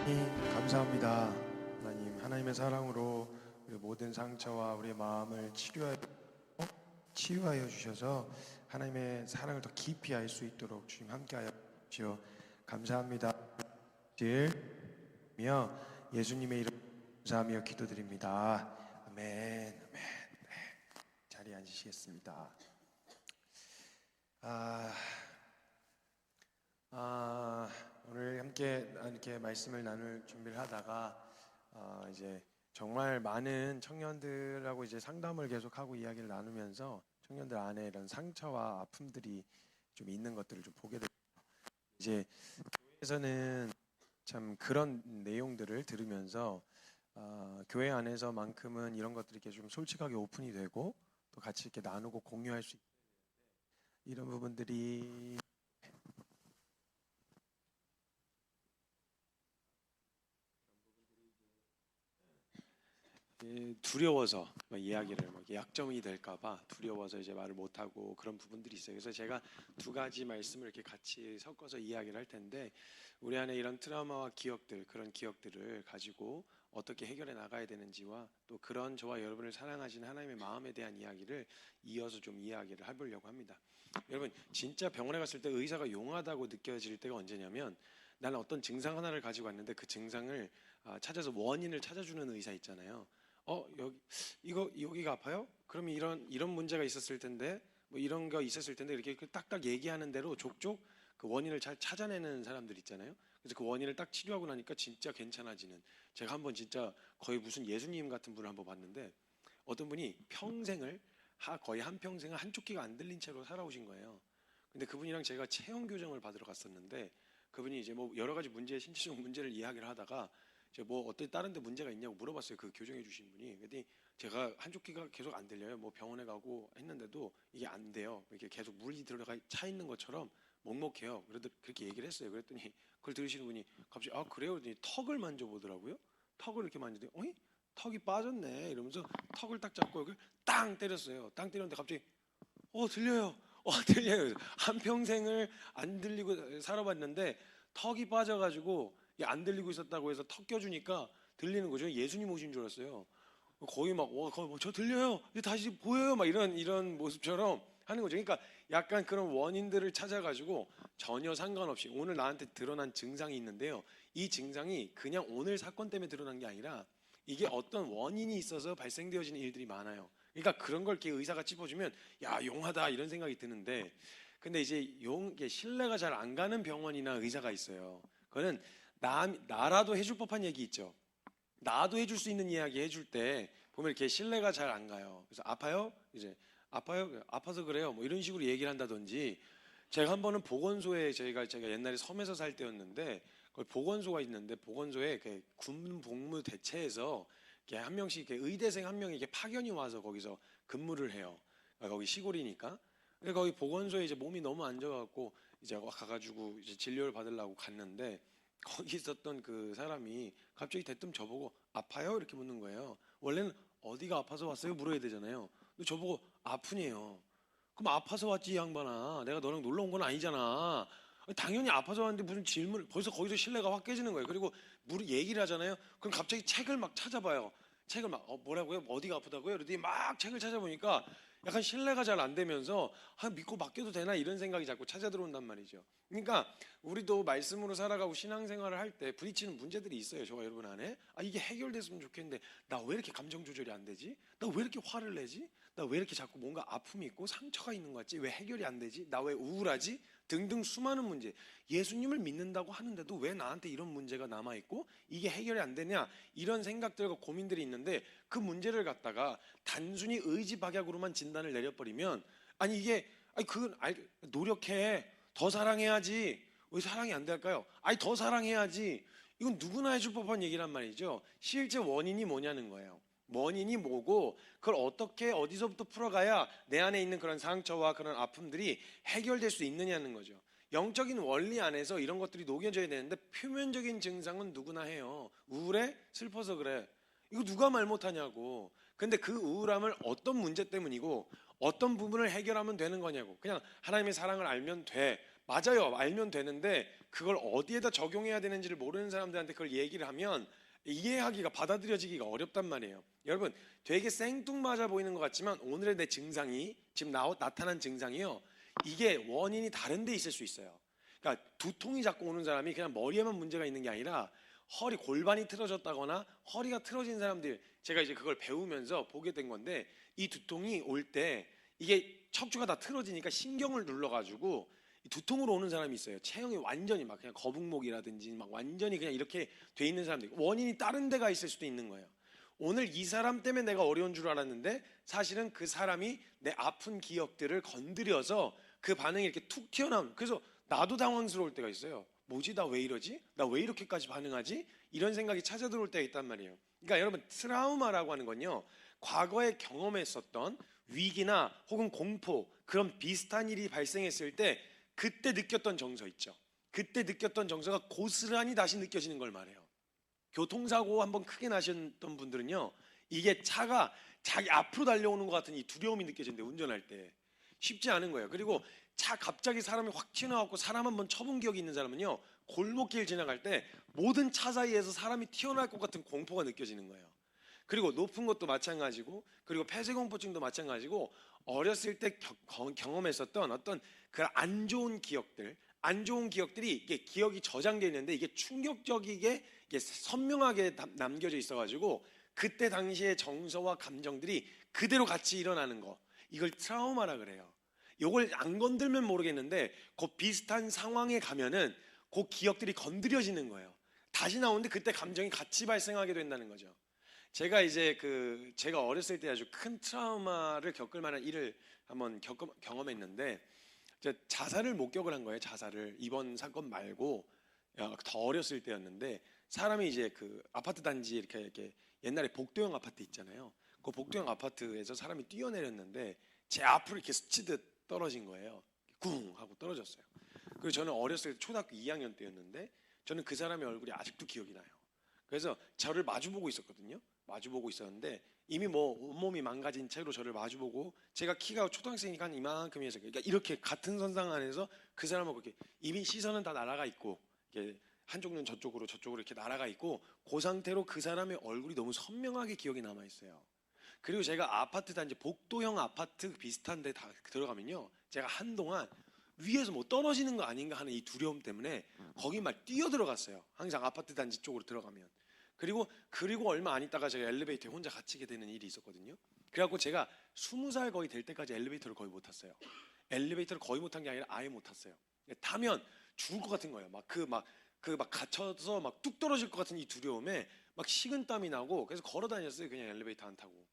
감사합니다. 하나님, 하나님의 사랑으로 우리 모든 상처와 우리의 마음을 치유하여 주셔서 하나님의 사랑을 더 깊이 알 수 있도록 주님 함께하여 주시오. 감사합니다. 며 예수님의 이름 감사하며 기도드립니다. 아멘. 아멘. 네. 자리에 앉으시겠습니다. 오늘 함께 이렇게 말씀을 나눌 준비를 하다가 이제 정말 많은 청년들하고 이제 상담을 계속하고 이야기를 나누면서 청년들 안에 이런 상처와 아픔들이 좀 있는 것들을 좀 보게 됐어요. 이제 교회에서는 참 그런 내용들을 들으면서 교회 안에서만큼은 이런 것들이 이렇게 좀 솔직하게 오픈이 되고 또 같이 이렇게 나누고 공유할 수 있는 이런 부분들이 두려워서 이야기를 약점이 될까봐 두려워서 이제 말을 못하고 그런 부분들이 있어요. 그래서 제가 두 가지 말씀을 이렇게 같이 섞어서 이야기를 할 텐데, 우리 안에 이런 트라우마와 기억들, 그런 기억들을 가지고 어떻게 해결해 나가야 되는지와 또 그런 저와 여러분을 사랑하시는 하나님의 마음에 대한 이야기를 이어서 좀 이야기를 해보려고 합니다. 여러분, 진짜 병원에 갔을 때 의사가 용하다고 느껴질 때가 언제냐면, 나는 어떤 증상 하나를 가지고 왔는데 그 증상을 찾아서 원인을 찾아주는 의사 있잖아요. 여기가 아파요? 그럼 이런 문제가 있었을 텐데, 뭐 이런 거 있었을 텐데, 이렇게 딱딱 얘기하는 대로 족족 그 원인을 잘 찾아내는 사람들 있잖아요. 그래서 그 원인을 딱 치료하고 나니까 진짜 괜찮아지는. 제가 한번 진짜 거의 무슨 예수님 같은 분을 한번 봤는데, 어떤 분이 평생을 거의 한 평생을 한쪽 귀가 안 들린 채로 살아오신 거예요. 근데 그분이랑 제가 체형 교정을 받으러 갔었는데, 그분이 이제 뭐 여러 가지 신체적 문제를 이야기를 하다가 제가 뭐 어떤 다른 데 문제가 있냐고 물어봤어요. 그 교정해 주신 분이. 그랬더니 제가 한쪽 귀가 계속 안 들려요. 뭐 병원에 가고 했는데도 이게 안 돼요. 이렇게 계속 물이 들어가 차 있는 것처럼 먹먹해요. 그래도 그렇게 얘기를 했어요. 그랬더니 그걸 들으시는 분이 갑자기 그래요? 그랬더니 턱을 만져보더라고요. 턱을 이렇게 만지더니 어이? 턱이 빠졌네 이러면서 턱을 딱 잡고 여기 땅 때렸어요. 땅 때렸는데 갑자기 들려요. 들려요. 한평생을 안 들리고 살아봤는데 턱이 빠져가지고 안 들리고 있었다고 해서 턱 껴주니까 들리는 거죠. 예수님 오신 줄 알았어요. 거의 저 들려요. 이제 다시 보여요. 막 이런 모습처럼 하는 거죠. 그러니까 약간 그런 원인들을 찾아가지고 전혀 상관없이 오늘 나한테 드러난 증상이 있는데요. 이 증상이 그냥 오늘 사건 때문에 드러난 게 아니라 이게 어떤 원인이 있어서 발생되어지는 일들이 많아요. 그러니까 그런 걸 이렇게 의사가 짚어주면 야, 용하다 이런 생각이 드는데, 근데 이제 신뢰가 잘 안 가는 병원이나 의사가 있어요. 그거는 나라도 해줄 법한 얘기 있죠. 나도 해줄 수 있는 이야기 해줄 때 보면 이렇게 신뢰가 잘 안 가요. 그래서 아파요? 이제 아파요? 아파서 그래요. 뭐 이런 식으로 얘기를 한다든지. 제가 한 번은 보건소에 제가 옛날에 섬에서 살 때였는데, 거기 보건소가 있는데 보건소에 군 복무 대체해서 이렇게 한 명씩 이렇게 의대생 한 명이 이렇게 파견이 와서 거기서 근무를 해요. 거기 시골이니까. 근데 거기 보건소에 이제 몸이 너무 안 좋아갖고 이제 가가지고 이제 진료를 받으려고 갔는데, 거기 있었던 그 사람이 갑자기 대뜸 저보고 아파요? 이렇게 묻는 거예요. 원래는 어디가 아파서 왔어요? 물어야 되잖아요. 근데 저보고 아프네요. 그럼 아파서 왔지 이 양반아. 내가 너랑 놀러 온 건 아니잖아. 당연히 아파서 왔는데 무슨 질문을, 벌써 거기서 신뢰가 확 깨지는 거예요. 그리고 얘기를 하잖아요. 그럼 갑자기 책을 막 찾아봐요. 책을 막 뭐라고요? 어디가 아프다고요? 그러더니 막 책을 찾아보니까 약간 신뢰가 잘 안 되면서 믿고 맡겨도 되나 이런 생각이 자꾸 찾아 들어온단 말이죠. 그러니까 우리도 말씀으로 살아가고 신앙생활을 할 때 부딪히는 문제들이 있어요. 저와 여러분 안에. 이게 해결됐으면 좋겠는데 나 왜 이렇게 감정 조절이 안 되지? 나 왜 이렇게 화를 내지? 나 왜 이렇게 자꾸 뭔가 아픔이 있고 상처가 있는 것 같지? 왜 해결이 안 되지? 나 왜 우울하지? 등등 수많은 문제. 예수님을 믿는다고 하는데도 왜 나한테 이런 문제가 남아있고 이게 해결이 안 되냐? 이런 생각들과 고민들이 있는데, 그 문제를 갖다가 단순히 의지박약으로만 진단을 내려버리면, 그건 노력해. 더 사랑해야지. 왜 사랑이 안 될까요? 더 사랑해야지. 이건 누구나 해줄 법한 얘기란 말이죠. 실제 원인이 뭐냐는 거예요. 원인이 뭐고 그걸 어떻게 어디서부터 풀어가야 내 안에 있는 그런 상처와 그런 아픔들이 해결될 수 있느냐는 거죠. 영적인 원리 안에서 이런 것들이 녹여져야 되는데, 표면적인 증상은 누구나 해요. 우울해? 슬퍼서 그래. 이거 누가 말 못하냐고. 근데 그 우울함을 어떤 문제 때문이고 어떤 부분을 해결하면 되는 거냐고. 그냥 하나님의 사랑을 알면 돼. 맞아요. 알면 되는데 그걸 어디에다 적용해야 되는지를 모르는 사람들한테 그걸 얘기를 하면 이해하기가, 받아들여지기가 어렵단 말이에요. 여러분, 되게 생뚱맞아 보이는 것 같지만 오늘의 내 증상이 지금 나타난 증상이요, 이게 원인이 다른 데 있을 수 있어요. 그러니까 두통이 자꾸 오는 사람이 그냥 머리에만 문제가 있는 게 아니라 허리 골반이 틀어졌다거나 허리가 틀어진 사람들, 제가 이제 그걸 배우면서 보게 된 건데, 이 두통이 올 때 이게 척추가 다 틀어지니까 신경을 눌러가지고 이 두통으로 오는 사람이 있어요. 체형이 완전히 막 그냥 거북목이라든지 막 완전히 그냥 이렇게 돼 있는 사람들, 원인이 다른 데가 있을 수도 있는 거예요. 오늘 이 사람 때문에 내가 어려운 줄 알았는데 사실은 그 사람이 내 아픈 기억들을 건드려서 그 반응이 이렇게 툭 튀어나온, 그래서 나도 당황스러울 때가 있어요. 뭐지? 나 왜 이러지? 나 왜 이렇게까지 반응하지? 이런 생각이 찾아들어올 때가 있단 말이에요. 그러니까 여러분, 트라우마라고 하는 건요, 과거에 경험했었던 위기나 혹은 공포, 그런 비슷한 일이 발생했을 때 그때 느꼈던 정서 있죠. 그때 느꼈던 정서가 고스란히 다시 느껴지는 걸 말해요. 교통사고 한번 크게 나셨던 분들은요, 이게 차가 자기 앞으로 달려오는 것 같은 이 두려움이 느껴진대요. 운전할 때 쉽지 않은 거예요. 그리고 차 갑자기 사람이 확 튀어나왔고 사람 한번 쳐본 기억이 있는 사람은요, 골목길 지나갈 때 모든 차 사이에서 사람이 튀어나올 것 같은 공포가 느껴지는 거예요. 그리고 높은 것도 마찬가지고, 그리고 폐쇄공포증도 마찬가지고, 어렸을 때 경험했었던 어떤 그 안 좋은 기억들, 안 좋은 기억들이 이게 기억이 저장되어 있는데 이게 충격적이게 이게 선명하게 남겨져 있어가지고 그때 당시의 정서와 감정들이 그대로 같이 일어나는 거, 이걸 트라우마라 그래요. 이걸 안 건들면 모르겠는데 그 비슷한 상황에 가면은 그 기억들이 건드려지는 거예요. 다시 나오는데 그때 감정이 같이 발생하게 된다는 거죠. 제가 이제 제가 어렸을 때 아주 큰 트라우마를 겪을 만한 일을 한번 경험했는데, 자살을 목격을 한 거예요. 자살을, 이번 사건 말고 더 어렸을 때였는데, 사람이 이제 그 아파트 단지 이렇게 옛날에 복도형 아파트 있잖아요. 그 복도형 아파트에서 사람이 뛰어내렸는데 제 앞으로 이렇게 스치듯 떨어진 거예요. 쿵 하고 떨어졌어요. 그리고 저는 어렸을 때 초등학교 2학년 때였는데 저는 그 사람의 얼굴이 아직도 기억이 나요. 그래서 저를 마주보고 있었거든요. 마주보고 있었는데 이미 뭐 온몸이 망가진 채로 저를 마주보고, 제가 키가 초등학생이니까 한 이만큼이어서, 그러니까 이렇게 같은 선상 안에서 그 사람하고 이렇게 이미 시선은 다 날아가 있고, 이렇게 한쪽 눈 저쪽으로 이렇게 날아가 있고, 그 상태로 그 사람의 얼굴이 너무 선명하게 기억이 남아 있어요. 그리고 제가 아파트 단지 복도형 아파트 비슷한 데 다 들어가면요, 제가 한동안 위에서 뭐 떨어지는 거 아닌가 하는 이 두려움 때문에 거기 막 뛰어 들어갔어요. 항상 아파트 단지 쪽으로 들어가면. 그리고 얼마 안 있다가 제가 엘리베이터에 혼자 갇히게 되는 일이 있었거든요. 그래갖고 제가 20살 거의 될 때까지 엘리베이터를 거의 못 탔어요. 엘리베이터를 거의 못 탄 게 아니라 아예 못 탔어요. 타면 죽을 것 같은 거예요. 막 갇혀서 막 뚝 떨어질 것 같은 이 두려움에 막 식은땀이 나고, 그래서 걸어 다녔어요. 그냥 엘리베이터 안 타고.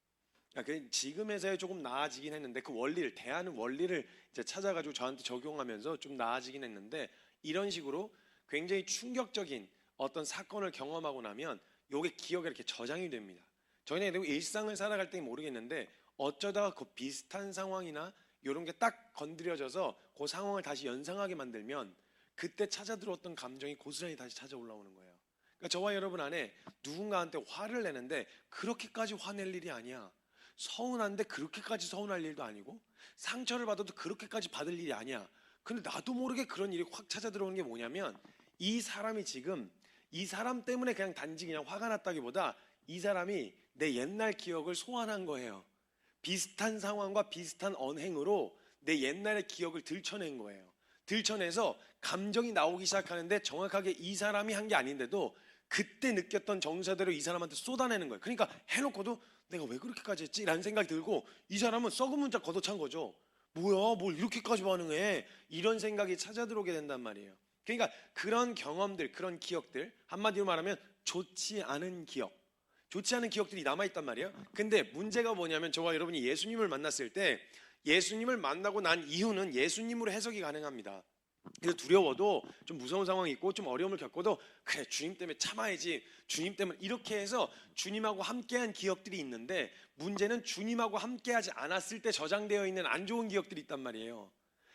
지금에서야 조금 나아지긴 했는데 그 원리를, 대하는 원리를 이제 찾아가지고 저한테 적용하면서 좀 나아지긴 했는데, 이런 식으로 굉장히 충격적인 어떤 사건을 경험하고 나면 요게 기억에 이렇게 저장이 됩니다. 저희는 일상을 살아갈 때 모르겠는데 어쩌다가 그 비슷한 상황이나 이런 게 딱 건드려져서 그 상황을 다시 연상하게 만들면 그때 찾아들었던 감정이 고스란히 다시 찾아올라오는 거예요. 그러니까 저와 여러분 안에 누군가한테 화를 내는데 그렇게까지 화낼 일이 아니야. 서운한데 그렇게까지 서운할 일도 아니고, 상처를 받아도 그렇게까지 받을 일이 아니야. 근데 나도 모르게 그런 일이 확 찾아들어오는 게 뭐냐면, 이 사람이 지금 이 사람 때문에 그냥 단지 그냥 화가 났다기보다 이 사람이 내 옛날 기억을 소환한 거예요. 비슷한 상황과 비슷한 언행으로 내 옛날의 기억을 들춰낸 거예요. 들춰내서 감정이 나오기 시작하는데 정확하게 이 사람이 한 게 아닌데도 그때 느꼈던 정서대로 이 사람한테 쏟아내는 거예요. 그러니까 해놓고도 내가 왜 그렇게까지 했지? 라는 생각이 들고, 이 사람은 썩은 문자 걷어찬 거죠. 뭐야, 뭘 이렇게까지 반응해? 이런 생각이 찾아들어오게 된단 말이에요. 그러니까 그런 경험들, 그런 기억들, 한마디로 말하면 좋지 않은 기억들이 남아있단 말이에요. 근데 문제가 뭐냐면, 저와 여러분이 예수님을 만났을 때, 예수님을 만나고 난 이후는 예수님으로 해석이 가능합니다. 그래서 두려워도, 좀 무서운 상황이 있고 좀 어려움을 겪어도 그래, 주님 때문에 참아야지, 주님 때문에, 이렇게 해서 주님하고 함께한 기억들이 있는데, 문제는 주님하고 함께하지 않았을 때 저장되어 있는 안 좋은 기억들이 있단 말이에요.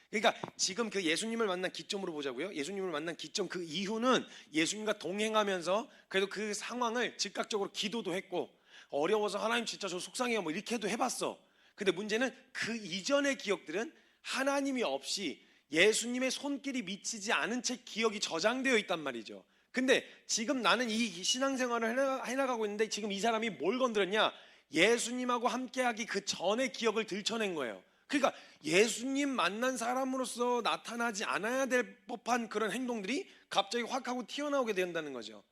그러니까 지금 그 예수님을 만난 기점으로 보자고요. 예수님을 만난 기점, 그 이후는 예수님과 동행하면서 그래도 그 상황을 즉각적으로 기도도 했고, 어려워서 하나님 진짜 저 속상해요 뭐 이렇게도 해봤어. 근데 문제는 그 이전의 기억들은 하나님이 없이 예수님의 손길이 미치지 않은 채 기억이 저장되어 있단 말이죠. 근데 지금 나는 이 신앙생활을 해나가고 있는데 지금 이 사람이 뭘 건드렸냐? 예수님하고 함께하기 그 전의 기억을 들춰낸 거예요. 그러니까 예수님 만난 사람으로서 나타나지 않아야 될 법한 그런 행동들이 갑자기 확 하고 튀어나오게 된다는 거죠.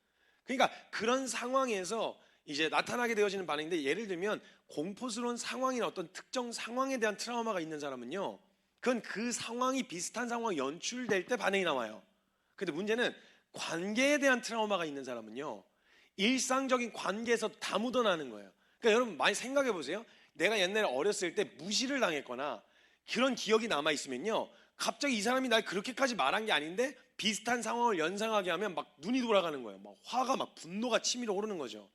그러니까 그런 상황에서 이제 나타나게 되어지는 반응인데, 예를 들면 공포스러운 상황이나 어떤 특정 상황에 대한 트라우마가 있는 사람은요, 그건 그 상황이 비슷한 상황이 연출될 때 반응이 나와요. 근데 문제는 관계에 대한 트라우마가 있는 사람은요, 일상적인 관계에서 다 묻어나는 거예요. 그러니까 여러분 많이 생각해 보세요. 내가 옛날에 어렸을 때 무시를 당했거나 그런 기억이 남아 있으면요, 갑자기 이 사람이 날 그렇게까지 말한 게 아닌데 비슷한 상황을 연상하게 하면 막 눈이 돌아가는 거예요. 막 화가, 막 분노가 치밀어 오르는 거죠.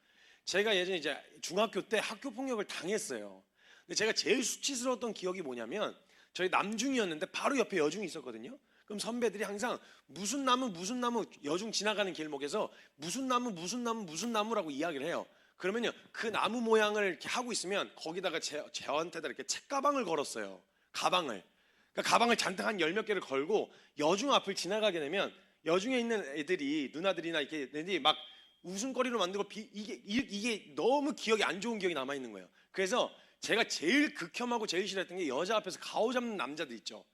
제가 예전에 이제 중학교 때 학교 폭력을 당했어요. 근데 제가 제일 수치스러웠던 기억이 뭐냐면, 저희 남중이었는데 바로 옆에 여중이 있었거든요. 그럼 선배들이 항상 무슨 나무 무슨 나무, 여중 지나가는 길목에서 무슨 나무 무슨 나무 무슨 나무라고 이야기를 해요. 그러면요, 그 나무 모양을 이렇게 하고 있으면 거기다가 저한테다 이렇게 책가방을 걸었어요. 가방을. 그러니까 가방을 잔뜩 한 열 몇 개를 걸고 여중 앞을 지나가게 되면 여중에 있는 애들이, 누나들이나 이렇게 애들이 막 웃음거리로 만들고 이게 너무 기억이 안 좋은 기억이 남아 있는 거예요. 그래서 제가 제일 극혐하고 제일 싫어했던 게, 여자 앞에서 가오 잡는 남자들 있죠.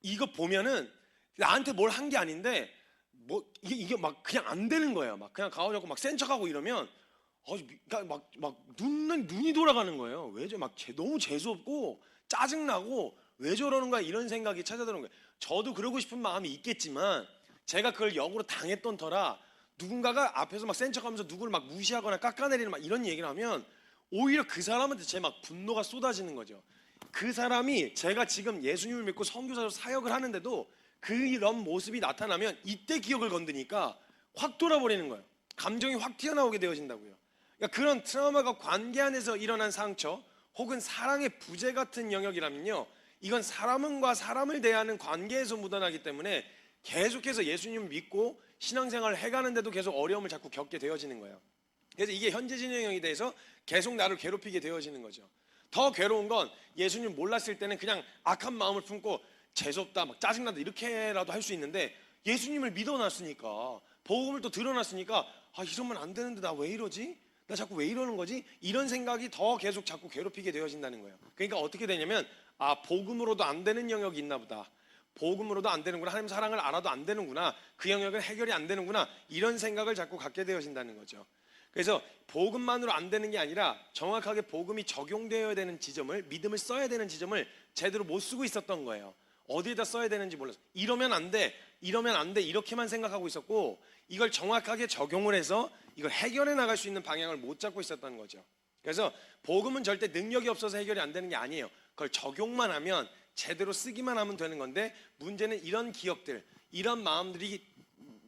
이거 보면은 나한테 뭘 한 게 아닌데 뭐 이게 막 그냥 안 되는 거예요. 막 그냥 가오 잡고 막 센 척하고 이러면 그러니까 막 눈이 돌아가는 거예요. 왜죠? 막 너무 재수 없고 짜증 나고 왜 저러는 거야, 이런 생각이 찾아드는 거예요. 저도 그러고 싶은 마음이 있겠지만 제가 그걸 역으로 당했던 터라, 누군가가 앞에서 막 센 척하면서 누구를 막 무시하거나 깎아내리는 막 이런 얘기를 하면 오히려 그 사람한테 제 막 분노가 쏟아지는 거죠. 그 사람이 제가 지금 예수님을 믿고 선교사로 사역을 하는데도 그런 모습이 나타나면 이때 기억을 건드니까 확 돌아버리는 거예요. 감정이 확 튀어나오게 되어진다고요. 그러니까 그런 트라우마가 관계 안에서 일어난 상처 혹은 사랑의 부재 같은 영역이라면요, 이건 사람과 사람을 대하는 관계에서 묻어나기 때문에 계속해서 예수님을 믿고 신앙생활을 해가는데도 계속 어려움을 자꾸 겪게 되어지는 거예요. 그래서 이게 현재 진영에 대해서 계속 나를 괴롭히게 되어지는 거죠. 더 괴로운 건, 예수님 몰랐을 때는 그냥 악한 마음을 품고 재수없다, 막 짜증난다 이렇게라도 할 수 있는데, 예수님을 믿어놨으니까, 복음을 또 들어놨으니까, 이러면 안 되는데 나 왜 이러지? 나 자꾸 왜 이러는 거지? 이런 생각이 더 계속 자꾸 괴롭히게 되어진다는 거예요. 그러니까 어떻게 되냐면, 복음으로도 안 되는 영역이 있나 보다, 복음으로도 안 되는구나, 하나님 사랑을 알아도 안 되는구나, 그 영역은 해결이 안 되는구나, 이런 생각을 자꾸 갖게 되어진다는 거죠. 그래서 복음만으로 안 되는 게 아니라 정확하게 복음이 적용되어야 되는 지점을, 믿음을 써야 되는 지점을 제대로 못 쓰고 있었던 거예요. 어디에다 써야 되는지 몰라서 이러면 안 돼, 이러면 안 돼, 이렇게만 생각하고 있었고, 이걸 정확하게 적용을 해서 이걸 해결해 나갈 수 있는 방향을 못 잡고 있었던 거죠. 그래서 복음은 절대 능력이 없어서 해결이 안 되는 게 아니에요. 그걸 적용만 하면, 제대로 쓰기만 하면 되는 건데, 문제는 이런 기억들, 이런 마음들이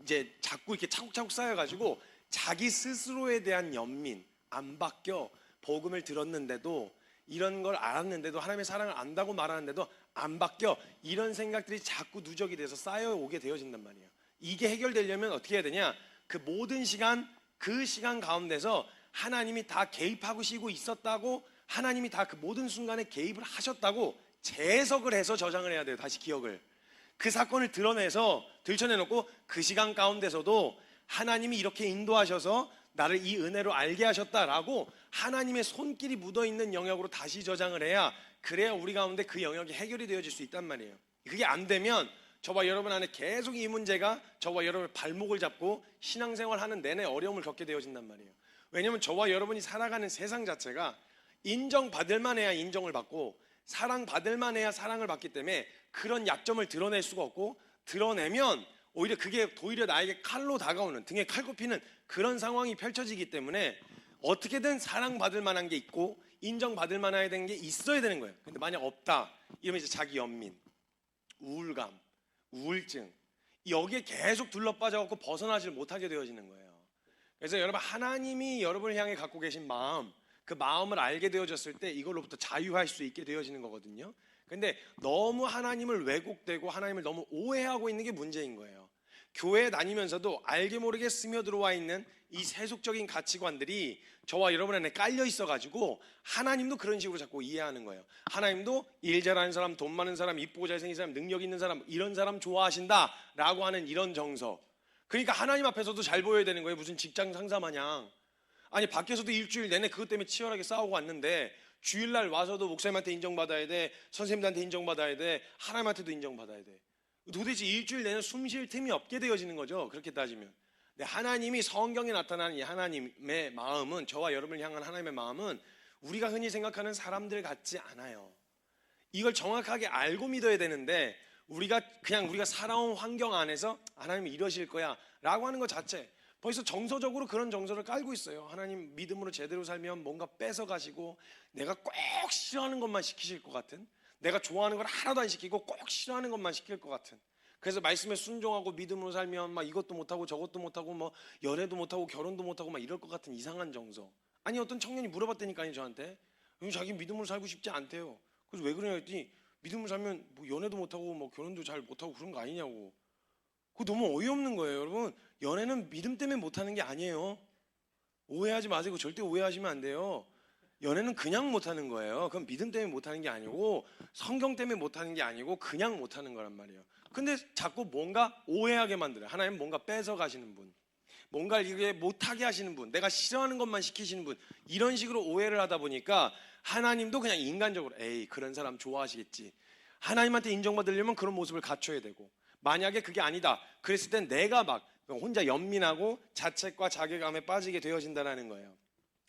이제 자꾸 이렇게 차곡차곡 쌓여가지고 자기 스스로에 대한 연민, 안 바뀌어. 복음을 들었는데도, 이런 걸 알았는데도, 하나님의 사랑을 안다고 말하는데도 안 바뀌어. 이런 생각들이 자꾸 누적이 돼서 쌓여오게 되어진단 말이에요. 이게 해결되려면 어떻게 해야 되냐? 그 모든 시간, 그 시간 가운데서 하나님이 다 개입하고 있었다고, 하나님이 다 그 모든 순간에 개입을 하셨다고 재해석을 해서 저장을 해야 돼요. 다시 기억을. 그 사건을 들춰내놓고 그 시간 가운데서도 하나님이 이렇게 인도하셔서 나를 이 은혜로 알게 하셨다라고 하나님의 손길이 묻어있는 영역으로 다시 저장을 해야, 그래야 우리 가운데 그 영역이 해결이 되어질 수 있단 말이에요. 그게 안 되면 저와 여러분 안에 계속 이 문제가 저와 여러분의 발목을 잡고 신앙생활하는 내내 어려움을 겪게 되어진단 말이에요. 왜냐하면 저와 여러분이 살아가는 세상 자체가 인정받을 만해야 인정을 받고 사랑받을 만해야 사랑을 받기 때문에, 그런 약점을 드러낼 수가 없고, 드러내면 오히려 그게 나에게 칼로 다가오는, 등에 칼꼽히는 그런 상황이 펼쳐지기 때문에 어떻게든 사랑받을 만한 게 있고 인정받을 만해야 되는 게 있어야 되는 거예요. 근데 만약 없다 이러면 이제 자기 연민, 우울감, 우울증, 여기에 계속 둘러빠져갖고 벗어나질 못하게 되어지는 거예요. 그래서 여러분, 하나님이 여러분을 향해 갖고 계신 마음, 그 마음을 알게 되어졌을 때 이걸로부터 자유할 수 있게 되어지는 거거든요. 근데 너무 하나님을 왜곡되고 하나님을 너무 오해하고 있는 게 문제인 거예요. 교회에 다니면서도 알게 모르게 스며들어와 있는 이 세속적인 가치관들이 저와 여러분 안에 깔려 있어가지고 하나님도 그런 식으로 자꾸 이해하는 거예요. 하나님도 일 잘하는 사람, 돈 많은 사람, 이쁘고 잘생긴 사람, 능력 있는 사람, 이런 사람 좋아하신다라고 하는 이런 정서. 그러니까 하나님 앞에서도 잘 보여야 되는 거예요. 무슨 직장 상사 마냥. 아니 밖에서도 일주일 내내 그것 때문에 치열하게 싸우고 왔는데 주일날 와서도 목사님한테 인정받아야 돼, 선생님들한테 인정받아야 돼, 하나님한테도 인정받아야 돼. 도대체 일주일 내내 숨 쉴 틈이 없게 되어지는 거죠. 그렇게 따지면. 근데 하나님이 성경에 나타나는 이 하나님의 마음은, 저와 여러분을 향한 하나님의 마음은 우리가 흔히 생각하는 사람들 같지 않아요. 이걸 정확하게 알고 믿어야 되는데 우리가 살아온 환경 안에서 하나님이 이러실 거야 라고 하는 것 자체, 벌써 정서적으로 그런 정서를 깔고 있어요. 하나님 믿음으로 제대로 살면 뭔가 뺏어가시고 내가 꼭 싫어하는 것만 시키실 것 같은, 내가 좋아하는 걸 하나도 안 시키고 꼭 싫어하는 것만 시킬 것 같은, 그래서 말씀에 순종하고 믿음으로 살면 막 이것도 못하고 저것도 못하고 뭐 연애도 못하고 결혼도 못하고 막 이럴 것 같은 이상한 정서. 아니 어떤 청년이 물어봤다니까요 저한테. 자기 믿음으로 살고 싶지 않대요. 그래서 왜 그러냐 했더니 믿음으로 살면 뭐 연애도 못하고 뭐 결혼도 잘 못하고 그런 거 아니냐고. 그거 너무 어이없는 거예요. 여러분, 연애는 믿음 때문에 못하는 게 아니에요. 오해하지 마시고, 절대 오해하시면 안 돼요. 연애는 그냥 못하는 거예요. 그건 믿음 때문에 못하는 게 아니고 성경 때문에 못하는 게 아니고 그냥 못하는 거란 말이에요. 근데 자꾸 뭔가 오해하게 만들어요. 하나님 뭔가 뺏어가시는 분, 뭔가 이게 못하게 하시는 분, 내가 싫어하는 것만 시키시는 분, 이런 식으로 오해를 하다 보니까 하나님도 그냥 인간적으로 에이 그런 사람 좋아하시겠지, 하나님한테 인정받으려면 그런 모습을 갖춰야 되고, 만약에 그게 아니다 그랬을 땐 내가 막 혼자 연민하고 자책과 자괴감에 빠지게 되어진다는 거예요.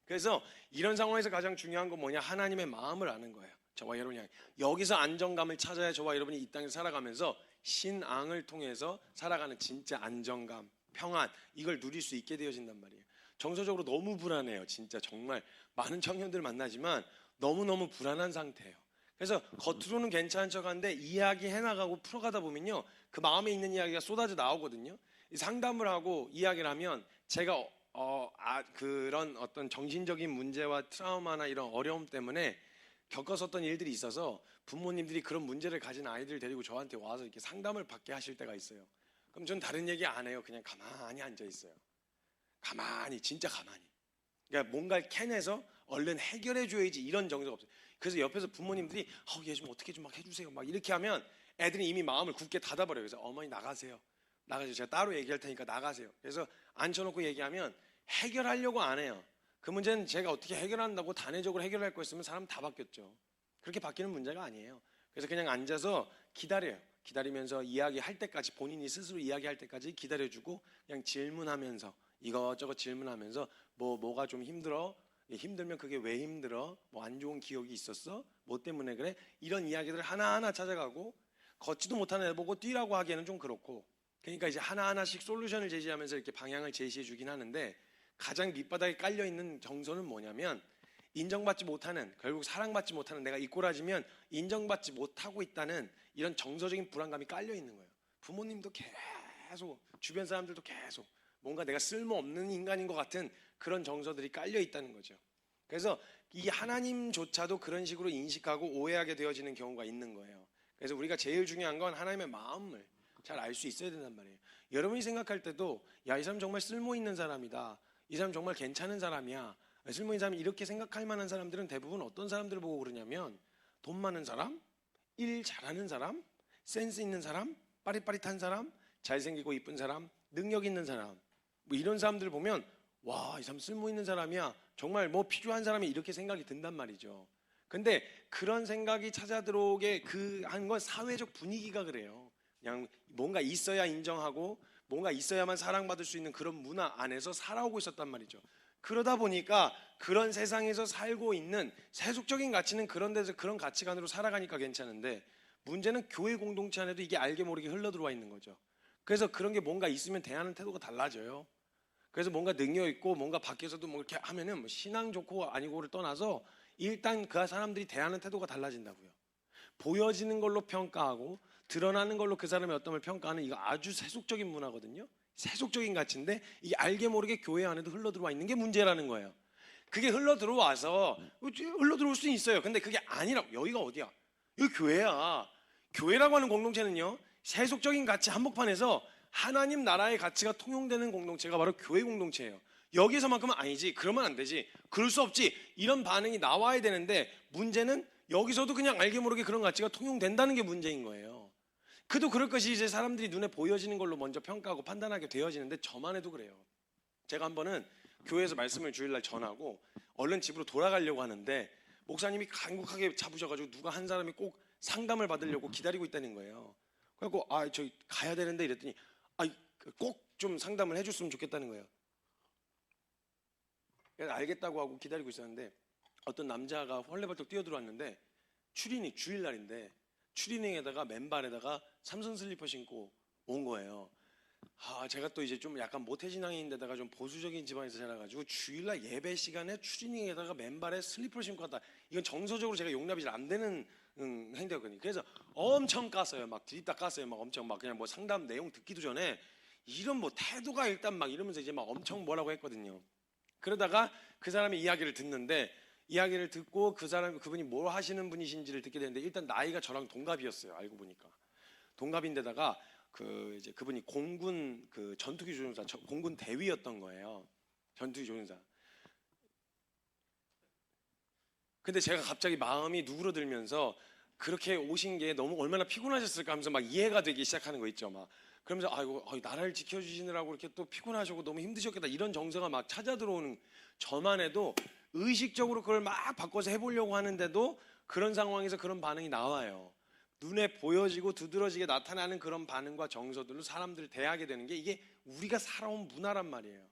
그래서 이런 상황에서 가장 중요한 건 뭐냐, 하나님의 마음을 아는 거예요. 저와 여러분이 여기서 안정감을 찾아야 저와 여러분이 이 땅에서 살아가면서 신앙을 통해서 살아가는 진짜 안정감, 평안, 이걸 누릴 수 있게 되어진단 말이에요. 정서적으로 너무 불안해요. 진짜 정말 많은 청년들 만나지만 너무너무 불안한 상태예요. 그래서 겉으로는 괜찮은 척하는데 이야기해 나가고 풀어가다 보면요, 그 마음에 있는 이야기가 쏟아져 나오거든요. 상담을 하고 이야기를 하면 제가 그런 어떤 정신적인 문제와 트라우마나 이런 어려움 때문에 겪었었던 일들이 있어서 부모님들이 그런 문제를 가진 아이들 데리고 저한테 와서 이렇게 상담을 받게 하실 때가 있어요. 그럼 전 다른 얘기 안 해요. 그냥 가만히 앉아 있어요. 가만히, 진짜 가만히. 그러니까 뭔가를 캐내서 얼른 해결해 줘야지 이런 정서가 없어요. 그래서 옆에서 부모님들이 얘 좀 어떻게 좀 막 해주세요 막 이렇게 하면 애들이 이미 마음을 굳게 닫아버려요. 그래서 어머니 나가세요. 제가 따로 얘기할 테니까 나가세요. 그래서 앉혀놓고 얘기하면 해결하려고 안 해요. 그 문제는 제가 어떻게 해결한다고 단회적으로 해결할 거 있으면 사람 다 바뀌었죠. 그렇게 바뀌는 문제가 아니에요. 그래서 그냥 앉아서 기다려요. 기다리면서 이야기할 때까지, 본인이 스스로 이야기할 때까지 기다려주고 그냥 질문하면서, 이것저것 질문하면서 뭐가 좀 힘들어? 힘들면 그게 왜 힘들어? 뭐 안 좋은 기억이 있었어? 뭐 때문에 그래? 이런 이야기들을 하나하나 찾아가고, 걷지도 못하는 애 보고 뛰라고 하기에는 좀 그렇고, 그러니까 이제 하나하나씩 솔루션을 제시하면서 이렇게 방향을 제시해 주긴 하는데, 가장 밑바닥에 깔려있는 정서는 뭐냐면 인정받지 못하는, 결국 사랑받지 못하는, 내가 이 꼬라지면 인정받지 못하고 있다는 이런 정서적인 불안감이 깔려있는 거예요. 부모님도 계속, 주변 사람들도 계속 뭔가 내가 쓸모없는 인간인 것 같은 그런 정서들이 깔려있다는 거죠. 그래서 이 하나님조차도 그런 식으로 인식하고 오해하게 되어지는 경우가 있는 거예요. 그래서 우리가 제일 중요한 건 하나님의 마음을 잘 알 수 있어야 된단 말이에요. 여러분이 생각할 때도 이 사람 정말 쓸모있는 사람이다, 이 사람 정말 괜찮은 사람이야, 쓸모있는 사람이, 이렇게 생각할 만한 사람들은 대부분 어떤 사람들을 보고 그러냐면 돈 많은 사람, 일 잘하는 사람, 센스 있는 사람, 빠릿빠릿한 사람, 잘생기고 이쁜 사람, 능력 있는 사람, 뭐 이런 사람들을 보면 와, 이 사람 쓸모있는 사람이야, 정말 뭐 필요한 사람이, 이렇게 생각이 든단 말이죠. 근데 그런 생각이 찾아 들어오게 한 건 사회적 분위기가 그래요. 그냥 뭔가 있어야 인정하고 뭔가 있어야만 사랑받을 수 있는 그런 문화 안에서 살아오고 있었단 말이죠. 그러다 보니까 그런 세상에서 살고 있는 세속적인 가치는 그런 데서 그런 가치관으로 살아가니까 괜찮은데, 문제는 교회 공동체 안에도 이게 알게 모르게 흘러들어와 있는 거죠. 그래서 그런 게 뭔가 있으면 대하는 태도가 달라져요. 그래서 뭔가 능력 있고 뭔가 밖에서도 뭐 이렇게 하면은 뭐 신앙 좋고 아니고를 떠나서 일단 그 사람들이 대하는 태도가 달라진다고요. 보여지는 걸로 평가하고 드러나는 걸로 그 사람의 어떤 걸 평가하는, 이거 아주 세속적인 문화거든요. 세속적인 가치인데 이게 알게 모르게 교회 안에도 흘러들어와 있는 게 문제라는 거예요. 그게 흘러들어와서 흘러들어올 수 있어요. 근데 그게 아니라고. 여기가 어디야? 여기 교회야. 교회라고 하는 공동체는요, 세속적인 가치 한복판에서 하나님 나라의 가치가 통용되는 공동체가 바로 교회 공동체예요. 여기서만큼은 아니지, 그러면 안 되지, 그럴 수 없지, 이런 반응이 나와야 되는데, 문제는 여기서도 그냥 알게 모르게 그런 가치가 통용된다는 게 문제인 거예요. 그도 그럴 것이 이제 사람들이 눈에 보여지는 걸로 먼저 평가하고 판단하게 되어지는데, 저만 해도 그래요. 제가 한 번은 교회에서 말씀을 주일날 전하고 얼른 집으로 돌아가려고 하는데, 목사님이 간곡하게 잡으셔가지고 누가 한 사람이 꼭 상담을 받으려고 기다리고 있다는 거예요. 그래갖고 저희 가야 되는데 이랬더니 꼭 좀 상담을 해줬으면 좋겠다는 거예요. 그래서 알겠다고 하고 기다리고 있었는데, 어떤 남자가 헐레벌떡 뛰어들어왔는데, 추리닝, 주일날인데 추리닝에다가 맨발에다가 삼선 슬리퍼 신고 온 거예요. 제가 또 이제 좀 약간 모태신앙인데다가 좀 보수적인 집안에서 자라가지고 주일날 예배 시간에 추리닝에다가 맨발에 슬리퍼를 신고 왔다. 이건 정서적으로 제가 용납이 잘 안 되는 행동이거든요. 그래서 엄청 깠어요. 막 드립다 깠어요. 막 엄청 막 그냥 뭐 상담 내용 듣기도 전에 이런 뭐 태도가 일단 막 이러면서 이제 막 엄청 뭐라고 했거든요. 그러다가 그 사람의 이야기를 듣는데, 이야기를 듣고 그분이 뭘 하시는 분이신지를 듣게 되는데, 일단 나이가 저랑 동갑이었어요. 알고 보니까 동갑인데다가 이제 그분이 공군 전투기 조종사, 공군 대위였던 거예요. 전투기 조종사. 근데 제가 갑자기 마음이 누그러들면서, 그렇게 오신 게 너무 얼마나 피곤하셨을까 하면서 막 이해가 되기 시작하는 거 있죠. 막 그러면서 아이고 나라를 지켜주시느라고 이렇게 또 피곤하시고 너무 힘드셨겠다, 이런 정서가 막 찾아 들어오는, 저만 해도 의식적으로 그걸 막 바꿔서 해보려고 하는데도 그런 상황에서 그런 반응이 나와요. 눈에 보여지고 두드러지게 나타나는 그런 반응과 정서들로 사람들을 대하게 되는 게, 이게 우리가 살아온 문화란 말이에요.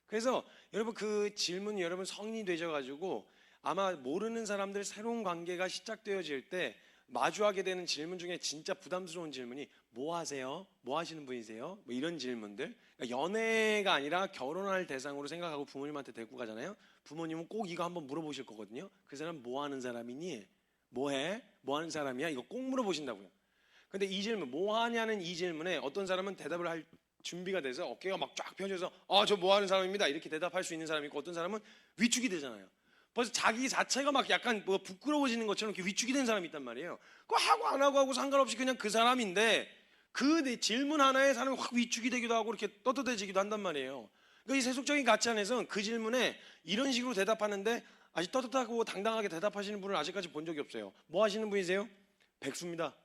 그래서 여러분, 그 질문, 여러분 성인이 되셔가지고 아마 모르는 사람들 새로운 관계가 시작되어질 때 마주하게 되는 질문 중에 진짜 부담스러운 질문이 뭐 하세요? 뭐 하시는 분이세요? 뭐 이런 질문들. 그러니까 연애가 아니라 결혼할 대상으로 생각하고 부모님한테 데리고 가잖아요. 부모님은 꼭 이거 한번 물어보실 거거든요. 그 사람 뭐 하는 사람이니? 뭐 해? 뭐 하는 사람이야? 이거 꼭 물어보신다고요. 근데 이 질문, 뭐 하냐는 이 질문에 어떤 사람은 대답을 할 준비가 돼서 어깨가 막 쫙 펴져서 저 뭐 하는 사람입니다, 이렇게 대답할 수 있는 사람이 있고, 어떤 사람은 위축이 되잖아요. 벌써 자기 자체가 막 약간 뭐 부끄러워지는 것처럼 이렇게 위축이 된 사람이 있단 말이에요. 그거 하고 안 하고 상관없이 그냥 그 사람인데, 그 질문 하나에 사람이 확 위축이 되기도 하고 이렇게 떳떳해지기도 한단 말이에요. 그러니까 이 세속적인 가치 안에서는 그 질문에 이런 식으로 대답하는데, 아직 떳떳하고 당당하게 대답하시는 분을 아직까지 본 적이 없어요. 뭐 하시는 분이세요? 백수입니다.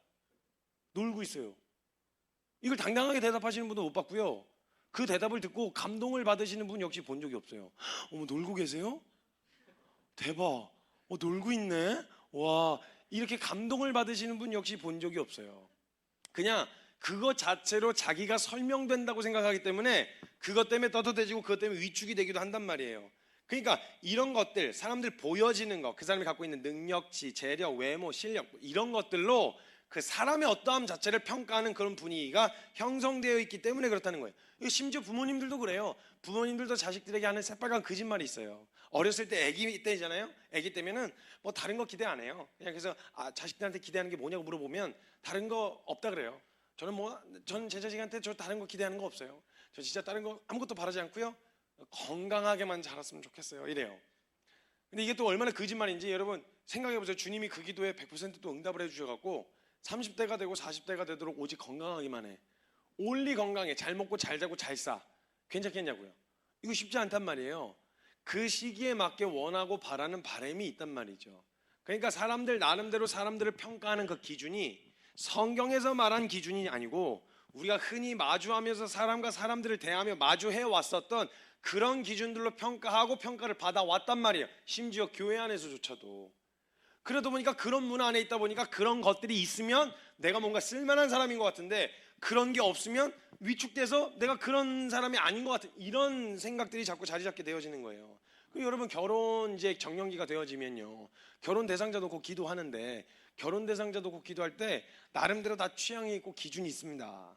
놀고 있어요. 이걸 당당하게 대답하시는 분도 못 봤고요. 그 대답을 듣고 감동을 받으시는 분 역시 본 적이 없어요. 어머, 놀고 계세요? 대박. 놀고 있네. 와, 이렇게 감동을 받으시는 분 역시 본 적이 없어요. 그냥 그것 자체로 자기가 설명된다고 생각하기 때문에 그것 때문에 떳떳해지고 그것 때문에 위축이 되기도 한단 말이에요. 그러니까 이런 것들, 사람들 보여지는 것, 그 사람이 갖고 있는 능력치, 재력, 외모, 실력, 이런 것들로 그 사람의 어떠함 자체를 평가하는 그런 분위기가 형성되어 있기 때문에 그렇다는 거예요. 심지어 부모님들도 그래요. 부모님들도 자식들에게 하는 새빨간 거짓말이 있어요. 어렸을 때 아기 때잖아요. 아기 때면은 뭐 다른 거 기대 안 해요. 그냥 그래서 자식들한테 기대하는 게 뭐냐고 물어보면 다른 거 없다 그래요. 저는 제 자식한테 저 다른 거 기대하는 거 없어요. 저 진짜 다른 거 아무것도 바라지 않고요, 건강하게만 자랐으면 좋겠어요, 이래요. 근데 이게 또 얼마나 거짓말인지 여러분 생각해보세요. 주님이 그 기도에 100%또 응답을 해주셔갖고 30대가 되고 40대가 되도록 오직 건강하기만 해, 올리 건강해, 잘 먹고 잘 자고 잘 싸, 괜찮겠냐고요. 이거 쉽지 않단 말이에요. 그 시기에 맞게 원하고 바라는 바람이 있단 말이죠. 그러니까 사람들 나름대로 사람들을 평가하는 그 기준이 성경에서 말한 기준이 아니고, 우리가 흔히 마주하면서 사람과 사람들을 대하며 마주해 왔었던 그런 기준들로 평가하고 평가를 받아왔단 말이에요. 심지어 교회 안에서조차도. 그러다 보니까 그런 문화 안에 있다 보니까 그런 것들이 있으면 내가 뭔가 쓸만한 사람인 것 같은데, 그런 게 없으면 위축돼서 내가 그런 사람이 아닌 것 같은, 이런 생각들이 자꾸 자리 잡게 되어지는 거예요. 그리고 여러분, 결혼 이제 정년기가 되어지면요, 결혼 대상자도 곧 기도하는데, 결혼 대상자도 곧 기도할 때 나름대로 다 취향이 있고 기준이 있습니다.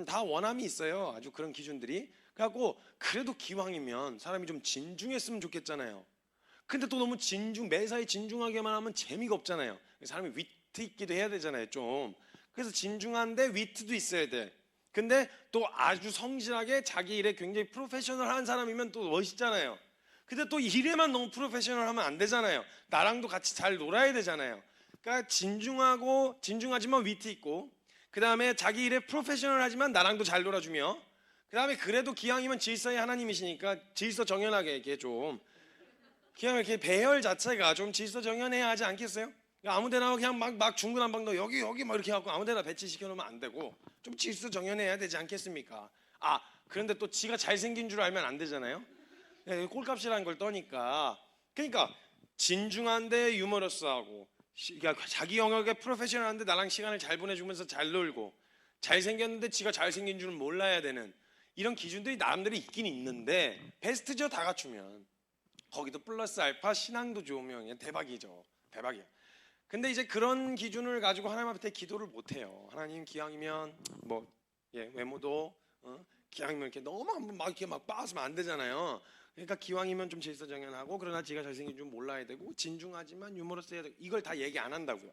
다 원함이 있어요. 아주 그런 기준들이. 그래갖고 그래도 기왕이면 사람이 좀 진중했으면 좋겠잖아요. 근데 또 너무 매사에 진중하게만 하면 재미가 없잖아요. 사람이 위트 있기도 해야 되잖아요, 좀. 그래서 진중한데 위트도 있어야 돼. 근데 또 아주 성실하게 자기 일에 굉장히 프로페셔널한 사람이면 또 멋있잖아요. 근데 또 일에만 너무 프로페셔널하면 안 되잖아요. 나랑도 같이 잘 놀아야 되잖아요. 그러니까 진중하지만 위트 있고, 그 다음에 자기 일에 프로페셔널하지만 나랑도 잘 놀아주며, 그 다음에 그래도 기왕이면 질서의 하나님이시니까 질서 정연하게 이렇게 좀, 그냥 이렇게 배열 자체가 좀 질서 정연해야 하지 않겠어요? 아무데나 그냥 막 중구난방도 여기 막 이렇게 하고 아무데나 배치시켜 놓으면 안 되고 좀 질서 정연해야 되지 않겠습니까? 아, 그런데 또 지가 잘생긴 줄 알면 안 되잖아요. 꼴값이라는 걸 떠니까. 그러니까 진중한데 유머러스하고, 그러니까 자기 영역에 프로페셔널한데 나랑 시간을 잘 보내주면서 잘 놀고, 잘생겼는데 지가 잘생긴 줄은 몰라야 되는 이런 기준들이 나름대로 있긴 있는데 베스트죠, 다 갖추면. 거기도 플러스 알파 신앙도 좋으면 대박이죠. 대박이야. 근데 이제 그런 기준을 가지고 하나님 앞에 기도를 못 해요. 하나님 기왕이면 외모도 기왕이면 이렇게 너무 한번 막 이렇게 막 빠으면 안 되잖아요. 그러니까 기왕이면 좀 질서정연하고, 그러나 지가 잘생긴 줄 몰라야 되고, 진중하지만 유머러스해야 되고, 이걸 다 얘기 안 한다고요.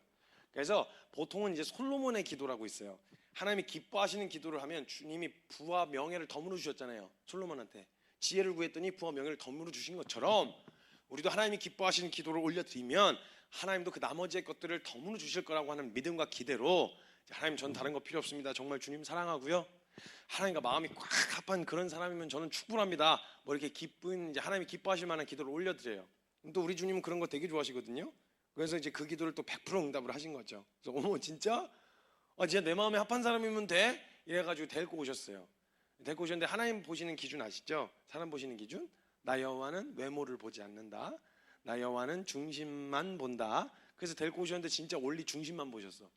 그래서 보통은 이제 솔로몬의 기도라고 있어요. 하나님이 기뻐하시는 기도를 하면 주님이 부와 명예를 덤으로 주셨잖아요. 솔로몬한테 지혜를 구했더니 부와 명예를 덤으로 주신 것처럼 우리도 하나님이 기뻐하시는 기도를 올려드리면 하나님도 그 나머지의 것들을 덤으로 주실 거라고 하는 믿음과 기대로, 하나님 전 다른 거 필요 없습니다. 정말 주님 사랑하고요. 하나님과 마음이 꽉 합한 그런 사람이면 저는 충분합니다. 뭐 이렇게 기쁜, 이제 하나님이 기뻐하실 만한 기도를 올려드려요. 또 우리 주님은 그런 거 되게 좋아하시거든요. 그래서 이제 그 기도를 또 100% 응답을 하신 거죠. 그래서 어머 진짜? 진짜 내 마음에 합한 사람이면 돼? 이래가지고 데리고 오셨어요. 데리고 오셨는데 하나님 보시는 기준 아시죠? 사람 보시는 기준? 나 여호와는 외모를 보지 않는다. 나 여호와는 중심만 본다. 그래서 데리고 오셨는데 진짜 원리 중심만 보셨어.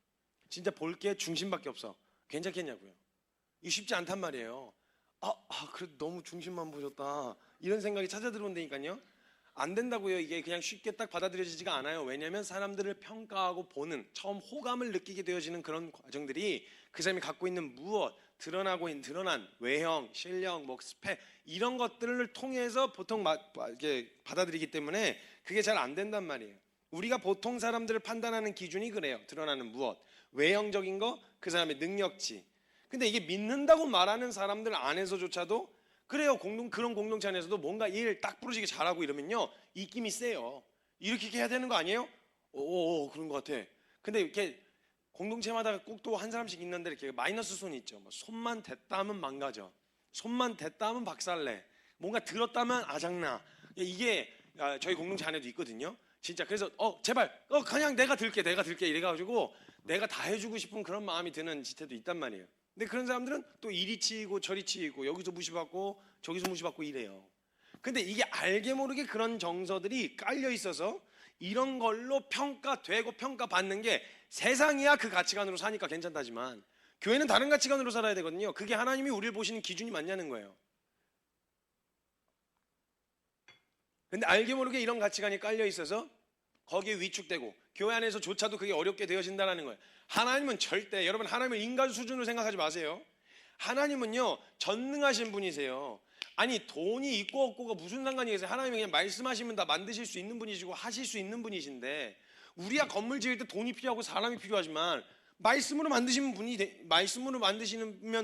진짜 볼 게 중심밖에 없어. 괜찮겠냐고요. 이거 쉽지 않단 말이에요. 그래도 너무 중심만 보셨다, 이런 생각이 찾아 들어온다니까요. 안 된다고요. 이게 그냥 쉽게 딱 받아들여지지가 않아요. 왜냐하면 사람들을 평가하고 보는, 처음 호감을 느끼게 되어지는 그런 과정들이 그 사람이 갖고 있는 무엇, 드러난 외형, 실력, 스펙, 이런 것들을 통해서 보통 이렇게 받아들이기 때문에 그게 잘 안 된단 말이에요. 우리가 보통 사람들을 판단하는 기준이 그래요. 드러나는 무엇, 외형적인 거, 그 사람의 능력치. 근데 이게 믿는다고 말하는 사람들 안에서조차도 그래요. 그런 공동체 안에서도 뭔가 일 딱 부러지게 잘하고 이러면요, 입김이 세요. 이렇게 해야 되는 거 아니에요? 그런 것 같아. 근데 이렇게 공동체마다 꼭 또 한 사람씩 있는데 이렇게 마이너스 손이 있죠. 손만 댔다 하면 망가져. 손만 댔다 하면 박살내. 뭔가 들었다면 아작나. 이게 저희 공동체 안에도 있거든요. 진짜. 그래서 제발 그냥 내가 들게 이래가지고 내가 다 해주고 싶은 그런 마음이 드는 지태도 있단 말이에요. 근데 그런 사람들은 또 이리 치이고 저리 치이고 여기서 무시받고 저기서 무시받고 이래요. 근데 이게 알게 모르게 그런 정서들이 깔려 있어서 이런 걸로 평가되고 평가받는 게, 세상이야 그 가치관으로 사니까 괜찮다지만 교회는 다른 가치관으로 살아야 되거든요. 그게 하나님이 우리를 보시는 기준이 맞냐는 거예요. 근데 알게 모르게 이런 가치관이 깔려 있어서 거기에 위축되고 교회 안에서조차도 그게 어렵게 되어진다는 거예요. 하나님은 절대, 여러분 하나님을 인간 수준으로 생각하지 마세요. 하나님은요 전능하신 분이세요. 아니 돈이 있고 없고가 무슨 상관이 계세요? 하나님이 그냥 말씀하시면 다 만드실 수 있는 분이시고 하실 수 있는 분이신데, 우리가 건물 지을 때 돈이 필요하고 사람이 필요하지만 말씀으로 만드시면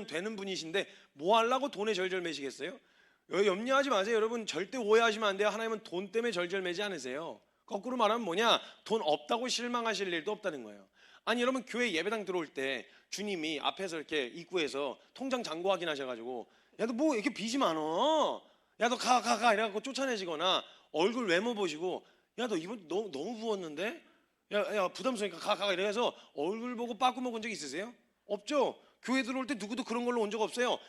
되는 분이신데 뭐 하려고 돈에 절절 매시겠어요? 염려하지 마세요. 여러분 절대 오해하시면 안 돼요. 하나님은 돈 때문에 절절 매지 않으세요. 거꾸로 말하면 뭐냐? 돈 없다고 실망하실 일도 없다는 거예요. 아니 여러분 교회 예배당 들어올 때 주님이 앞에서 이렇게 입구에서 통장 잔고 확인하셔가지고 야 너 뭐 이렇게 빚이 많어? 야 너 가 이래갖고 쫓아내시거나, 얼굴 외모 보시고 야 너 이번 너무 부었는데? 야 부담스러우니까 가 이래서 얼굴 보고 빠꾸 먹은 적 있으세요? 없죠? 교회 들어올 때 누구도 그런 걸로 온 적 없어요.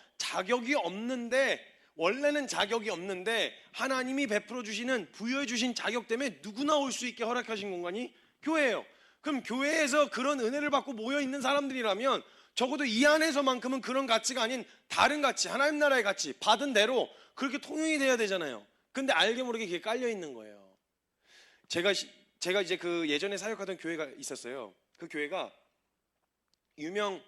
원래는 자격이 없는데 하나님이 베풀어 주시는, 부여해 주신 자격 때문에 누구나 올 수 있게 허락하신 공간이 교회예요. 그럼 교회에서 그런 은혜를 받고 모여 있는 사람들이라면 적어도 이 안에서만큼은 그런 가치가 아닌 다른 가치, 하나님 나라의 가치 받은 대로 그렇게 통용이 돼야 되잖아요. 근데 알게 모르게 그게 깔려 있는 거예요. 제가 이제 그 예전에 사역하던 교회가 있었어요. 그 교회가 유명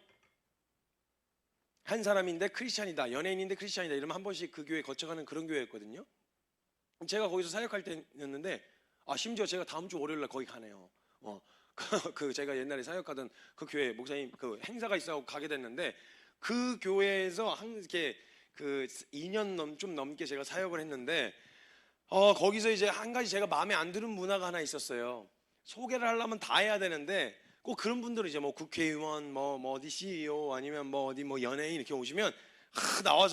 한 사람인데 크리스찬이다, 연예인인데 크리스찬이다 이러면 한 번씩 그 교회 거쳐가는 그런 교회였거든요. 제가 거기서 사역할 때였는데 심지어 제가 다음 주 월요일 날 거기 가네요. 제가 옛날에 사역하던 그 교회 목사님 그 행사가 있어서 가게 됐는데, 그 교회에서 이렇게 그 2년 좀 넘게 제가 사역을 했는데 거기서 이제 한 가지 제가 마음에 안 드는 문화가 하나 있었어요. 소개를 하려면 다 해야 되는데 꼭 그런 분들은 이제 뭐 국회의원, 뭐 어디 CEO 아니면 뭐 어디 뭐 연예인 이렇게 오시면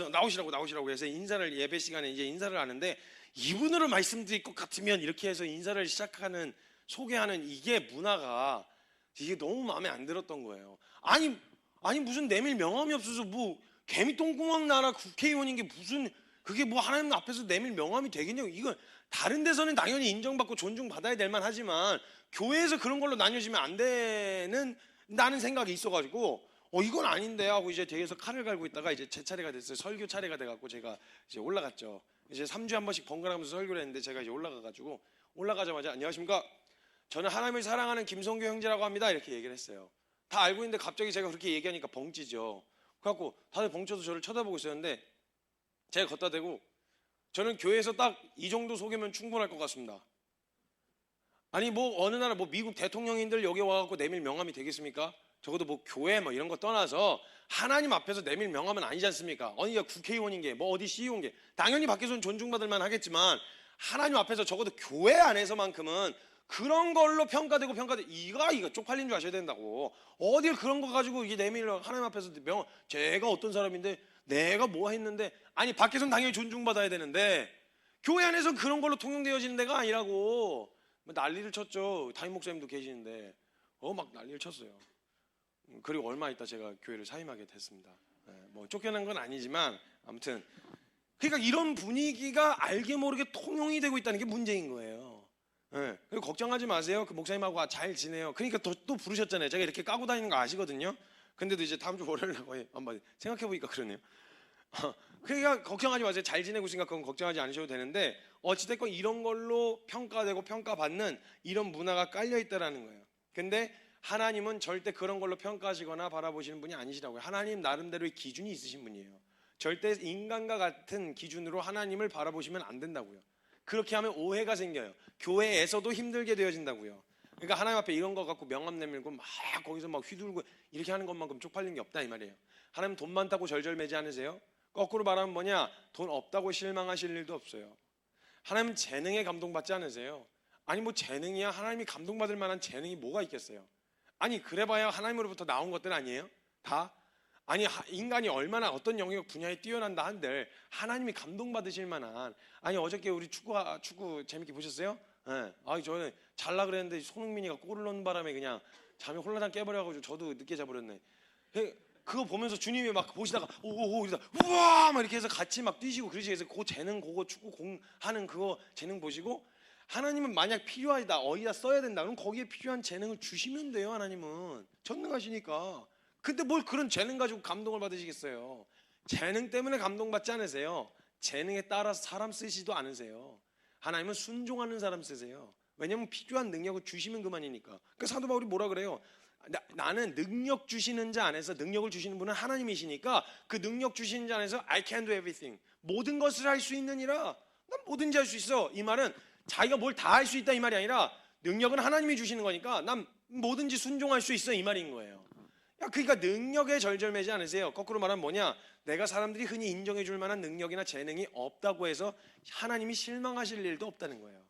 나오시라고 해서 인사를 예배 시간에 이제 인사를 하는데 이분으로 말씀드릴 것 같으면 이렇게 해서 인사를 시작하는 소개하는 이게 문화가 이게 너무 마음에 안 들었던 거예요. 아니 무슨 내밀 명함이 없어서 뭐 개미똥구멍 나라 국회의원인 게 무슨 그게 뭐 하나님 앞에서 내밀 명함이 되겠냐고. 이건 다른 데서는 당연히 인정받고 존중받아야 될 만하지만 교회에서 그런 걸로 나뉘어지면 안 되는 나는 생각이 있어가지고 이건 아닌데 하고 이제 뒤에서 칼을 갈고 있다가 이제 제 차례가 됐어요. 설교 차례가 돼갖고 제가 이제 올라갔죠. 이제 3주에 한 번씩 번갈아가면서 설교를 했는데 제가 이제 올라가가지고 올라가자마자 안녕하십니까? 저는 하나님을 사랑하는 김성교 형제라고 합니다. 이렇게 얘기를 했어요. 다 알고 있는데 갑자기 제가 그렇게 얘기하니까 벙찌죠. 그래갖고 다들 벙쳐서 저를 쳐다보고 있었는데 제가 걷다 대고 저는 교회에서 딱 이 정도 소개면 충분할 것 같습니다. 아니 뭐 어느 나라 뭐 미국 대통령인들 여기 와갖고 내밀 명함이 되겠습니까? 적어도 뭐 교회 뭐 이런 거 떠나서 하나님 앞에서 내밀 명함은 아니지 않습니까? 어디가 국회의원인 게 뭐 어디 CEO인 게 당연히 밖에서는 존중받을 만 하겠지만 하나님 앞에서 적어도 교회 안에서만큼은 그런 걸로 평가되고 이거 쪽팔린 줄 아셔야 된다고. 어딜 그런 거 가지고 이게 내밀어 하나님 앞에서 명함 제가 어떤 사람인데 내가 뭐 했는데 아니 밖에서는 당연히 존중받아야 되는데 교회 안에서는 그런 걸로 통용되어지는 데가 아니라고 난리를 쳤죠. 담임 목사님도 계시는데 막 난리를 쳤어요. 그리고 얼마 있다 제가 교회를 사임하게 됐습니다. 뭐 쫓겨난 건 아니지만 아무튼 그러니까 이런 분위기가 알게 모르게 통용이 되고 있다는 게 문제인 거예요. 그리고 걱정하지 마세요. 그 목사님하고 잘 지내요. 그러니까 또 부르셨잖아요. 제가 이렇게 까고 다니는 거 아시거든요. 근데도 이제 다음 주 월요일라고 한번 생각해보니까 그러네요. 그러니까 걱정하지 마세요. 잘 지내고 있으니까 그건 걱정하지 않으셔도 되는데 어찌됐건 이런 걸로 평가되고 평가받는 이런 문화가 깔려있다라는 거예요. 근데 하나님은 절대 그런 걸로 평가하시거나 바라보시는 분이 아니시라고요. 하나님 나름대로의 기준이 있으신 분이에요. 절대 인간과 같은 기준으로 하나님을 바라보시면 안 된다고요. 그렇게 하면 오해가 생겨요. 교회에서도 힘들게 되어진다고요. 그러니까 하나님 앞에 이런 거 갖고 명함 내밀고 막 거기서 막 휘둘고 이렇게 하는 것만큼 쪽팔린 게 없다 이 말이에요. 하나님 돈 많다고 절절매지 않으세요? 거꾸로 말하면 뭐냐? 돈 없다고 실망하실 일도 없어요. 하나님은 재능에 감동받지 않으세요? 아니 뭐 재능이야? 하나님이 감동받을 만한 재능이 뭐가 있겠어요? 아니 그래봐야 하나님으로부터 나온 것들 아니에요? 다? 아니 인간이 얼마나 어떤 영역 분야에 뛰어난다 한들 하나님이 감동받으실 만한 아니 어저께 우리 축구 재밌게 보셨어요? 네. 아니 저는 잘라 그랬는데 손흥민이가 골을 넣는 바람에 그냥 잠이 홀라당 깨버려가지고 저도 늦게 자버렸네. 그거 보면서 주님이 막 보시다가 오오오 이러다 우와 막 이렇게 해서 같이 막 뛰시고 그러시면서 그 재능 그거 축구 공하는 그거 재능 보시고 하나님은 만약 필요하다 어디다 써야 된다 그럼 거기에 필요한 재능을 주시면 돼요. 하나님은 전능하시니까. 근데 뭘 그런 재능 가지고 감동을 받으시겠어요? 재능 때문에 감동받지 않으세요. 재능에 따라서 사람 쓰시지도 않으세요. 하나님은 순종하는 사람 쓰세요. 왜냐하면 필요한 능력을 주시면 그만이니까. 그 사도 바울이 뭐라 그래요? 나는 능력 주시는 자 안에서 능력을 주시는 분은 하나님이시니까 그 능력 주시는 자 안에서 I can do everything 모든 것을 할 수 있느니라. 난 뭐든지 할 수 있어. 이 말은 자기가 뭘 다 할 수 있다 이 말이 아니라 능력은 하나님이 주시는 거니까 난 뭐든지 순종할 수 있어 이 말인 거예요. 그러니까 능력에 절절매지 않으세요. 거꾸로 말하면 뭐냐? 내가 사람들이 흔히 인정해 줄 만한 능력이나 재능이 없다고 해서 하나님이 실망하실 일도 없다는 거예요.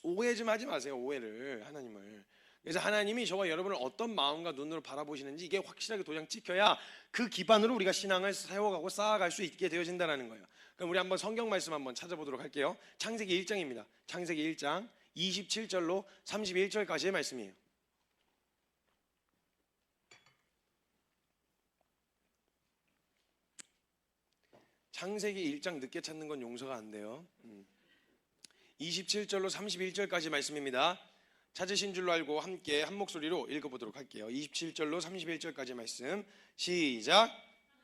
오해 좀 하지 마세요. 오해를 하나님을. 그래서 하나님이 저와 여러분을 어떤 마음과 눈으로 바라보시는지 이게 확실하게 도장 찍혀야 그 기반으로 우리가 신앙을 세워가고 쌓아갈 수 있게 되어진다는 거예요. 그럼 우리 한번 성경 말씀 한번 찾아보도록 할게요. 창세기 1장입니다. 창세기 1장 27절로 31절까지의 말씀이에요. 창세기 1장 늦게 찾는 건 용서가 안 돼요. 27절로 31절까지 말씀입니다. 찾으신 줄로 알고 함께 한 목소리로 읽어보도록 할게요. 27절로 31절까지 말씀 시작.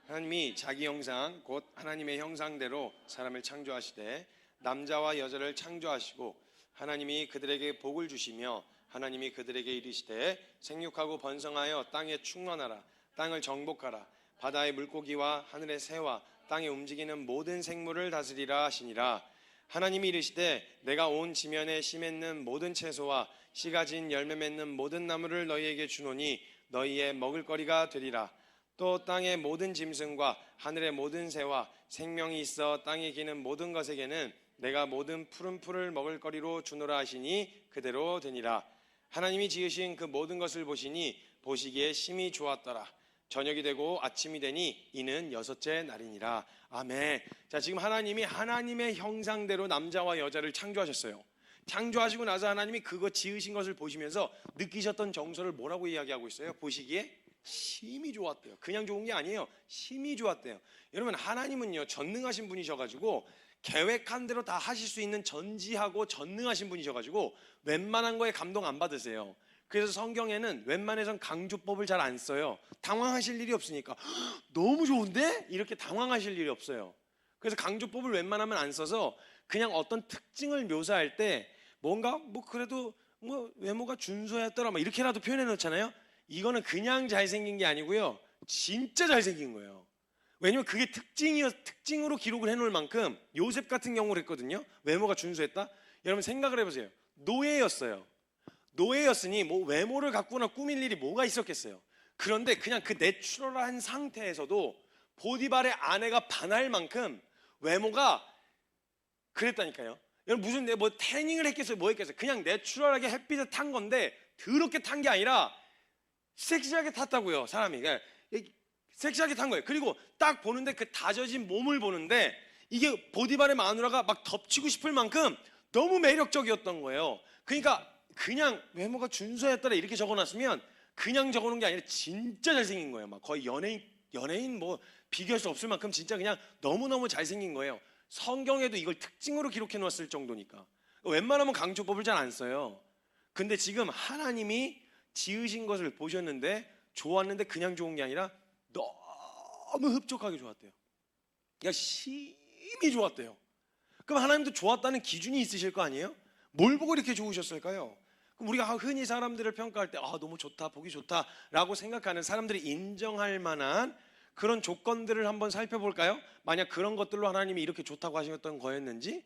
하나님이 자기 형상 곧 하나님의 형상대로 사람을 창조하시되 남자와 여자를 창조하시고 하나님이 그들에게 복을 주시며 하나님이 그들에게 이르시되 생육하고 번성하여 땅에 충만하라. 땅을 정복하라. 바다의 물고기와 하늘의 새와 땅에 움직이는 모든 생물을 다스리라 하시니라. 하나님이 이르시되 내가 온 지면에 씨 맺는 모든 채소와 씨가 진 열매 맺는 모든 나무를 너희에게 주노니 너희의 먹을거리가 되리라. 또 땅의 모든 짐승과 하늘의 모든 새와 생명이 있어 땅에 기는 모든 것에게는 내가 모든 푸른 풀을 먹을거리로 주노라 하시니 그대로 되니라. 하나님이 지으신 그 모든 것을 보시니 보시기에 심히 좋았더라. 저녁이 되고 아침이 되니 이는 여섯째 날이니라. 아멘. 자, 지금 하나님이 하나님의 형상대로 남자와 여자를 창조하셨어요. 창조하시고 나서 하나님이 그거 지으신 것을 보시면서 느끼셨던 정서를 뭐라고 이야기하고 있어요? 보시기에 심히 좋았대요. 그냥 좋은 게 아니에요. 심히 좋았대요. 여러분, 하나님은요 전능하신 분이셔가지고 계획한 대로 다 하실 수 있는 전지하고 전능하신 분이셔가지고 웬만한 거에 감동 안 받으세요. 그래서 성경에는 웬만해선 강조법을 잘 안 써요. 당황하실 일이 없으니까 너무 좋은데? 이렇게 당황하실 일이 없어요. 그래서 강조법을 웬만하면 안 써서 그냥 어떤 특징을 묘사할 때 뭔가 뭐 그래도 뭐 외모가 준수했더라 막 이렇게라도 표현해 놓잖아요. 이거는 그냥 잘생긴 게 아니고요, 진짜 잘생긴 거예요. 왜냐면 그게 특징으로 기록을 해놓을 만큼. 요셉 같은 경우를 했거든요. 외모가 준수했다. 여러분 생각을 해보세요. 노예였어요. 노예였으니 뭐 외모를 갖고나 꾸밀 일이 뭐가 있었겠어요. 그런데 그냥 그 내추럴한 상태에서도 보디발의 아내가 반할 만큼 외모가 그랬다니까요. 여러분 무슨 뭐 태닝을 했겠어요, 뭐 했겠어요. 그냥 내추럴하게 햇빛에 탄 건데 더럽게 탄 게 아니라 섹시하게 탔다고요. 사람이 섹시하게 탄 거예요. 그리고 딱 보는데 그 다져진 몸을 보는데 이게 보디발의 마누라가 막 덮치고 싶을 만큼 너무 매력적이었던 거예요. 그러니까 그냥 외모가 준수했더라 이렇게 적어놨으면 그냥 적어놓은 게 아니라 진짜 잘생긴 거예요. 막 거의 연예인 뭐 비교할 수 없을 만큼 진짜 그냥 너무너무 잘생긴 거예요. 성경에도 이걸 특징으로 기록해 놓았을 정도니까 웬만하면 강조법을 잘 안 써요. 근데 지금 하나님이 지으신 것을 보셨는데 좋았는데 그냥 좋은 게 아니라 너무 흡족하게 좋았대요. 그러니까 심히 좋았대요. 그럼 하나님도 좋았다는 기준이 있으실 거 아니에요? 뭘 보고 이렇게 좋으셨을까요? 그럼 우리가 흔히 사람들을 평가할 때 너무 좋다, 보기 좋다 라고 생각하는, 사람들이 인정할 만한 그런 조건들을 한번 살펴볼까요? 만약 그런 것들로 하나님이 이렇게 좋다고 하셨던 거였는지.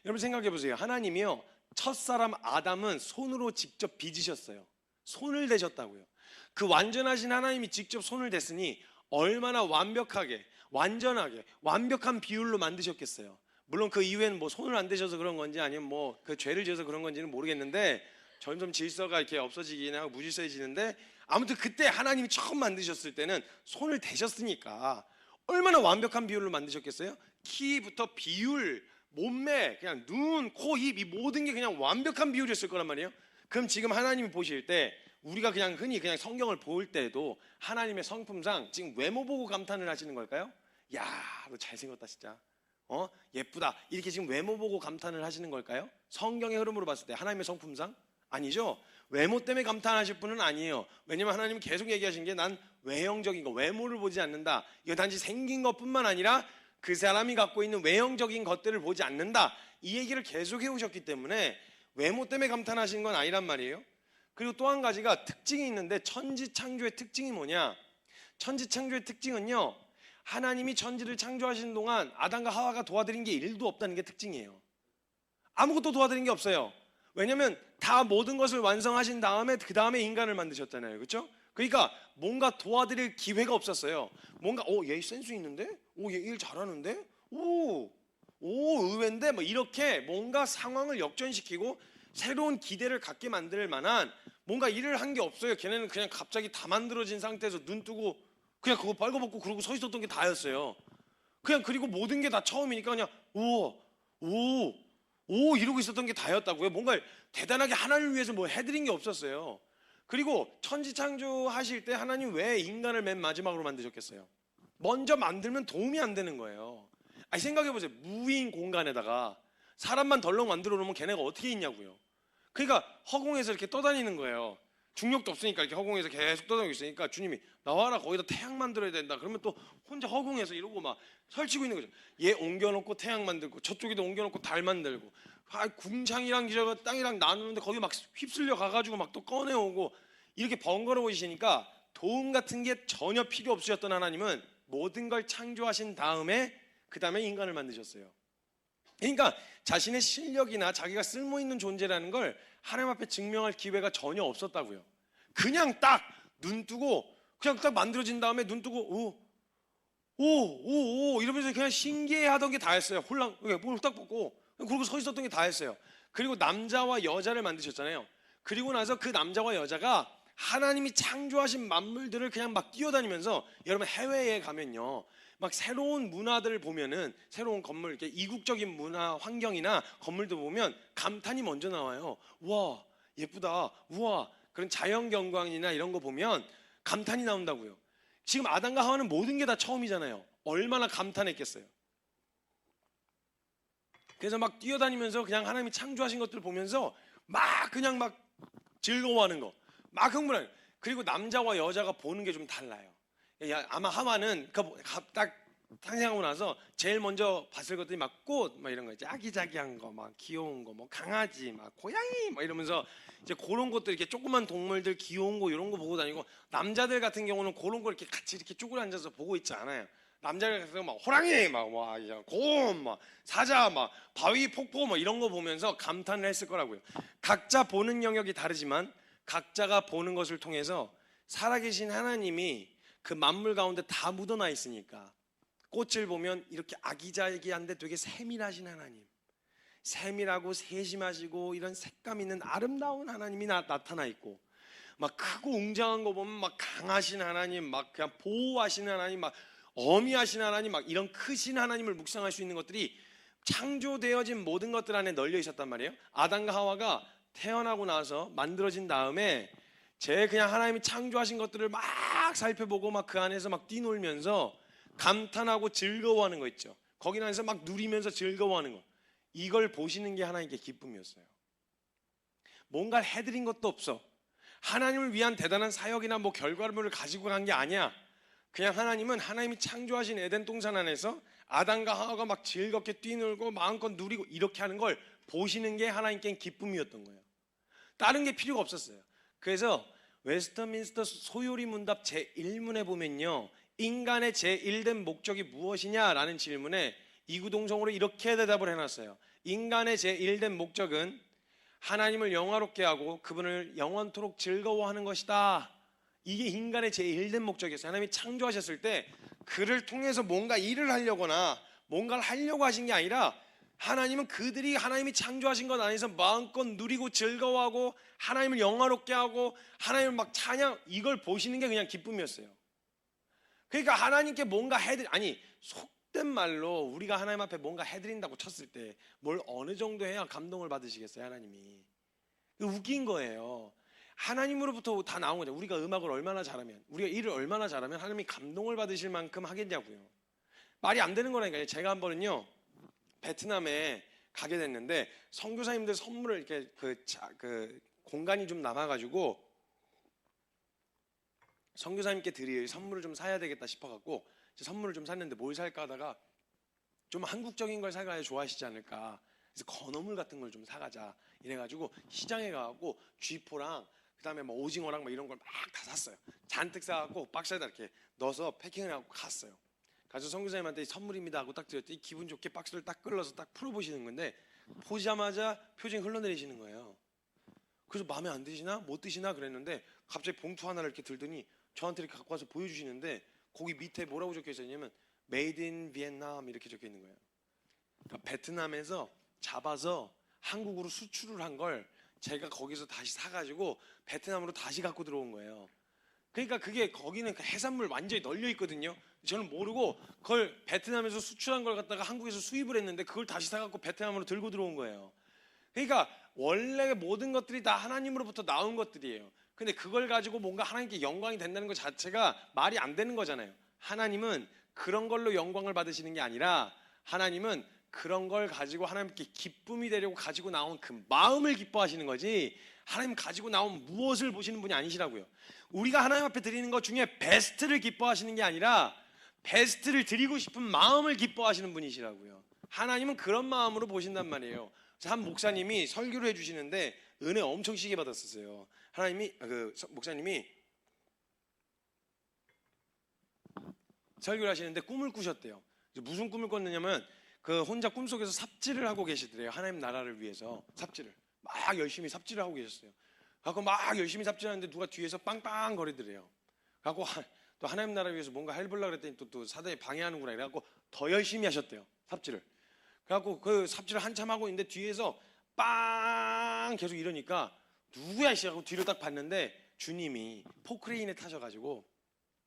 여러분 생각해 보세요. 하나님이요 첫사람 아담은 손으로 직접 빚으셨어요. 손을 대셨다고요. 그 완전하신 하나님이 직접 손을 댔으니 얼마나 완벽하게, 완전하게, 완벽한 비율로 만드셨겠어요. 물론 그 이후에는 뭐 손을 안 대셔서 그런 건지 아니면 뭐 그 죄를 지어서 그런 건지는 모르겠는데 점점 질서가 이렇게 없어지긴 하고 무질서해지는데, 아무튼 그때 하나님이 처음 만드셨을 때는 손을 대셨으니까 얼마나 완벽한 비율로 만드셨겠어요? 키부터 비율, 몸매, 그냥 눈, 코, 입, 이 모든 게 그냥 완벽한 비율이었을 거란 말이에요. 그럼 지금 하나님이 보실 때 우리가 그냥 흔히 그냥 성경을 볼 때도 하나님의 성품상 지금 외모 보고 감탄을 하시는 걸까요? 야, 너 잘생겼다 진짜. 예쁘다. 이렇게 지금 외모 보고 감탄을 하시는 걸까요? 성경의 흐름으로 봤을 때 하나님의 성품상? 아니죠. 외모 때문에 감탄하실 분은 아니에요. 왜냐면 하나님은 계속 얘기하신 게 난 외형적인 거, 외모를 보지 않는다. 이거 단지 생긴 것뿐만 아니라 그 사람이 갖고 있는 외형적인 것들을 보지 않는다. 이 얘기를 계속 해오셨기 때문에 외모 때문에 감탄하신 건 아니란 말이에요. 그리고 또 한 가지가 특징이 있는데, 천지창조의 특징이 뭐냐? 천지창조의 특징은요, 하나님이 천지를 창조하시는 동안 아담과 하와가 도와드린 게 1도 없다는 게 특징이에요. 아무것도 도와드린 게 없어요. 왜냐면 다 모든 것을 완성하신 다음에 그 다음에 인간을 만드셨잖아요. 그렇죠? 그러니까 뭔가 도와드릴 기회가 없었어요. 뭔가 얘 센스 있는데? 얘 일 잘하는데? 의외인데? 뭐 이렇게 뭔가 상황을 역전시키고 새로운 기대를 갖게 만들 만한 뭔가 일을 한 게 없어요. 걔네는 그냥 갑자기 다 만들어진 상태에서 눈 뜨고 그냥 그거 빨고벗고 그러고 서 있었던 게 다였어요. 그냥 그리고 모든 게 다 처음이니까 그냥 오 이러고 있었던 게 다였다고요. 뭔가 대단하게 하나님을 위해서 뭐 해드린 게 없었어요. 그리고 천지창조 하실 때 하나님 왜 인간을 맨 마지막으로 만드셨겠어요? 먼저 만들면 도움이 안 되는 거예요. 생각해보세요. 무인 공간에다가 사람만 덜렁 만들어 놓으면 걔네가 어떻게 있냐고요. 그러니까 허공에서 이렇게 떠다니는 거예요. 중력도 없으니까 이렇게 허공에서 계속 떠다니고 있으니까 주님이 나와라, 거기다 태양 만들어야 된다. 그러면 또 혼자 허공에서 이러고 막 설치고 있는 거죠. 얘 옮겨놓고 태양 만들고 저쪽에도 옮겨놓고 달 만들고, 궁창이랑 기저가 땅이랑 나누는데 거기 막 휩쓸려 가가지고 막 또 꺼내오고 이렇게 번거로우시니까 도움 같은 게 전혀 필요 없으셨던 하나님은 모든 걸 창조하신 다음에 그 다음에 인간을 만드셨어요. 그러니까 자신의 실력이나 자기가 쓸모있는 존재라는 걸 하나님 앞에 증명할 기회가 전혀 없었다고요. 그냥 딱 눈 뜨고 그냥 딱 만들어진 다음에 눈 뜨고 오 이러면서 그냥 신기해하던 게 다였어요. 홀딱 벗고 그러고 서 있었던 게 다였어요. 그리고 남자와 여자를 만드셨잖아요. 그리고 나서 그 남자와 여자가 하나님이 창조하신 만물들을 그냥 막 뛰어다니면서, 여러분 해외에 가면요 막 새로운 문화들을 보면은, 새로운 건물, 이렇게 이국적인 문화 환경이나 건물도 보면 감탄이 먼저 나와요. 와 예쁘다, 우와, 그런 자연 경관이나 이런 거 보면 감탄이 나온다고요. 지금 아담과 하와는 모든 게 다 처음이잖아요. 얼마나 감탄했겠어요. 그래서 막 뛰어다니면서 그냥 하나님이 창조하신 것들을 보면서 막 그냥 막 즐거워하는 거, 막 흥분하는. 그리고 남자와 여자가 보는 게 좀 달라요. 아마 하와는 딱 탄생하고 나서 제일 먼저 봤을 것들이 막 꽃, 막 이런 거, 아기자기한 거, 막 귀여운 거, 뭐 강아지, 막 고양이, 막 이러면서 이제 그런 것들, 이렇게 조그만 동물들 귀여운 거 이런 거 보고 다니고, 남자들 같은 경우는 그런 걸 이렇게 같이 이렇게 쭈그려 앉아서 보고 있지 않아요. 남자들 같은 경우 막 호랑이, 막 곰, 막 사자, 막 바위, 폭포, 뭐 이런 거 보면서 감탄을 했을 거라고요. 각자 보는 영역이 다르지만 각자가 보는 것을 통해서 살아계신 하나님이 그 만물 가운데 다 묻어나 있으니까, 꽃을 보면 이렇게 아기자기한데 되게 세밀하신 하나님, 세밀하고 세심하시고 이런 색감 있는 아름다운 하나님이 나타나 있고, 막 크고 웅장한 거 보면 막 강하신 하나님, 막 그냥 보호하시는 하나님, 막 어미하신 하나님, 막 이런 크신 하나님을 묵상할 수 있는 것들이 창조되어진 모든 것들 안에 널려 있었단 말이에요. 아담과 하와가 태어나고 나서 만들어진 다음에 그냥 하나님이 창조하신 것들을 막 살펴보고 막 그 안에서 막 뛰놀면서 감탄하고 즐거워하는 거 있죠. 거기 안에서 막 누리면서 즐거워하는 거, 이걸 보시는 게 하나님께 기쁨이었어요. 뭔가를 해드린 것도 없어. 하나님을 위한 대단한 사역이나 뭐 결과물을 가지고 간 게 아니야. 그냥 하나님은 하나님이 창조하신 에덴 동산 안에서 아담과 하와가 막 즐겁게 뛰놀고 마음껏 누리고 이렇게 하는 걸 보시는 게 하나님께는 기쁨이었던 거예요. 다른 게 필요가 없었어요. 그래서 웨스터민스터 소요리 문답 제1문에 보면요, 인간의 제1된 목적이 무엇이냐라는 질문에 이구동성으로 이렇게 대답을 해놨어요. 인간의 제1된 목적은 하나님을 영화롭게 하고 그분을 영원토록 즐거워하는 것이다. 이게 인간의 제1된 목적이었어요. 하나님이 창조하셨을 때 그를 통해서 뭔가 일을 하려거나 뭔가를 하려고 하신 게 아니라, 하나님은 그들이 하나님이 창조하신 것 안에서 마음껏 누리고 즐거워하고 하나님을 영화롭게 하고 하나님을 막 찬양, 이걸 보시는 게 그냥 기쁨이었어요. 그러니까 하나님께 뭔가 아니 속된 말로 우리가 하나님 앞에 뭔가 해드린다고 쳤을 때 뭘 어느 정도 해야 감동을 받으시겠어요? 하나님이. 웃긴 거예요. 하나님으로부터 다 나온 거죠. 우리가 음악을 얼마나 잘하면, 우리가 일을 얼마나 잘하면 하나님이 감동을 받으실 만큼 하겠냐고요. 말이 안 되는 거라니까요. 제가 한 번은요 베트남에 가게 됐는데, 선교사님들 선물을 이렇게 그 공간이 좀 남아가지고 선교사님께 드릴 선물을 좀 사야 되겠다 싶어갖고 선물을 좀 샀는데, 뭘 살까 하다가 좀 한국적인 걸 사가야 좋아하시지 않을까, 그래서 건어물 같은 걸 좀 사가자 이래가지고 시장에 가갖고 쥐포랑 그다음에 뭐 오징어랑 뭐 이런 걸 막 다 샀어요. 잔뜩 사갖고 박스에다 이렇게 넣어서 패킹을 하고 갔어요. 가서 선교사님한테 선물입니다 하고 딱 드렸더니 기분 좋게 박스를 딱 끌어서 딱 풀어보시는 건데, 보자마자 표정이 흘러내리시는 거예요. 그래서 마음에 안 드시나 못 드시나 그랬는데, 갑자기 봉투 하나를 이렇게 들더니 저한테 이렇게 갖고 와서 보여주시는데, 거기 밑에 뭐라고 적혀 있었냐면 Made in Vietnam 이렇게 적혀 있는 거예요. 그러니까 베트남에서 잡아서 한국으로 수출을 한 걸 제가 거기서 다시 사가지고 베트남으로 다시 갖고 들어온 거예요. 그러니까 그게 거기는 그 해산물 완전히 널려 있거든요. 저는 모르고 그걸 베트남에서 수출한 걸 갖다가 한국에서 수입을 했는데, 그걸 다시 사갖고 베트남으로 들고 들어온 거예요. 그러니까 원래 모든 것들이 다 하나님으로부터 나온 것들이에요. 근데 그걸 가지고 뭔가 하나님께 영광이 된다는 것 자체가 말이 안 되는 거잖아요. 하나님은 그런 걸로 영광을 받으시는 게 아니라, 하나님은 그런 걸 가지고 하나님께 기쁨이 되려고 가지고 나온 그 마음을 기뻐하시는 거지, 하나님 가지고 나온 무엇을 보시는 분이 아니시라고요. 우리가 하나님 앞에 드리는 것 중에 베스트를 기뻐하시는 게 아니라 베스트를 드리고 싶은 마음을 기뻐하시는 분이시라고요. 하나님은 그런 마음으로 보신단 말이에요. 한 목사님이 설교를 해주시는데 은혜 엄청 시게 받았었어요. 목사님이 설교를 하시는데 꿈을 꾸셨대요. 무슨 꿈을 꿨느냐면, 그 혼자 꿈속에서 삽질을 하고 계시더래요. 하나님 나라를 위해서 삽질을 막 열심히 삽질을 하고 계셨어요. 그래서 막 열심히 삽질하는데 누가 뒤에서 빵빵 거리더래요. 그래서 또 하나님 나라를 위해서 뭔가 해보려고 그랬더니 또 사단이 방해하는구나 이래갖고 더 열심히 하셨대요, 삽질을. 그래갖고 그 삽질을 한참 하고 있는데 뒤에서 빵 계속 이러니까 누구야 씨 하고 뒤로 딱 봤는데 주님이 포크레인에 타셔가지고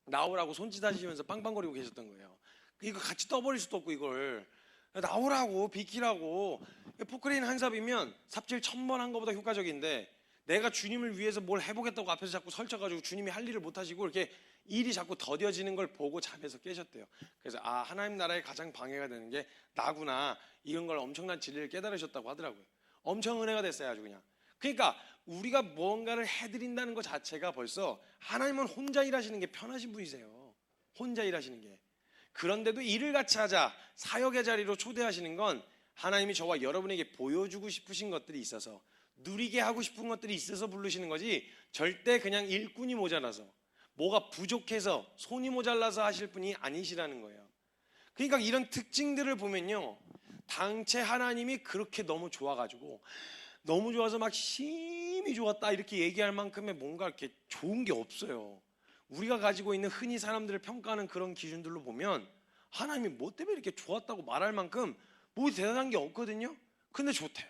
나오라고 손짓 하시면서 빵빵거리고 계셨던 거예요. 이거 같이 떠버릴 수도 없고 이걸 나오라고 비키라고. 포크레인 한 삽이면 삽질 1000번 한 것보다 효과적인데 내가 주님을 위해서 뭘 해보겠다고 앞에서 자꾸 설쳐가지고 주님이 할 일을 못하시고 이렇게 일이 자꾸 더뎌지는 걸 보고 잠에서 깨셨대요. 그래서 아, 하나님 나라에 가장 방해가 되는 게 나구나, 이런 걸 엄청난 진리를 깨달으셨다고 하더라고요. 엄청 은혜가 됐어요, 아주 그냥. 그러니까 우리가 무언가를 해드린다는 것 자체가 벌써 하나님은 혼자 일하시는 게 편하신 분이세요. 혼자 일하시는 게. 그런데도 일을 같이 하자, 사역의 자리로 초대하시는 건 하나님이 저와 여러분에게 보여주고 싶으신 것들이 있어서, 누리게 하고 싶은 것들이 있어서 부르시는 거지, 절대 그냥 일꾼이 모자라서, 뭐가 부족해서, 손이 모자라서 하실 분이 아니시라는 거예요. 그러니까 이런 특징들을 보면요, 당최 하나님이 그렇게 너무 좋아가지고, 너무 좋아서 막 힘이 좋았다 이렇게 얘기할 만큼의 뭔가 이렇게 좋은 게 없어요. 우리가 가지고 있는 흔히 사람들을 평가하는 그런 기준들로 보면 하나님이 뭐 때문에 이렇게 좋았다고 말할 만큼 뭐 대단한 게 없거든요. 근데 좋대.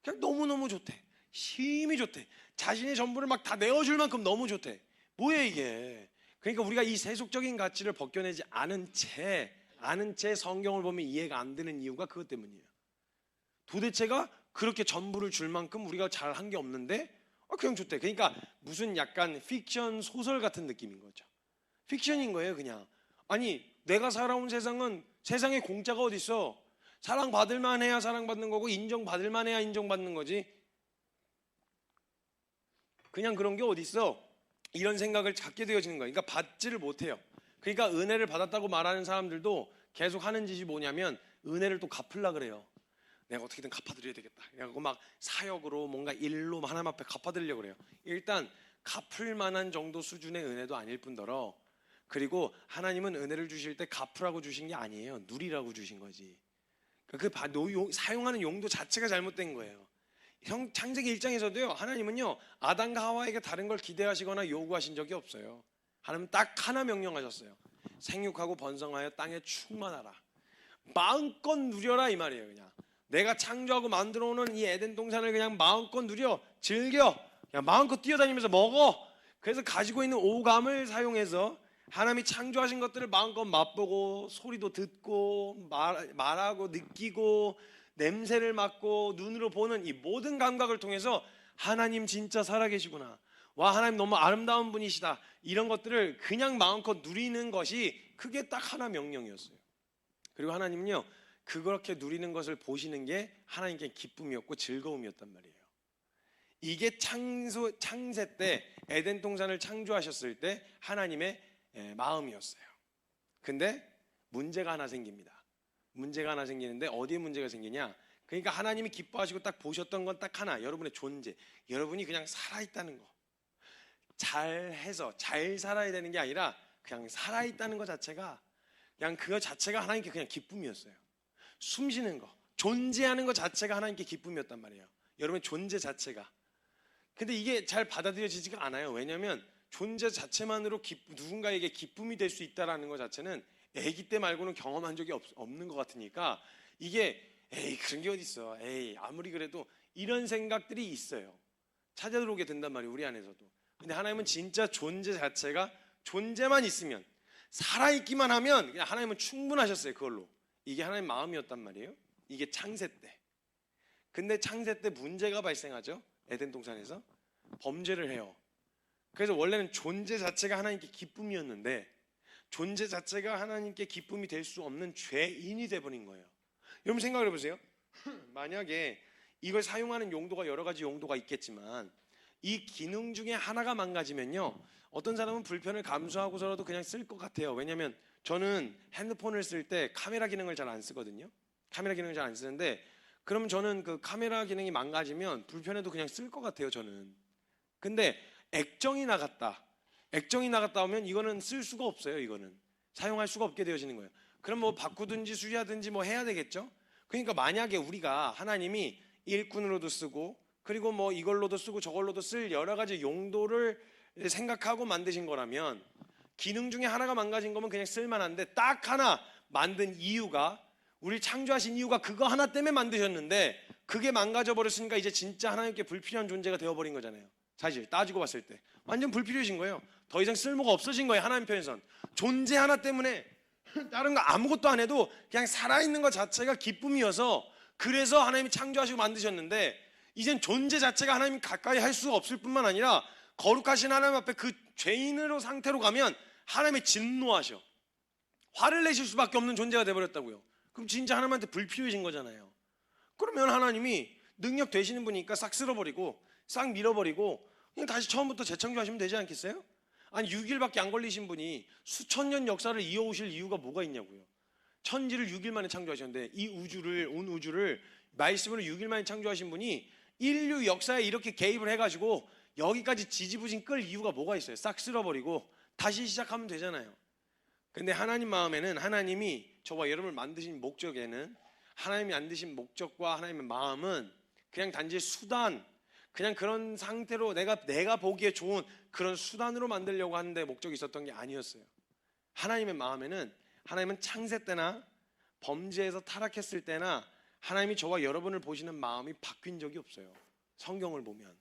그냥 너무너무 좋대. 힘이 좋대. 자신의 전부를 막 다 내어줄 만큼 너무 좋대. 뭐야 이게. 그러니까 우리가 이 세속적인 가치를 벗겨내지 않은 채 성경을 보면 이해가 안 되는 이유가 그것 때문이에요. 도대체가 그렇게 전부를 줄 만큼 우리가 잘한 게 없는데 그냥 좋대. 그러니까 무슨 약간 픽션 소설 같은 느낌인 거죠. 픽션인 거예요 그냥. 아니 내가 살아온 세상은, 세상에 공짜가 어디 있어. 사랑받을 만해야 사랑받는 거고 인정받을 만해야 인정받는 거지. 그냥 그런 게 어디 있어. 이런 생각을 갖게 되어지는 거예요. 그러니까 받지를 못해요. 그러니까 은혜를 받았다고 말하는 사람들도 계속 하는 짓이 뭐냐면 은혜를 또 갚으려고 그래요. 내가 어떻게든 갚아드려야 되겠다. 그래갖고 막 사역으로 뭔가 일로 하나님 앞에 갚아드리려고 그래요. 일단 갚을 만한 정도 수준의 은혜도 아닐 뿐더러, 그리고 하나님은 은혜를 주실 때 갚으라고 주신 게 아니에요. 누리라고 주신 거지. 그러니까 사용하는 용도 자체가 잘못된 거예요. 창세기 1장에서도요, 하나님은요 아담과 하와에게 다른 걸 기대하시거나 요구하신 적이 없어요. 하나님은 딱 하나 명령하셨어요. 생육하고 번성하여 땅에 충만하라. 마음껏 누려라 이 말이에요. 그냥 내가 창조하고 만들어 오는 이 에덴 동산을 그냥 마음껏 누려, 즐겨, 그냥 마음껏 뛰어다니면서 먹어. 그래서 가지고 있는 오감을 사용해서 하나님이 창조하신 것들을 마음껏 맛보고, 소리도 듣고, 말하고, 느끼고, 냄새를 맡고, 눈으로 보는 이 모든 감각을 통해서 하나님 진짜 살아계시구나, 와 하나님 너무 아름다운 분이시다, 이런 것들을 그냥 마음껏 누리는 것이, 그게 딱 하나 명령이었어요. 그리고 하나님은요 그렇게 누리는 것을 보시는 게 하나님께 기쁨이었고 즐거움이었단 말이에요. 이게 창세 때 에덴 동산을 창조하셨을 때 하나님의 마음이었어요. 근데 문제가 하나 생깁니다. 문제가 하나 생기는데 어디에 문제가 생기냐? 그러니까 하나님이 기뻐하시고 딱 보셨던 건 딱 하나, 여러분의 존재. 여러분이 그냥 살아있다는 거. 잘해서 잘 살아야 되는 게 아니라 그냥 살아있다는 것 자체가, 그냥 그거 자체가 하나님께 그냥 기쁨이었어요. 숨 쉬는 거, 존재하는 것 자체가 하나님께 기쁨이었단 말이에요. 여러분의 존재 자체가. 근데 이게 잘 받아들여지지가 않아요. 왜냐하면 존재 자체만으로 누군가에게 기쁨이 될 수 있다는 것 자체는 아기 때 말고는 경험한 적이 없는 것 같으니까, 이게 에이 그런 게 어디 있어, 에이 아무리 그래도, 이런 생각들이 있어요. 찾아들어오게 된단 말이에요, 우리 안에서도. 근데 하나님은 진짜 존재 자체가, 존재만 있으면, 살아있기만 하면 그냥 하나님은 충분하셨어요. 그걸로. 이게 하나님의 마음이었단 말이에요. 이게 창세 때. 근데 창세 때 문제가 발생하죠. 에덴 동산에서 범죄를 해요. 그래서 원래는 존재 자체가 하나님께 기쁨이었는데, 존재 자체가 하나님께 기쁨이 될 수 없는 죄인이 돼버린 거예요. 여러분 생각을 해보세요. 만약에 이걸 사용하는 용도가 여러 가지 용도가 있겠지만, 이 기능 중에 하나가 망가지면요, 어떤 사람은 불편을 감수하고서라도 그냥 쓸 것 같아요. 왜냐하면 저는 핸드폰을 쓸 때 카메라 기능을 잘 안 쓰거든요. 카메라 기능을 잘 안 쓰는데, 그러면 저는 그 카메라 기능이 망가지면 불편해도 그냥 쓸 것 같아요, 저는. 근데 액정이 나갔다 하면 이거는 쓸 수가 없어요. 이거는 사용할 수가 없게 되어지는 거예요. 그럼 뭐 바꾸든지 수리하든지 뭐 해야 되겠죠. 그러니까 만약에 우리가 하나님이 일꾼으로도 쓰고, 그리고 뭐 이걸로도 쓰고 저걸로도 쓸 여러 가지 용도를 생각하고 만드신 거라면, 기능 중에 하나가 망가진 거면 그냥 쓸만한데, 딱 하나 만든 이유가, 우리 창조하신 이유가 그거 하나 때문에 만드셨는데, 그게 망가져 버렸으니까 이제 진짜 하나님께 불필요한 존재가 되어버린 거잖아요. 사실 따지고 봤을 때 완전 불필요해진 거예요. 더 이상 쓸모가 없어진 거예요. 하나님 편에선 존재 하나 때문에 다른 거 아무것도 안 해도 그냥 살아있는 것 자체가 기쁨이어서, 그래서 하나님이 창조하시고 만드셨는데, 이젠 존재 자체가 하나님 가까이 할 수가 없을 뿐만 아니라 거룩하신 하나님 앞에 그 죄인으로 상태로 가면 하나님이 진노하셔. 화를 내실 수밖에 없는 존재가 되어버렸다고요. 그럼 진짜 하나님한테 불필요해진 거잖아요. 그러면 하나님이 능력 되시는 분이니까 싹 쓸어버리고 싹 밀어버리고 그냥 다시 처음부터 재창조하시면 되지 않겠어요? 아니 6일밖에 안 걸리신 분이 수천 년 역사를 이어오실 이유가 뭐가 있냐고요. 천지를 6일 만에 창조하셨는데, 이 우주를, 온 우주를 말씀으로 6일 만에 창조하신 분이 인류 역사에 이렇게 개입을 해가지고 여기까지 지지부진 끌 이유가 뭐가 있어요? 싹 쓸어버리고 다시 시작하면 되잖아요. 근데 하나님 마음에는, 하나님이 저와 여러분을 만드신 목적에는, 하나님이 만드신 목적과 하나님의 마음은 그냥 단지 수단, 그냥 그런 상태로 내가 보기에 좋은 그런 수단으로 만들려고 하는데 목적이 있었던 게 아니었어요. 하나님의 마음에는, 하나님은 창세 때나 범죄에서 타락했을 때나 하나님이 저와 여러분을 보시는 마음이 바뀐 적이 없어요. 성경을 보면.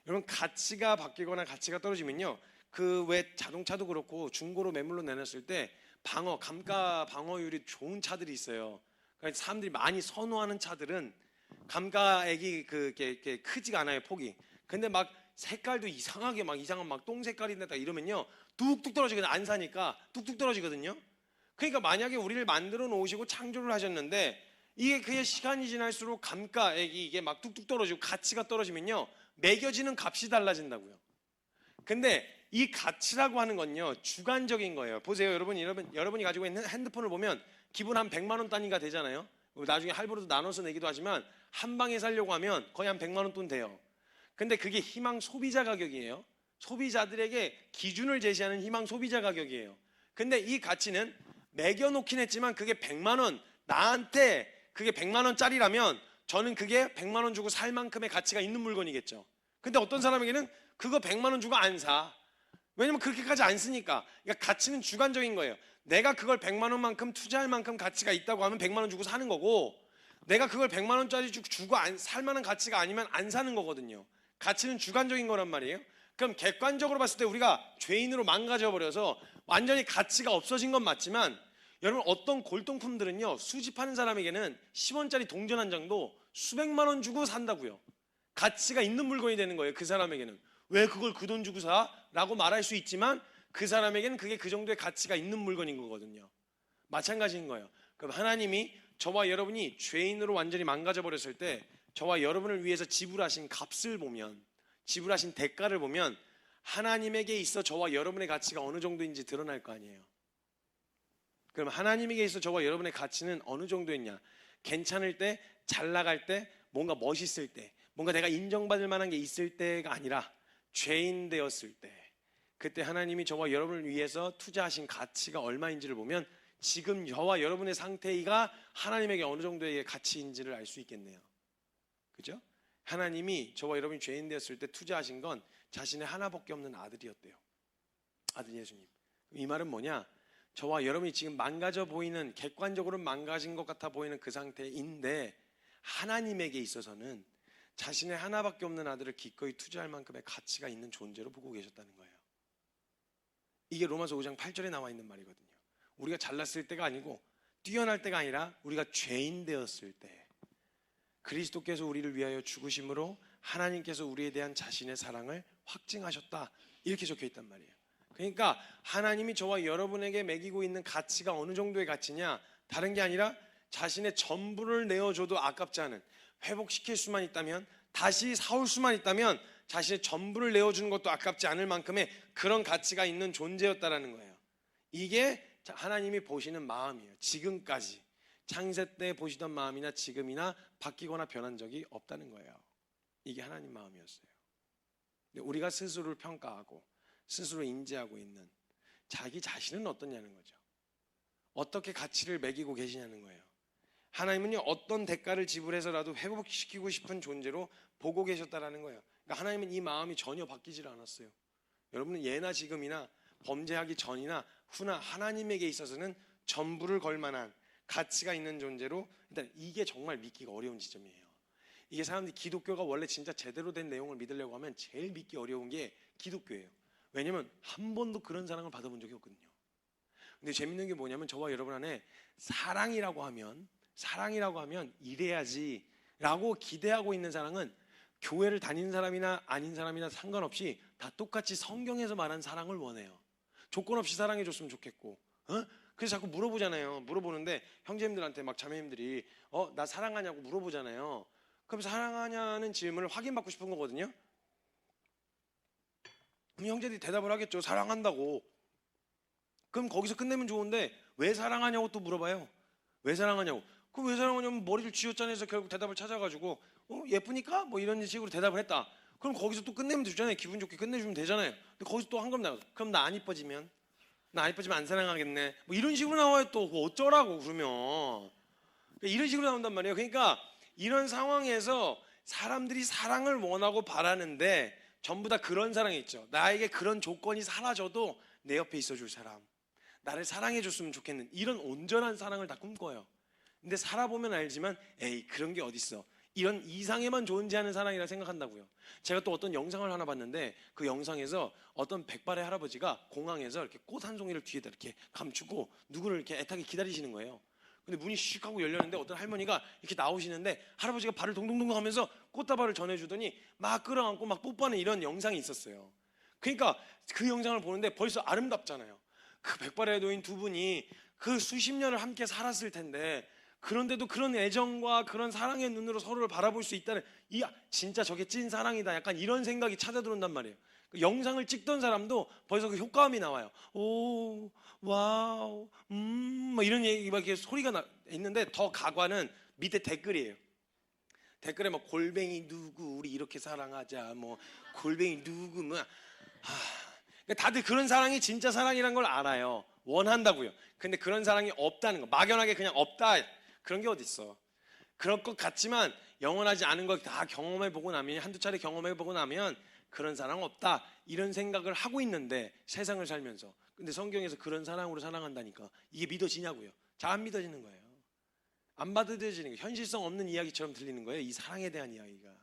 여러분, 가치가 바뀌거나 가치가 떨어지면요, 그 왜 자동차도 그렇고 중고로 매물로 내놨을 때 감가 방어율이 좋은 차들이 있어요. 그러니까 사람들이 많이 선호하는 차들은 감가액이 그게 크지가 않아요, 폭이. 근데 막 색깔도 이상하게 이상한 똥 색깔인데다 이러면요 뚝뚝 떨어지거든요. 안 사니까 뚝뚝 떨어지거든요. 그러니까 만약에 우리를 만들어 놓으시고 창조를 하셨는데 이게 그의 시간이 지날수록 감가액이 이게 막 뚝뚝 떨어지고 가치가 떨어지면요 매겨지는 값이 달라진다고요. 근데 이 가치라고 하는 건요 주관적인 거예요. 보세요, 여러분이 가지고 있는 핸드폰을 보면 기본 한 100만 원 단위가 되잖아요. 나중에 할부로도 나눠서 내기도 하지만 한 방에 사려고 하면 거의 한 100만 원 돈 돼요. 근데 그게 희망 소비자 가격이에요. 소비자들에게 기준을 제시하는 희망 소비자 가격이에요. 근데 이 가치는 매겨놓긴 했지만 그게 100만 원, 나한테 그게 100만 원짜리라면 저는 그게 100만 원 주고 살 만큼의 가치가 있는 물건이겠죠. 근데 어떤 사람에게는 그거 100만 원 주고 안 사. 왜냐면 그렇게까지 안 쓰니까. 그러니까 가치는 주관적인 거예요. 내가 그걸 100만 원만큼 투자할 만큼 가치가 있다고 하면 100만 원 주고 사는 거고, 내가 그걸 100만 원짜리 주고 살 만한 가치가 아니면 안 사는 거거든요. 가치는 주관적인 거란 말이에요. 그럼 객관적으로 봤을 때 우리가 죄인으로 망가져 버려서 완전히 가치가 없어진 건 맞지만, 여러분 어떤 골동품들은요 수집하는 사람에게는 10원짜리 동전 한 장도 수백만 원 주고 산다고요. 가치가 있는 물건이 되는 거예요. 그 사람에게는. 왜 그걸 그 돈 주고 사? 라고 말할 수 있지만 그 사람에게는 그게 그 정도의 가치가 있는 물건인 거거든요. 마찬가지인 거예요. 그럼 하나님이 저와 여러분이 죄인으로 완전히 망가져 버렸을 때 저와 여러분을 위해서 지불하신 값을 보면, 지불하신 대가를 보면 하나님에게 있어 저와 여러분의 가치가 어느 정도인지 드러날 거 아니에요. 그럼 하나님에게 있어 저와 여러분의 가치는 어느 정도였냐? 괜찮을 때, 잘 나갈 때, 뭔가 멋있을 때, 뭔가 내가 인정받을 만한 게 있을 때가 아니라 죄인 되었을 때, 그때 하나님이 저와 여러분을 위해서 투자하신 가치가 얼마인지를 보면 지금 저와 여러분의 상태가 하나님에게 어느 정도의 가치인지를 알 수 있겠네요. 그죠? 하나님이 저와 여러분이 죄인 되었을 때 투자하신 건 자신의 하나밖에 없는 아들이었대요. 아들 예수님. 이 말은 뭐냐? 저와 여러분이 지금 망가져 보이는, 객관적으로 망가진 것 같아 보이는 그 상태인데 하나님에게 있어서는 자신의 하나밖에 없는 아들을 기꺼이 투자할 만큼의 가치가 있는 존재로 보고 계셨다는 거예요. 이게 로마서 5장 8절에 나와 있는 말이거든요. 우리가 잘났을 때가 아니고 뛰어날 때가 아니라 우리가 죄인 되었을 때 그리스도께서 우리를 위하여 죽으심으로 하나님께서 우리에 대한 자신의 사랑을 확증하셨다. 이렇게 적혀 있단 말이에요. 그러니까 하나님이 저와 여러분에게 매기고 있는 가치가 어느 정도의 가치냐? 다른 게 아니라 자신의 전부를 내어줘도 아깝지 않은, 회복시킬 수만 있다면, 다시 사올 수만 있다면 자신의 전부를 내어주는 것도 아깝지 않을 만큼의 그런 가치가 있는 존재였다라는 거예요. 이게 하나님이 보시는 마음이에요. 지금까지 창세 때 보시던 마음이나 지금이나 바뀌거나 변한 적이 없다는 거예요. 이게 하나님 마음이었어요. 우리가 스스로를 평가하고 스스로 인지하고 있는 자기 자신은 어떠냐는 거죠. 어떻게 가치를 매기고 계시냐는 거예요. 하나님은요 어떤 대가를 지불해서라도 회복시키고 싶은 존재로 보고 계셨다라는 거예요. 그러니까 하나님은 이 마음이 전혀 바뀌질 않았어요. 여러분은 예나 지금이나 범죄하기 전이나 후나 하나님에게 있어서는 전부를 걸 만한 가치가 있는 존재로, 일단 이게 정말 믿기가 어려운 지점이에요. 이게 사람들이 기독교가 원래 진짜 제대로 된 내용을 믿으려고 하면 제일 믿기 어려운 게 기독교예요. 왜냐면 한 번도 그런 사랑을 받아본 적이 없거든요. 근데 재밌는 게 뭐냐면 저와 여러분 안에 사랑이라고 하면 이래야지 라고 기대하고 있는 사랑은 교회를 다니는 사람이나 아닌 사람이나 상관없이 다 똑같이 성경에서 말한 사랑을 원해요. 조건 없이 사랑해 줬으면 좋겠고, 그래서 자꾸 물어보잖아요. 물어보는데 형제님들한테 막 자매님들이 나 사랑하냐고 물어보잖아요. 그럼 사랑하냐는 질문을 확인받고 싶은 거거든요. 그럼 형제들이 대답을 하겠죠. 사랑한다고. 그럼 거기서 끝내면 좋은데 왜 사랑하냐고 또 물어봐요. 왜 사랑하냐고. 그럼 왜 사랑하냐면 머리를 쥐었잖아요. 해서 결국 대답을 찾아가지고 예쁘니까? 뭐 이런 식으로 대답을 했다. 그럼 거기서 또 끝내면 되잖아요. 기분 좋게 끝내주면 되잖아요. 근데 거기서 또 한 번 나가서 그럼 나 안 이뻐지면? 나 안 이뻐지면 안 사랑하겠네. 뭐 이런 식으로 나와요. 또 어쩌라고 그러면. 이런 식으로 나온단 말이에요. 그러니까 이런 상황에서 사람들이 사랑을 원하고 바라는데 전부 다 그런 사랑이 있죠. 나에게 그런 조건이 사라져도 내 옆에 있어줄 사람, 나를 사랑해줬으면 좋겠는 이런 온전한 사랑을 다 꿈꿔요. 근데 살아보면 알지만 에이 그런 게 어딨어. 이런 이상에만 존재하는 사랑이라 생각한다고요. 제가 또 어떤 영상을 하나 봤는데 그 영상에서 어떤 백발의 할아버지가 공항에서 이렇게 꽃 한 송이를 뒤에다 이렇게 감추고 누구를 이렇게 애타게 기다리시는 거예요. 근데 문이 슉 하고 열렸는데 어떤 할머니가 이렇게 나오시는데 할아버지가 발을 동동동 하면서 꽃다발을 전해주더니 막 끌어안고 막 뽀뽀하는 이런 영상이 있었어요. 그러니까 그 영상을 보는데 벌써 아름답잖아요. 그 백발의 노인 두 분이 그 수십 년을 함께 살았을 텐데 그런데도 그런 애정과 그런 사랑의 눈으로 서로를 바라볼 수 있다는 진짜 저게 찐 사랑이다. 약간 이런 생각이 찾아들어온단 말이에요. 그 영상을 찍던 사람도 벌써 그 효과음이 나와요. 오, 와우, 뭐 이런 얘기 막 이렇게 소리가 있는데 더 가관은 밑에 댓글이에요. 댓글에 막 골뱅이 누구 우리 이렇게 사랑하자 뭐 골뱅이 누구 뭐 그러니까 다들 그런 사랑이 진짜 사랑이란 걸 알아요. 원한다고요. 근데 그런 사랑이 없다는 거. 막연하게 그냥 없다. 그런 게 어딨어. 그럴 것 같지만 영원하지 않은 걸 다 경험해보고 나면 한두 차례 경험해보고 나면 그런 사랑 없다. 이런 생각을 하고 있는데 세상을 살면서. 근데 성경에서 그런 사랑으로 사랑한다니까 이게 믿어지냐고요. 잘 안 믿어지는 거예요. 안 받아들여지는 거예요. 현실성 없는 이야기처럼 들리는 거예요. 이 사랑에 대한 이야기가.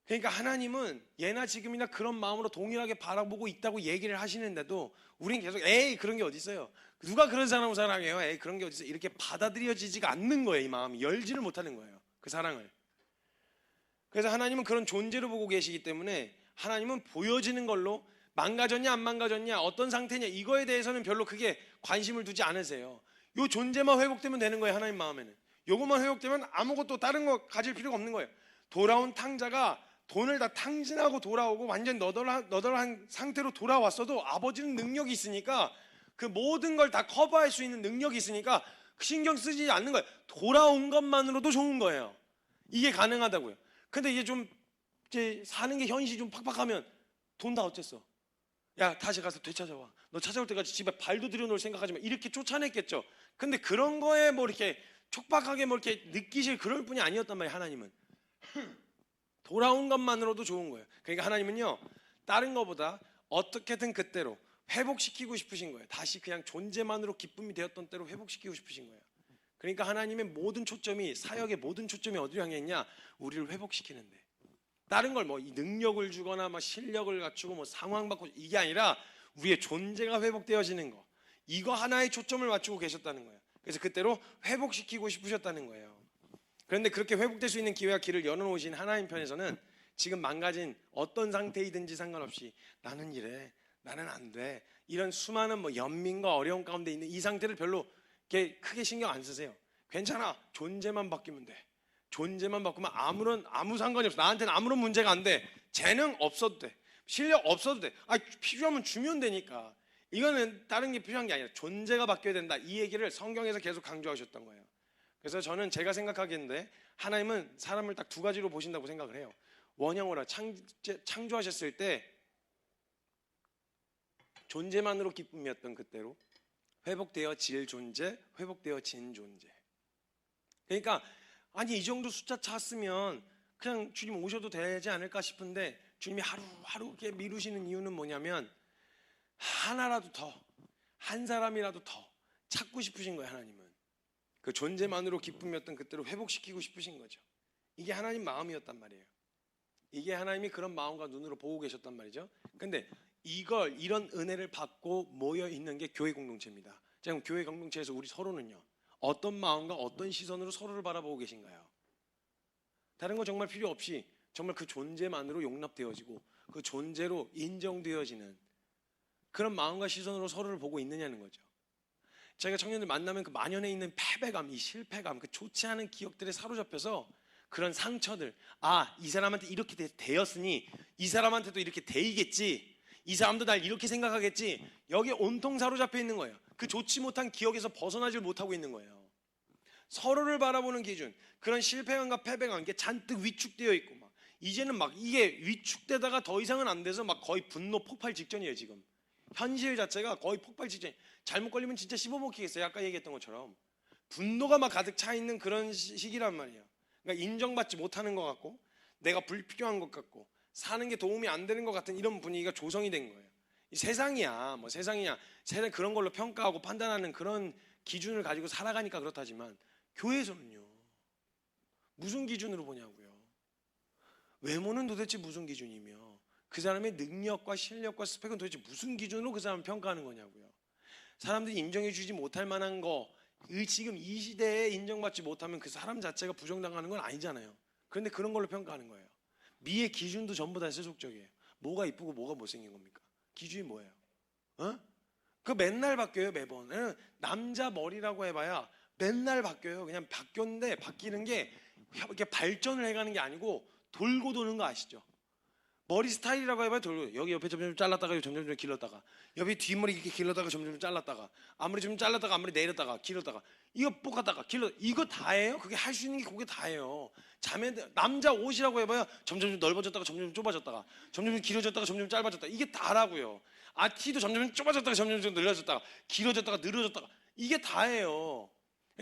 그러니까 하나님은 예나 지금이나 그런 마음으로 동일하게 바라보고 있다고 얘기를 하시는데도 우린 계속 에이 그런 게 어디 있어요. 누가 그런 사람을 사랑해요. 에이 그런 게 어디 있어요. 이렇게 받아들여지지가 않는 거예요. 이 마음이 열지를 못하는 거예요. 그 사랑을. 그래서 하나님은 그런 존재로 보고 계시기 때문에 하나님은 보여지는 걸로 망가졌냐 안 망가졌냐 어떤 상태냐 이거에 대해서는 별로 크게 관심을 두지 않으세요. 요 존재만 회복되면 되는 거예요. 하나님 마음에는. 요것만 회복되면 아무것도 다른 거 가질 필요가 없는 거예요. 돌아온 탕자가 돈을 다 탕진하고 돌아오고 완전 너덜한 상태로 돌아왔어도 아버지는 능력이 있으니까 그 모든 걸 다 커버할 수 있는 능력이 있으니까 신경 쓰지 않는 거예요. 돌아온 것만으로도 좋은 거예요. 이게 가능하다고요. 근데 이제 사는 게 현실이 좀 팍팍하면 돈 다 어쨌어. 야 다시 가서 되찾아와. 너 찾아올 때까지 집에 발도 들여놓을 생각하지 마. 이렇게 쫓아냈겠죠. 근데 그런 거에 뭐 이렇게 촉박하게 뭐 이렇게 느끼실 그럴 분이 아니었단 말이에요. 하나님은. 돌아온 것만으로도 좋은 거예요. 그러니까 하나님은요 다른 것보다 어떻게든 그때로 회복시키고 싶으신 거예요. 다시 그냥 존재만으로 기쁨이 되었던 때로 회복시키고 싶으신 거예요. 그러니까 하나님의 모든 초점이 사역의 모든 초점이 어디로 향해 있냐? 우리를 회복시키는데. 다른 걸 뭐 능력을 주거나 뭐 실력을 갖추고 뭐 상황 바꾸고 이게 아니라 우리의 존재가 회복되어지는 거. 이거 하나의 초점을 맞추고 계셨다는 거예요. 그래서 그때로 회복시키고 싶으셨다는 거예요. 그런데 그렇게 회복될 수 있는 기회와 길을 열어놓으신 하나님 편에서는 지금 망가진 어떤 상태이든지 상관없이 나는 이래, 나는 안 돼. 이런 수많은 뭐 연민과 어려움 가운데 있는 이 상태를 별로 이렇게 크게 신경 안 쓰세요. 괜찮아. 존재만 바뀌면 돼. 존재만 바꾸면 아무 상관이 없어. 나한테는 아무런 문제가 안 돼. 재능 없어도 돼. 실력 없어도 돼. 필요하면 주면 되니까. 이거는 다른 게 필요한 게 아니라 존재가 바뀌어야 된다. 이 얘기를 성경에서 계속 강조하셨던 거예요. 그래서 저는 제가 생각하기에 하나님은 사람을 딱 두 가지로 보신다고 생각을 해요. 원형으로 창조하셨을 때 존재만으로 기쁨이었던 그때로 회복되어질 존재, 회복되어진 존재. 그러니까 아니 이 정도 숫자 찼으면 그냥 주님 오셔도 되지 않을까 싶은데 주님이 하루하루 이렇게 미루시는 이유는 뭐냐면 하나라도 더, 한 사람이라도 더 찾고 싶으신 거예요. 하나님은 그 존재만으로 기쁨이었던 그때로 회복시키고 싶으신 거죠. 이게 하나님 마음이었단 말이에요. 이게 하나님이 그런 마음과 눈으로 보고 계셨단 말이죠. 근데 이런 은혜를 받고 모여 있는 게 교회 공동체입니다. 자, 그럼 교회 공동체에서 우리 서로는요, 어떤 마음과 어떤 시선으로 서로를 바라보고 계신가요? 다른 거 정말 필요 없이 정말 그 존재만으로 용납되어지고 그 존재로 인정되어지는 그런 마음과 시선으로 서로를 보고 있느냐는 거죠. 제가 청년들 만나면 그 만연해 있는 패배감, 이 실패감, 그 좋지 않은 기억들에 사로잡혀서 그런 상처들, 이 사람한테 이렇게 되었으니 이 사람한테도 이렇게 되겠지, 이 사람도 날 이렇게 생각하겠지, 여기에 온통 사로잡혀 있는 거예요. 그 좋지 못한 기억에서 벗어나질 못하고 있는 거예요. 서로를 바라보는 기준, 그런 실패감과 패배감, 이게 잔뜩 위축되어 있고, 이제는 이게 위축되다가 더 이상은 안 돼서 거의 분노 폭발 직전이에요. 지금 현실 자체가 거의 폭발 직전. 잘못 걸리면 진짜 씹어먹히겠어요. 아까 얘기했던 것처럼 분노가 가득 차 있는 그런 시기란 말이에요. 그러니까 인정받지 못하는 것 같고, 내가 불필요한 것 같고, 사는 게 도움이 안 되는 것 같은 이런 분위기가 조성이 된 거예요. 이 세상이야, 세상이냐, 세상 그런 걸로 평가하고 판단하는 그런 기준을 가지고 살아가니까 그렇다지만, 교회에서는요, 무슨 기준으로 보냐고요. 외모는 도대체 무슨 기준이며, 그 사람의 능력과 실력과 스펙은 도대체 무슨 기준으로 그 사람을 평가하는 거냐고요. 사람들이 인정해 주지 못할 만한 거, 지금 이 시대에 인정받지 못하면 그 사람 자체가 부정당하는 건 아니잖아요. 그런데 그런 걸로 평가하는 거예요. 미의 기준도 전부 다 세속적이에요. 뭐가 이쁘고 뭐가 못생긴 겁니까? 기준이 뭐예요? 그 맨날 바뀌어요. 매번. 남자 머리라고 해봐야 맨날 바뀌어요. 그냥 바뀌었는데, 바뀌는 게 이렇게 발전을 해가는 게 아니고 돌고 도는 거 아시죠? 머리 스타일이라고 해봐야 돌고, 여기 옆에 점점 잘랐다가 점점 길렀다가, 옆에 뒷머리 이렇게 길렀다가 점점 잘랐다가, 앞머리 좀 잘랐다가 앞머리 내렸다가 길렀다가, 이거 볶았다가 길렀, 이거 다예요? 그게 할 수 있는 게 그게 다예요. 남자 옷이라고 해봐야 점점 넓어졌다가 점점 좁아졌다가, 점점 길어졌다가 점점 짧아졌다가, 이게 다라고요. 티도 점점 좁아졌다가 점점 늘려졌다가, 길어졌다가 늘어졌다가, 이게 다예요.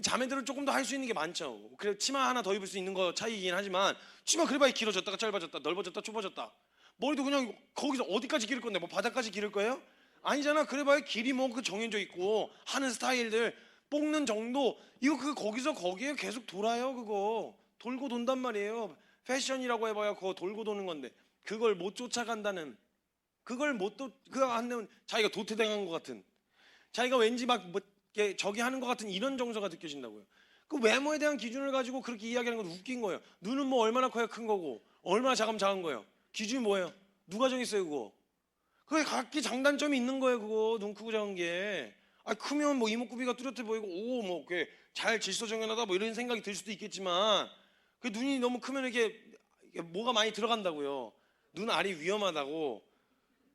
자매들은 조금 더 할 수 있는 게 많죠. 그래, 치마 하나 더 입을 수 있는 거 차이긴 하지만, 치마 그래봐야 길어졌다가 짧아졌다, 넓어졌다, 좁아졌다. 머리도 그냥 거기서 어디까지 기를 건데, 바닥까지 기를 거예요? 아니잖아. 그래봐야 길이 그 정해져 있고, 하는 스타일들 뽑는 정도, 이거 거기서 거기에 계속 돌아요. 그거 돌고 돈단 말이에요. 패션이라고 해봐야 그거 돌고 도는 건데, 그걸 못 쫓아간다는, 그거 안 되면 자기가 도태당한 것 같은, 자기가 왠지 저기 하는 것 같은 이런 정서가 느껴진다고요. 그 외모에 대한 기준을 가지고 그렇게 이야기하는 건 웃긴 거예요. 눈은 얼마나 커야 큰 거고, 얼마나 작으면 작은 거예요. 기준이 뭐예요? 누가 정했어요 그거? 그게 각기 장단점이 있는 거예요. 그거 눈 크고 작은 게. 크면 이목구비가 뚜렷해 보이고, 그게 잘 질서정연하다 이런 생각이 들 수도 있겠지만, 그 눈이 너무 크면 이게 뭐가 많이 들어간다고요. 눈 알이 위험하다고.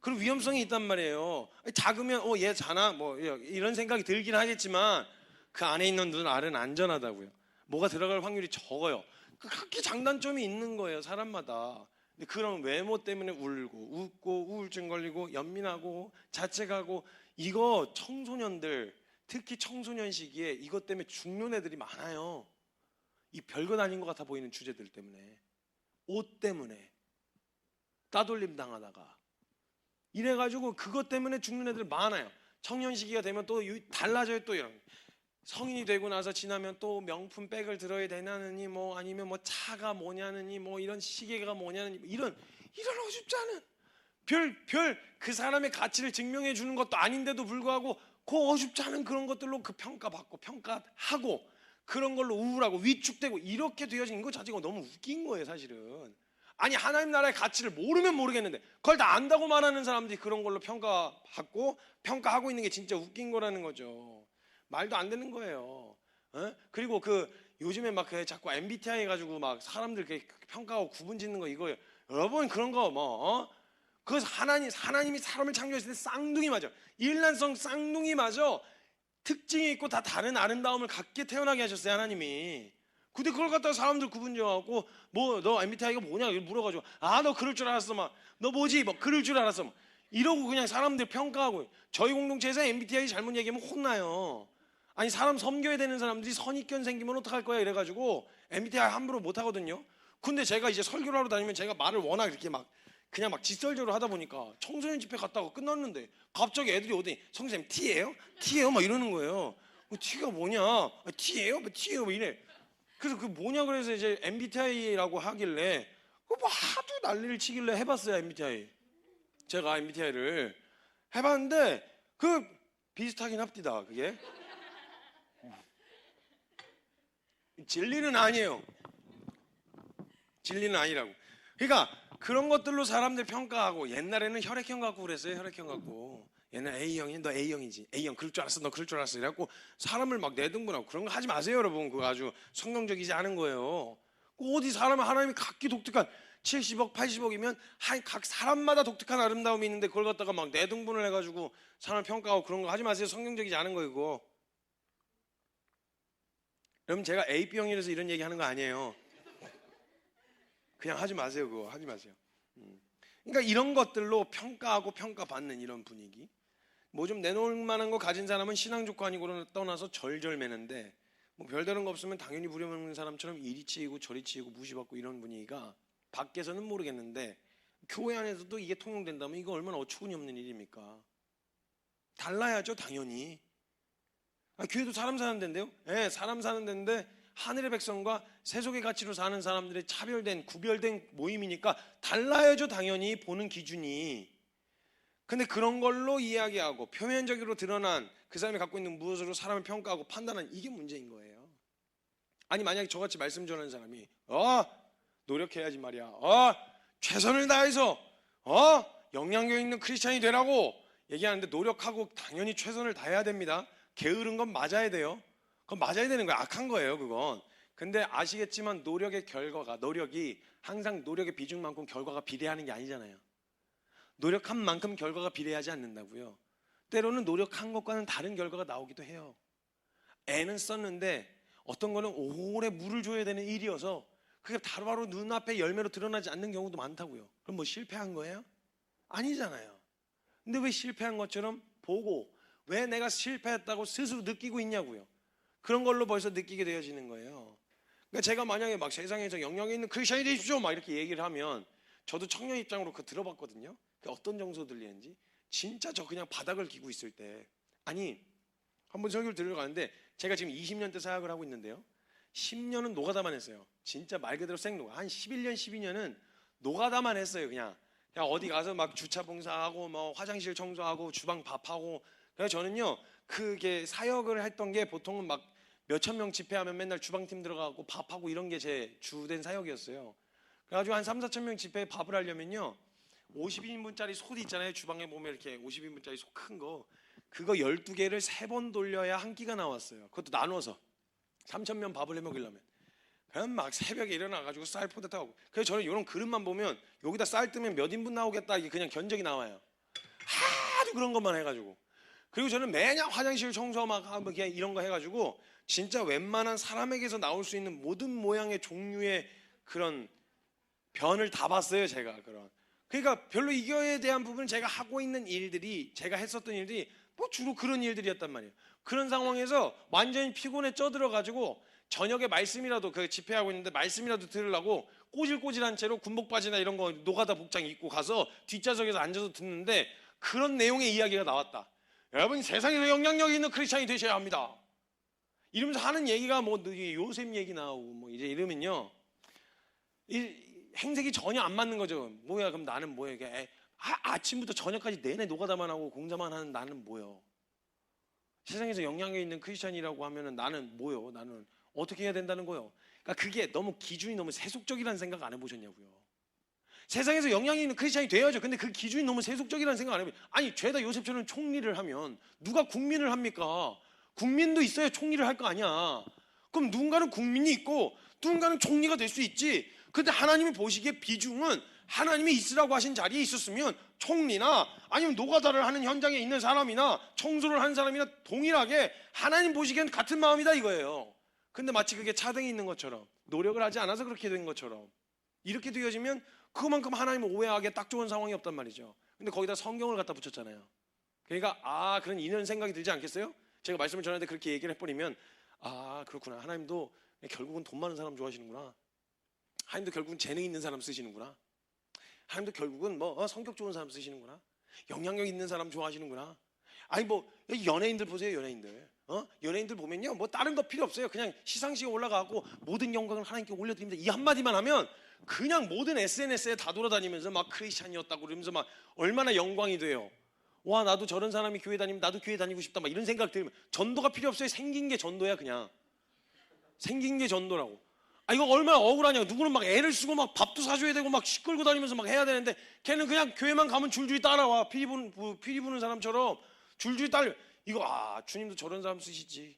그런 위험성이 있단 말이에요. 작으면 얘 자나 이런 생각이 들긴 하겠지만, 그 안에 있는 눈 알은 안전하다고요. 뭐가 들어갈 확률이 적어요. 각기 장단점이 있는 거예요, 사람마다. 근데 그런 외모 때문에 울고 웃고 우울증 걸리고 연민하고 자책하고, 이거 청소년들, 특히 청소년 시기에 이것 때문에 죽는 애들이 많아요. 이 별것 아닌 것 같아 보이는 주제들 때문에, 옷 때문에 따돌림 당하다가 이래가지고 그것 때문에 죽는 애들 많아요. 청년 시기가 되면 또 달라져요. 또 이런 성인이 되고 나서 지나면 또 명품 백을 들어야 되냐느니, 아니면 차가 뭐냐느니, 이런 시계가 뭐냐느니, 이런 어줍지 않은 그 사람의 가치를 증명해 주는 것도 아닌데도 불구하고 그 어줍지 않은 그런 것들로 그 평가받고 평가하고, 그런 걸로 우울하고 위축되고 이렇게 되어진 것 자체가 너무 웃긴 거예요, 사실은. 아니, 하나님 나라의 가치를 모르면 모르겠는데 그걸 다 안다고 말하는 사람들이 그런 걸로 평가받고 평가하고 있는 게 진짜 웃긴 거라는 거죠. 말도 안 되는 거예요. 그리고 요즘에 자꾸 MBTI 가지고 사람들 평가하고 구분 짓는 거, 이거 여러분 그런 거 그것은 하나님이 사람을 창조했을 때 쌍둥이 맞아. 일란성 쌍둥이 맞아. 특징이 있고 다 다른 아름다움을 갖게 태어나게 하셨어요, 하나님이. 근데 그걸 갖다가 사람들 구분 지어갖고 너 MBTI가 뭐냐 물어가지고, 너 그럴 줄 알았어, 너 뭐지 그럴 줄 알았어, 이러고 그냥 사람들 평가하고. 저희 공동체에서 MBTI 잘못 얘기하면 혼나요. 아니, 사람 섬겨야 되는 사람들이 선입견 생기면 어떡할 거야 이래가지고 MBTI 함부로 못 하거든요. 근데 제가 이제 설교를 하러 다니면 제가 말을 워낙 이렇게 그냥 직설적으로 하다 보니까, 청소년 집회 갔다가 끝났는데 갑자기 애들이 오더니 성쌤 T예요? T예요? 이러는 거예요. T가 뭐냐? T예요? T예요? 이래. 그래서 그 뭐냐 그래서 이제 MBTI라고 하길래 뭐 하도 난리를 치길래 해봤어요. MBTI. 제가 MBTI를 해봤는데 그 비슷하긴 합디다. 그게 진리는 아니에요. 진리는 아니라고. 그러니까 그런 것들로 사람들 평가하고, 옛날에는 혈액형 갖고 그랬어요. 혈액형 갖고. 옛날 A형이 너 A형이지. A형 그럴 줄 알았어. 너 그럴 줄 알았어. 이래갖고 사람을 막 내등분하고 그런 거 하지 마세요, 여러분. 그거 아주 성경적이지 않은 거예요. 어디 사람은 하나님이 각기 독특한 70억, 80억이면 각 사람마다 독특한 아름다움이 있는데 그걸 갖다가 막 내등분을 해가지고 사람을 평가하고 그런 거 하지 마세요. 성경적이지 않은 거예요, 그거. 여러분, 제가 AB형이라서 이런 얘기 하는 거 아니에요. 그냥 하지 마세요. 그거 하지 마세요. 그러니까 이런 것들로 평가하고 평가받는 이런 분위기. 뭐 좀 내놓을 만한 거 가진 사람은 신앙 조건 아니고 떠나서 절절매는데, 뭐 별다른 거 없으면 당연히 부려먹는 사람처럼 이리 치이고 저리 치이고 무시받고 이런 분위기가 밖에서는 모르겠는데 교회 안에서도 이게 통용된다면 이거 얼마나 어처구니 없는 일입니까? 달라야죠, 당연히. 교회도 사람 사는 데인데요. 네, 사람 사는 데인데 하늘의 백성과 세속의 가치로 사는 사람들의 차별된, 구별된 모임이니까 달라야죠, 당연히. 보는 기준이. 근데 그런 걸로 이야기하고 표면적으로 드러난 그 사람이 갖고 있는 무엇으로 사람을 평가하고 판단하는, 이게 문제인 거예요. 아니, 만약에 저같이 말씀 전하는 사람이 노력해야지 말이야, 최선을 다해서 영향력 있는 크리스찬이 되라고 얘기하는데, 노력하고 당연히 최선을 다해야 됩니다. 게으른 건 맞아야 돼요. 그건 맞아야 되는 거야. 악한 거예요, 그건. 근데 아시겠지만 노력의 결과가, 노력이 항상 노력의 비중만큼 결과가 비례하는 게 아니잖아요. 노력한 만큼 결과가 비례하지 않는다고요. 때로는 노력한 것과는 다른 결과가 나오기도 해요. 애는 썼는데 어떤 거는 오래 물을 줘야 되는 일이어서 그게 바로 눈앞에 열매로 드러나지 않는 경우도 많다고요. 그럼 뭐 실패한 거예요? 아니잖아요. 근데 왜 실패한 것처럼 보고 왜 내가 실패했다고 스스로 느끼고 있냐고요. 그런 걸로 벌써 느끼게 되어지는 거예요. 그러니까 제가 만약에 막 세상에서 영향이 있는 크리스천이 되십시오 막 이렇게 얘기를 하면, 저도 청년 입장으로 그거 들어봤거든요. 어떤 정서 들리는지. 진짜 저 그냥 바닥을 기고 있을 때, 아니 한번 설교를 들으러가는데 제가 지금 20년대 사역을 하고 있는데요, 10년은 노가다만 했어요. 진짜 말 그대로 생노가. 한 11년 12년은 노가다만 했어요. 그냥 어디 가서 막 주차 봉사하고 뭐 화장실 청소하고 주방 밥하고. 그래서 저는요, 그게 사역을 했던 게 보통은 막 몇천 명 집회하면 맨날 주방팀 들어가고 밥하고 이런 게 제 주된 사역이었어요. 그래가지고 한 3, 4천 명 집회에 밥을 하려면요, 50인분짜리 솥 있잖아요. 주방에 보면 이렇게 50인분짜리 솥 큰 거, 그거 12개를 3번 돌려야 한 끼가 나왔어요. 그것도 나눠서 3,000명 밥을 해 먹으려면. 그럼 막 새벽에 일어나가지고 쌀 포대하고. 그래서 저는 이런 그릇만 보면 여기다 쌀 뜨면 몇 인분 나오겠다, 이게 그냥 견적이 나와요. 하도 그런 것만 해가지고. 그리고 저는 매년 화장실 청소 막 하고 이런 거 해가지고 진짜 웬만한 사람에게서 나올 수 있는 모든 모양의 종류의 그런 변을 다 봤어요, 제가. 그러니까 별로 이거에 대한 부분은 제가 하고 있는 일들이, 제가 했었던 일들이 뭐 주로 그런 일들이었단 말이에요. 그런 상황에서 완전히 피곤에 쪄들어가지고 저녁에 말씀이라도, 그 집회하고 있는데 말씀이라도 들으려고 꼬질꼬질한 채로 군복 바지나 이런 거 노가다 복장 입고 가서 뒷좌석에서 앉아서 듣는데 그런 내용의 이야기가 나왔다. 여러분, 세상에서 영향력 있는 크리스찬이 되셔야 합니다. 이러면서 하는 얘기가 뭐 요셉 얘기 나오고 뭐 이제 이러면요, 이 행색이 전혀 안 맞는 거죠. 뭐야, 그럼 나는 뭐야? 아침부터 저녁까지 내내 노가다만 하고 공자만 하는 나는 뭐요? 세상에서 영향력 있는 크리스찬이라고 하면은 나는 뭐요? 나는 어떻게 해야 된다는 거요? 그러니까 그게 너무 기준이 너무 세속적이라는 생각 안 해보셨냐고요. 세상에서 영향이 있는 크리스찬이 돼야죠. 근데 그 기준이 너무 세속적이라는 생각 안 해보죠. 아니, 죄다 요셉처럼 총리를 하면 누가 국민을 합니까? 국민도 있어야 총리를 할 거 아니야. 그럼 누군가는 국민이 있고 누군가는 총리가 될 수 있지. 근데 하나님이 보시기에 비중은 하나님이 있으라고 하신 자리에 있었으면 총리나 아니면 노가다를 하는 현장에 있는 사람이나 청소를 하는 사람이나 동일하게 하나님 보시기엔 같은 마음이다 이거예요. 근데 마치 그게 차등이 있는 것처럼, 노력을 하지 않아서 그렇게 된 것처럼 이렇게 되어지면 그만큼 하나님을 오해하기에 딱 좋은 상황이 없단 말이죠. 근데 거기다 성경을 갖다 붙였잖아요. 그러니까 그런 이런 생각이 들지 않겠어요? 제가 말씀을 전할 때 그렇게 얘기를 해버리면 그렇구나, 하나님도 결국은 돈 많은 사람 좋아하시는구나, 하나님도 결국은 재능 있는 사람 쓰시는구나, 하나님도 결국은 뭐 성격 좋은 사람 쓰시는구나, 영향력 있는 사람 좋아하시는구나. 아니 뭐 연예인들 보세요. 연예인들 연예인들 보면요, 뭐 다른 거 필요 없어요. 그냥 시상식에 올라가고 모든 영광을 하나님께 올려드립니다. 이 한마디만 하면 그냥 모든 SNS에 다 돌아다니면서 막 크리스찬이었다고 그러면서 막 얼마나 영광이 돼요. 와, 나도 저런 사람이 교회 다니면 나도 교회 다니고 싶다, 막 이런 생각 들면 전도가 필요 없어요. 생긴 게 전도야. 그냥 생긴 게 전도라고. 이거 얼마나 억울하냐. 누구는 막 애를 쓰고 막 밥도 사줘야 되고 막 시끌고 다니면서 막 해야 되는데 걔는 그냥 교회만 가면 줄줄이 따라와. 피리 부는 사람처럼 줄줄이 따라. 이거 주님도 저런 사람 쓰시지.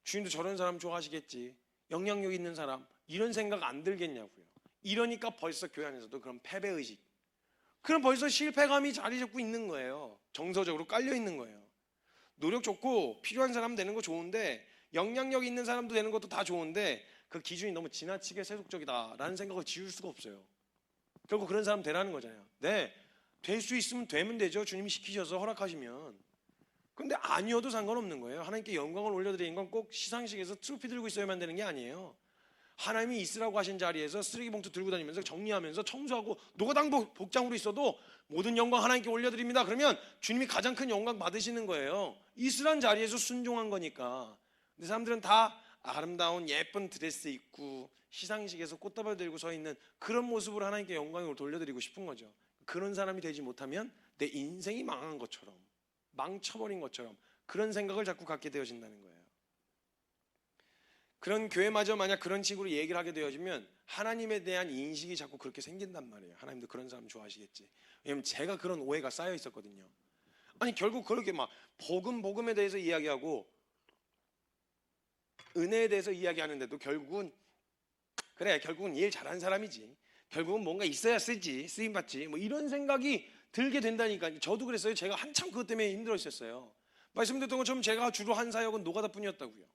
주님도 저런 사람 좋아하시겠지. 영향력 있는 사람. 이런 생각 안 들겠냐고요. 이러니까 벌써 교회 안에서도 그런 패배의식, 그럼 벌써 실패감이 자리 잡고 있는 거예요. 정서적으로 깔려 있는 거예요. 노력 좋고 필요한 사람 되는 거 좋은데, 영향력 있는 사람도 되는 것도 다 좋은데, 그 기준이 너무 지나치게 세속적이다라는 생각을 지울 수가 없어요. 결국 그런 사람 되라는 거잖아요. 네, 될 수 있으면 되면 되죠. 주님이 시키셔서 허락하시면. 근데 아니어도 상관없는 거예요. 하나님께 영광을 올려드리는 건 꼭 시상식에서 트로피 들고 있어야만 되는 게 아니에요. 하나님이 있으라고 하신 자리에서 쓰레기 봉투 들고 다니면서 정리하면서 청소하고 노가당 복장으로 있어도 모든 영광 하나님께 올려드립니다. 그러면 주님이 가장 큰 영광 받으시는 거예요. 있으란 자리에서 순종한 거니까. 근데 사람들은 다 아름다운 예쁜 드레스 입고 시상식에서 꽃다발 들고 서 있는 그런 모습으로 하나님께 영광을 돌려드리고 싶은 거죠. 그런 사람이 되지 못하면 내 인생이 망한 것처럼, 망쳐버린 것처럼 그런 생각을 자꾸 갖게 되어진다는 거예요. 그런 교회마저 만약 그런 식으로 얘기를 하게 되어지면 하나님에 대한 인식이 자꾸 그렇게 생긴단 말이에요. 하나님도 그런 사람 좋아하시겠지. 왜냐면 제가 그런 오해가 쌓여 있었거든요. 결국 그렇게 막 복음에 대해서 이야기하고 은혜에 대해서 이야기하는데도 결국은 일 잘하는 사람이지, 결국은 뭔가 있어야 쓰지, 쓰임받지, 뭐 이런 생각이 들게 된다니까. 저도 그랬어요. 제가 한참 그것 때문에 힘들었었어요. 말씀드렸던 것처럼 제가 주로 한 사역은 노가다뿐이었다고요.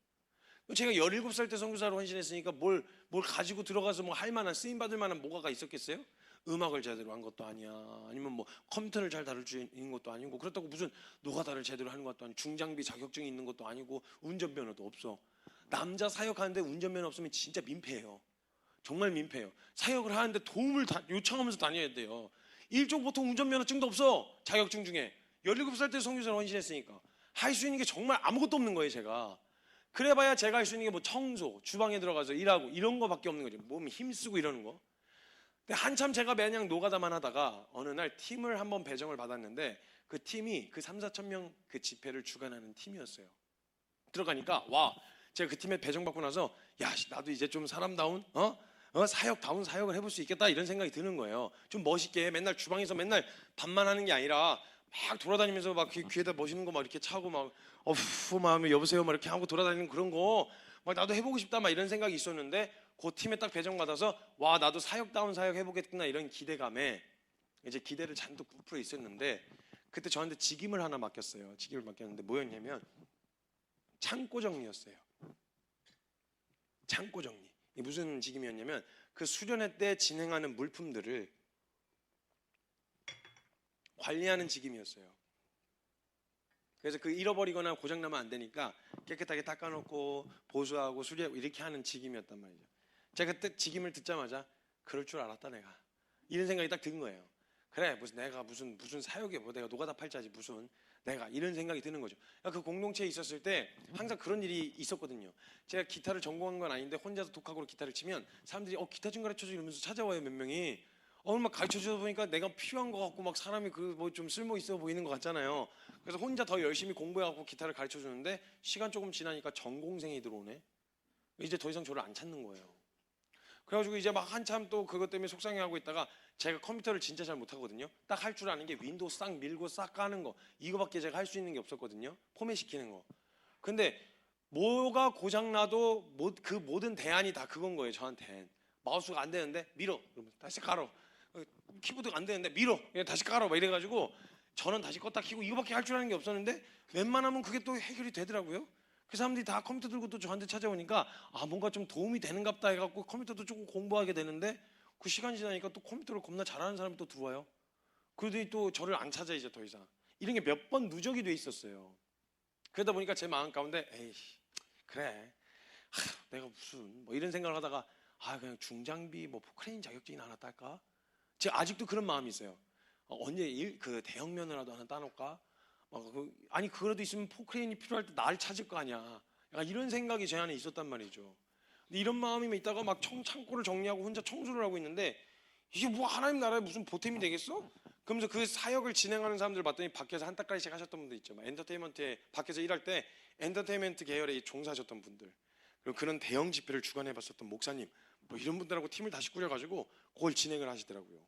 제가 17살 때 선교사로 헌신했으니까 뭘 가지고 들어가서 뭐 할 만한, 쓰임 받을 만한 뭐가가 있었겠어요? 음악을 제대로 한 것도 아니야. 아니면 뭐 컴퓨터를 잘 다룰 줄 있는 것도 아니고, 그렇다고 무슨 노가다를 제대로 하는 것도 아니고, 중장비 자격증이 있는 것도 아니고, 운전면허도 없어. 남자 사역하는데 운전면허 없으면 진짜 민폐예요. 정말 민폐예요. 사역을 하는데 도움을 요청하면서 다녀야 돼요. 일종 보통 운전면허증도 없어. 자격증 중에 17살 때 선교사로 헌신했으니까 할 수 있는 게 정말 아무것도 없는 거예요. 제가 그래봐야 제가 할 수 있는 게 뭐 청소, 주방에 들어가서 일하고 이런 거밖에 없는 거죠. 몸 힘쓰고 이러는 거. 근데 한참 제가 매냥 노가다만 하다가 어느 날 팀을 한번 배정을 받았는데, 그 팀이 그 3, 4천 명 그 집회를 주관하는 팀이었어요. 들어가니까 제가 그 팀에 배정받고 나서 나도 이제 좀 사람다운 사역다운 사역을 해볼 수 있겠다, 이런 생각이 드는 거예요. 좀 멋있게 맨날 주방에서 맨날 밥만 하는 게 아니라 막 돌아다니면서 막 귀에다 멋있는 거 막 이렇게 차고 막 마음에 여보세요 막 이렇게 하고 돌아다니는 그런 거 막 나도 해보고 싶다, 막 이런 생각이 있었는데, 그 팀에 딱 배정받아서 나도 사역다운 사역 해보겠구나, 이런 기대감에 이제 기대를 잔뜩 부풀어 있었는데, 그때 저한테 직임을 하나 맡겼어요. 직임을 맡겼는데 뭐였냐면 창고 정리였어요. 창고 정리. 이게 무슨 직임이었냐면 그 수련회 때 진행하는 물품들을 관리하는 직임이었어요. 그래서 그 잃어버리거나 고장나면 안 되니까 깨끗하게 닦아놓고 보수하고 수리하고 이렇게 하는 직임이었단 말이죠. 제가 그때 직임을 듣자마자 그럴 줄 알았다, 내가. 이런 생각이 딱 든 거예요. 그래, 내가 무슨 사역에 내가 노가다 팔자지, 내가 이런 생각이 드는 거죠. 그 공동체에 있었을 때 항상 그런 일이 있었거든요. 제가 기타를 전공한 건 아닌데 혼자서 독학으로 기타를 치면 사람들이 기타 좀 가르쳐줘 이러면서 찾아와요. 몇 명이. 막 가르쳐주다 보니까 내가 필요한 것 같고 막 사람이 좀 쓸모 있어 보이는 것 같잖아요. 그래서 혼자 더 열심히 공부해갖고 기타를 가르쳐주는데, 시간 조금 지나니까 전공생이 들어오네. 이제 더 이상 저를 안 찾는 거예요. 그래가지고 이제 막 한참 또 그것 때문에 속상해하고 있다가, 제가 컴퓨터를 진짜 잘 못하거든요. 딱 할 줄 아는 게 윈도우 싹 밀고 싹 까는 거, 이거밖에 제가 할 수 있는 게 없었거든요. 포맷 시키는 거. 근데 뭐가 고장나도 그 모든 대안이 다 그건 거예요. 저한텐 마우스가 안 되는데 밀어, 그러면 다시 깔어. 키보드가 안 되는데 밀어, 다시 깔어, 막 이래가지고 저는 다시 껐다 켜고 이거밖에 할 줄 아는 게 없었는데, 웬만하면 그게 또 해결이 되더라고요. 그 사람들이 다 컴퓨터 들고 또 저한테 찾아오니까 뭔가 좀 도움이 되는갑다 해갖고 컴퓨터도 조금 공부하게 되는데, 그 시간이 지나니까 또 컴퓨터를 겁나 잘하는 사람이 또 들어와요. 그러더니 또 저를 안 찾아, 이제 더 이상. 이런 게 몇 번 누적이 돼 있었어요. 그러다 보니까 제 마음 가운데 그래, 내가 무슨 이런 생각을 하다가 그냥 중장비 포크레인 자격증이나 하나 딸까? 제가 아직도 그런 마음이 있어요. 언제 그 대형면허라도 하나 따놓을까? 아니 그거라도 있으면 포크레인이 필요할 때 날 찾을 거 아니야. 약간 이런 생각이 제 안에 있었단 말이죠. 근데 이런 마음이면 있다가 막 창고를 정리하고 혼자 청소를 하고 있는데 이게 뭐 하나님 나라에 무슨 보탬이 되겠어? 그러면서 그 사역을 진행하는 사람들 봤더니 밖에서 한 달까지씩 하셨던 분들 있죠. 막 엔터테인먼트에 밖에서 일할 때 엔터테인먼트 계열에 종사하셨던 분들, 그리고 그런 대형 집회를 주관해봤었던 목사님, 뭐 이런 분들하고 팀을 다시 꾸려가지고 그걸 진행을 하시더라고요.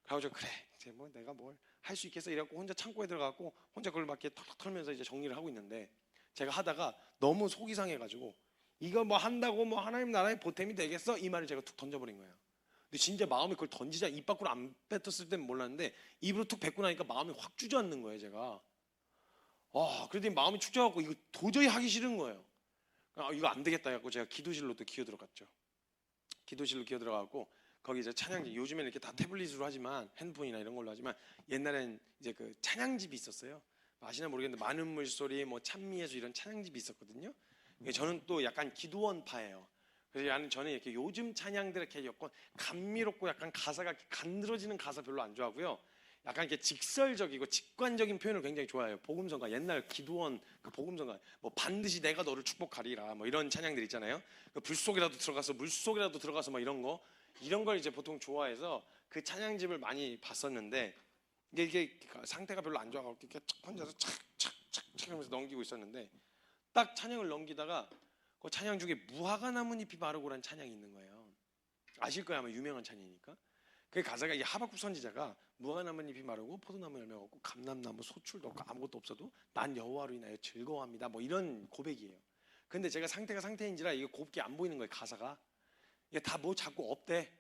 그래가지고 그래 이제 뭐 내가 뭘 할 수 있겠어 이래갖고 혼자 창고에 들어가고 혼자 그걸 막 이렇게 털털 털면서 이제 정리를 하고 있는데 제가 하다가 너무 속이 상해가지고 이거 뭐 한다고 뭐 하나님 나라에 보탬이 되겠어? 이 말을 제가 툭 던져버린 거예요. 근데 진짜 마음이 그걸 던지자 입 밖으로 안 뱉었을 때는 몰랐는데 입으로 툭 뱉고 나니까 마음이 확 주저앉는 거예요 제가. 그랬더니 마음이 축제해갖고 이거 도저히 하기 싫은 거예요. 이거 안 되겠다 해갖고 제가 기도실로 또 기어 들어갔죠. 기도실로 기어 들어가고 거기 이제 찬양지, 요즘에는 이렇게 다 태블릿으로 하지만 핸드폰이나 이런 걸로 하지만 옛날엔 이제 그 찬양집이 있었어요. 아시나 모르겠는데 많은 물소리, 뭐 찬미예수 이런 찬양집이 있었거든요. 저는 또 약간 기도원파예요. 그래서 저는 이렇게 요즘 찬양들 이렇게 약간 감미롭고 약간 가사가 간드러지는 가사 별로 안 좋아하고요. 약간 이렇게 직설적이고 직관적인 표현을 굉장히 좋아해요. 복음성가, 옛날 기도원 그 복음성가, 뭐 반드시 내가 너를 축복하리라, 뭐 이런 찬양들 있잖아요. 그 불 속이라도 들어가서 물 속이라도 들어가서 뭐 이런 걸 이제 보통 좋아해서 그 찬양집을 많이 봤었는데 이게 상태가 별로 안 좋아가지고 이렇게 혼자서 착착착착 하면서 넘기고 있었는데 딱 찬양을 넘기다가 그 찬양 중에 무화과 나뭇잎이 바르고라는 찬양이 있는 거예요. 아실 거예요 아마 유명한 찬양이니까. 그 가사가 이 하박국 선지자가 무화과 나뭇잎이 마르고 포도나무 열매가 없고 감람나무 소출도 없고 아무것도 없어도 난 여호와로 인하여 즐거워합니다. 뭐 이런 고백이에요. 근데 제가 상태가 상태인지라 이게 곱게 안 보이는 거예요 가사가. 이게 다 뭐 자꾸 없대.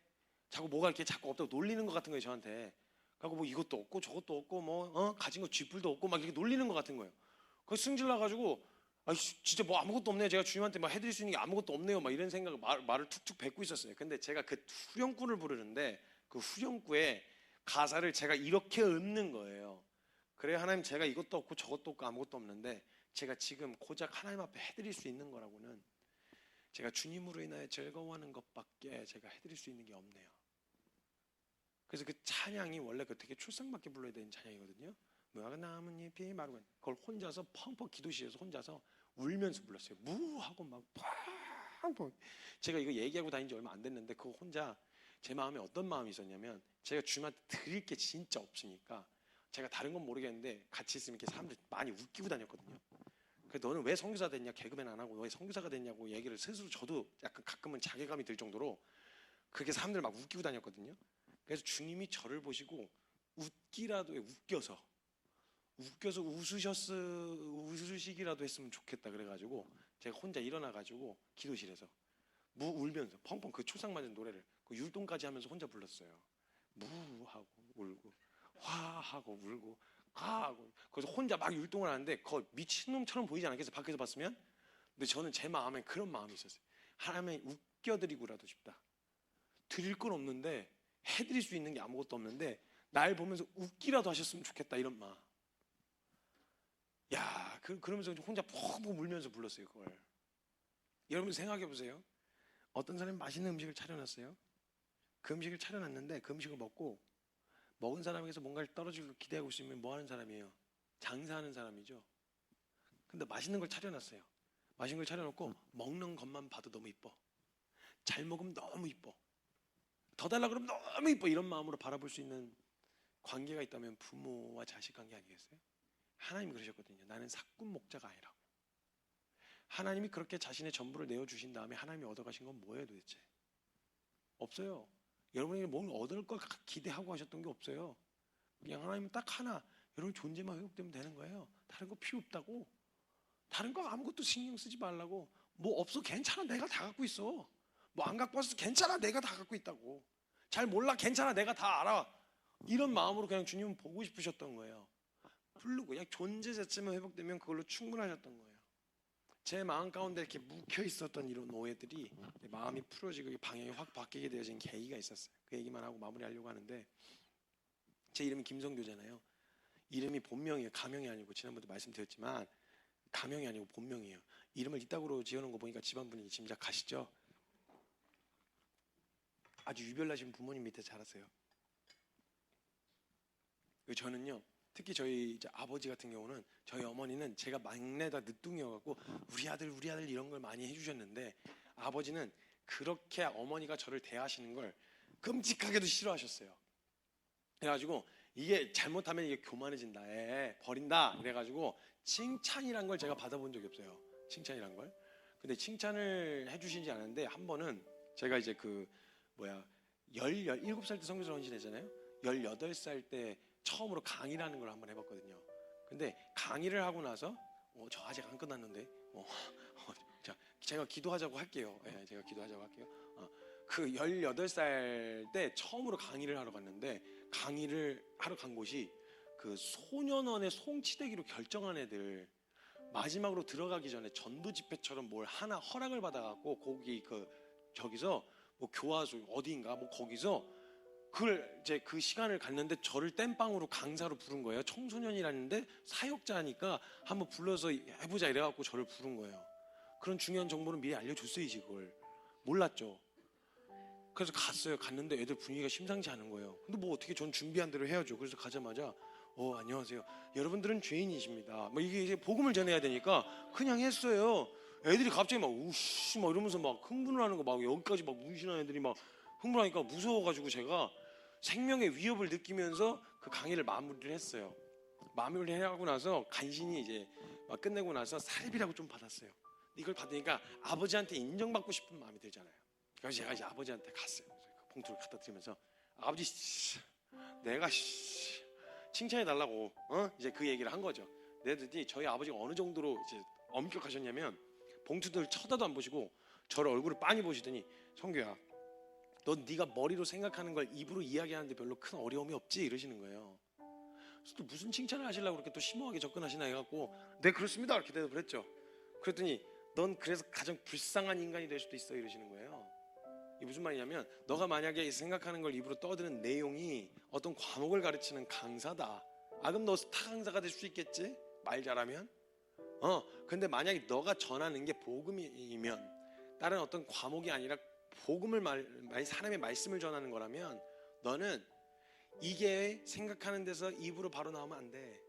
자꾸 뭐가 이렇게 자꾸 없다고 놀리는 것 같은 거예요 저한테. 그리고 뭐 이것도 없고 저것도 없고 뭐 가진 거 쥐뿔도 없고 막 이렇게 놀리는 것 같은 거예요. 그 승질 나가지고 진짜 뭐 아무것도 없네요. 제가 주님한테 막 해드릴 수 있는 게 아무것도 없네요. 막 이런 생각 말을 툭툭 뱉고 있었어요. 근데 제가 그 후렴구를 부르는데 그 후렴구에 가사를 제가 이렇게 읊는 거예요. 그래 하나님 제가 이것도 없고 저것도 없고 아무것도 없는데 제가 지금 고작 하나님 앞에 해드릴 수 있는 거라고는 제가 주님으로 인하여 즐거워하는 것밖에 제가 해드릴 수 있는 게 없네요. 그래서 그 찬양이 원래 그 되게 출상받게 불러야 되는 찬양이거든요. 무화과 나뭇잎이 마르고 그걸 혼자서 펑펑 기도실에서 혼자서 울면서 불렀어요. 무하고 막 펑펑. 제가 이거 얘기하고 다닌 지 얼마 안 됐는데 그거 혼자 제 마음에 어떤 마음이 있었냐면 제가 주님한테 드릴 게 진짜 없으니까 제가 다른 건 모르겠는데 같이 있으면 이렇게 사람들 많이 웃기고 다녔거든요. 그래서 너는 왜 선교사 됐냐, 개그맨 안 하고 왜 선교사가 됐냐고 얘기를 스스로 저도 약간 가끔은 자괴감이 들 정도로 그렇게 사람들 막 웃기고 다녔거든요. 그래서 주님이 저를 보시고 웃기라도 웃겨서 웃으시기라도 했으면 좋겠다 그래가지고 제가 혼자 일어나가지고 기도실에서 울면서 펑펑 그 초상 맞은 노래를 그 율동까지 하면서 혼자 불렀어요. 무하고 울고 화하고 울고 가하고 그래서 혼자 막 율동을 하는데 그 미친놈처럼 보이지 않았겠어요 밖에서 봤으면. 근데 저는 제 마음에 그런 마음이 있었어요. 하나님의 웃겨드리고라도 싶다. 드릴 건 없는데 해드릴 수 있는 게 아무것도 없는데 날 보면서 웃기라도 하셨으면 좋겠다 이런 마음. 야, 그러면서 혼자 펑펑 울면서 불렀어요 그걸. 여러분 생각해 보세요. 어떤 사람이 맛있는 음식을 차려놨어요. 그 음식을 차려놨는데 그 음식을 먹고 먹은 사람에게서 뭔가를 떨어질 걸 기대하고 있으면 뭐 하는 사람이에요? 장사하는 사람이죠. 근데 맛있는 걸 차려놨어요. 맛있는 걸 차려놓고 먹는 것만 봐도 너무 이뻐. 잘 먹으면 너무 이뻐. 더 달라 그러면 너무 이뻐. 이런 마음으로 바라볼 수 있는 관계가 있다면 부모와 자식 관계 아니겠어요? 하나님이 그러셨거든요. 나는 삭군 목자가 아니라고. 하나님이 그렇게 자신의 전부를 내어주신 다음에 하나님이 얻어가신 건 뭐예요 도대체? 없어요. 여러분이 뭘 얻을 걸 기대하고 하셨던 게 없어요. 그냥 하나님은 딱 하나, 여러분 존재만 회복되면 되는 거예요. 다른 거 필요 없다고. 다른 거 아무것도 신경 쓰지 말라고. 뭐 없어 괜찮아 내가 다 갖고 있어. 뭐 안 갖고 왔어 괜찮아 내가 다 갖고 있다고. 잘 몰라 괜찮아 내가 다 알아. 이런 마음으로 그냥 주님은 보고 싶으셨던 거예요. 부르고 그냥 존재 자체만 회복되면 그걸로 충분하셨던 거예요. 제 마음 가운데 이렇게 묵혀 있었던 이런 오해들이 마음이 풀어지고 방향이 확 바뀌게 되어진 계기가 있었어요. 그 얘기만 하고 마무리하려고 하는데 제 이름이 김성교잖아요. 이름이 본명이에요. 가명이 아니고 지난번에도 말씀드렸지만 가명이 아니고 본명이에요. 이름을 이따구로 지어놓은 거 보니까 집안분이 짐작가시죠? 아주 유별나신 부모님 밑에 자랐어요. 저는요 특히 저희 이제 아버지 같은 경우는 저희 어머니는 제가 막내다 늦둥이여갖고 우리 아들 이런 걸 많이 해주셨는데 아버지는 그렇게 어머니가 저를 대하시는 걸 끔찍하게도 싫어하셨어요. 그래가지고 이게 잘못하면 이게 교만해진다, 버린다 이래가지고 칭찬이란 걸 제가 받아본 적이 없어요. 칭찬이란 걸. 근데 칭찬을 해주시지 않았는데 한 번은 제가 이제 17살 때 선교사 헌신했잖아요. 18살 때 처음으로 강의라는 걸 한번 해봤거든요. 근데 강의를 하고 나서 저 아직 안 끝났는데 자, 제가 기도하자고 할게요. 제가 기도하자고 할게요. 그 18살 때 처음으로 강의를 하러 갔는데 강의를 하러 간 곳이 그 소년원의 송치되기로 결정한 애들 마지막으로 들어가기 전에 전도 집회처럼 뭘 하나 허락을 받아갖고 거기 저기서 뭐 교화소 어디인가 뭐 거기서 그걸 이제 그 시간을 갔는데 저를 땜빵으로 강사로 부른 거예요. 청소년이라는데 사역자니까 한번 불러서 해보자 이래갖고 저를 부른 거예요. 그런 중요한 정보는 미리 알려줬어야지 그걸 몰랐죠. 그래서 갔어요. 갔는데 애들 분위기가 심상치 않은 거예요. 근데 뭐 어떻게 전 준비한 대로 해야죠. 그래서 가자마자 안녕하세요. 여러분들은 죄인이십니다. 뭐 이게 이제 복음을 전해야 되니까 그냥 했어요. 애들이 갑자기 막 우씨 막 이러면서 막 흥분을 하는 거 막 여기까지 막 문신하는 애들이 막 흥분하니까 무서워가지고 제가 생명의 위협을 느끼면서 그 강의를 마무리를 했어요. 마무리를 하고 나서 간신히 이제 막 끝내고 나서 사례비라고 좀 받았어요. 이걸 받으니까 아버지한테 인정받고 싶은 마음이 들잖아요. 그래서 제가 이제 아버지한테 갔어요. 그 봉투를 갖다 드리면서 아버지 내가 칭찬해 달라고 이제 그 얘기를 한 거죠. 내더니 저희 아버지가 어느 정도로 이제 엄격하셨냐면 봉투들 쳐다도 안 보시고 저를 얼굴을 빤히 보시더니 성규야 넌 네가 머리로 생각하는 걸 입으로 이야기하는데 별로 큰 어려움이 없지 이러시는 거예요. 그래서 또 무슨 칭찬을 하시려고 그렇게 또 심오하게 접근하시나 해갖고 네 그렇습니다 이렇게 대답을 했죠. 그랬더니 넌 그래서 가장 불쌍한 인간이 될 수도 있어 이러시는 거예요. 이게 무슨 말이냐면 너가 만약에 생각하는 걸 입으로 떠드는 내용이 어떤 과목을 가르치는 강사다. 그럼 너 스타 강사가 될 수 있겠지? 말 잘하면? 근데 만약에 너가 전하는 게 복음이면 다른 어떤 과목이 아니라 복음을 사람의 말씀을 전하는 거라면 너는 이게 생각하는 데서 입으로 바로 나오면 안 돼.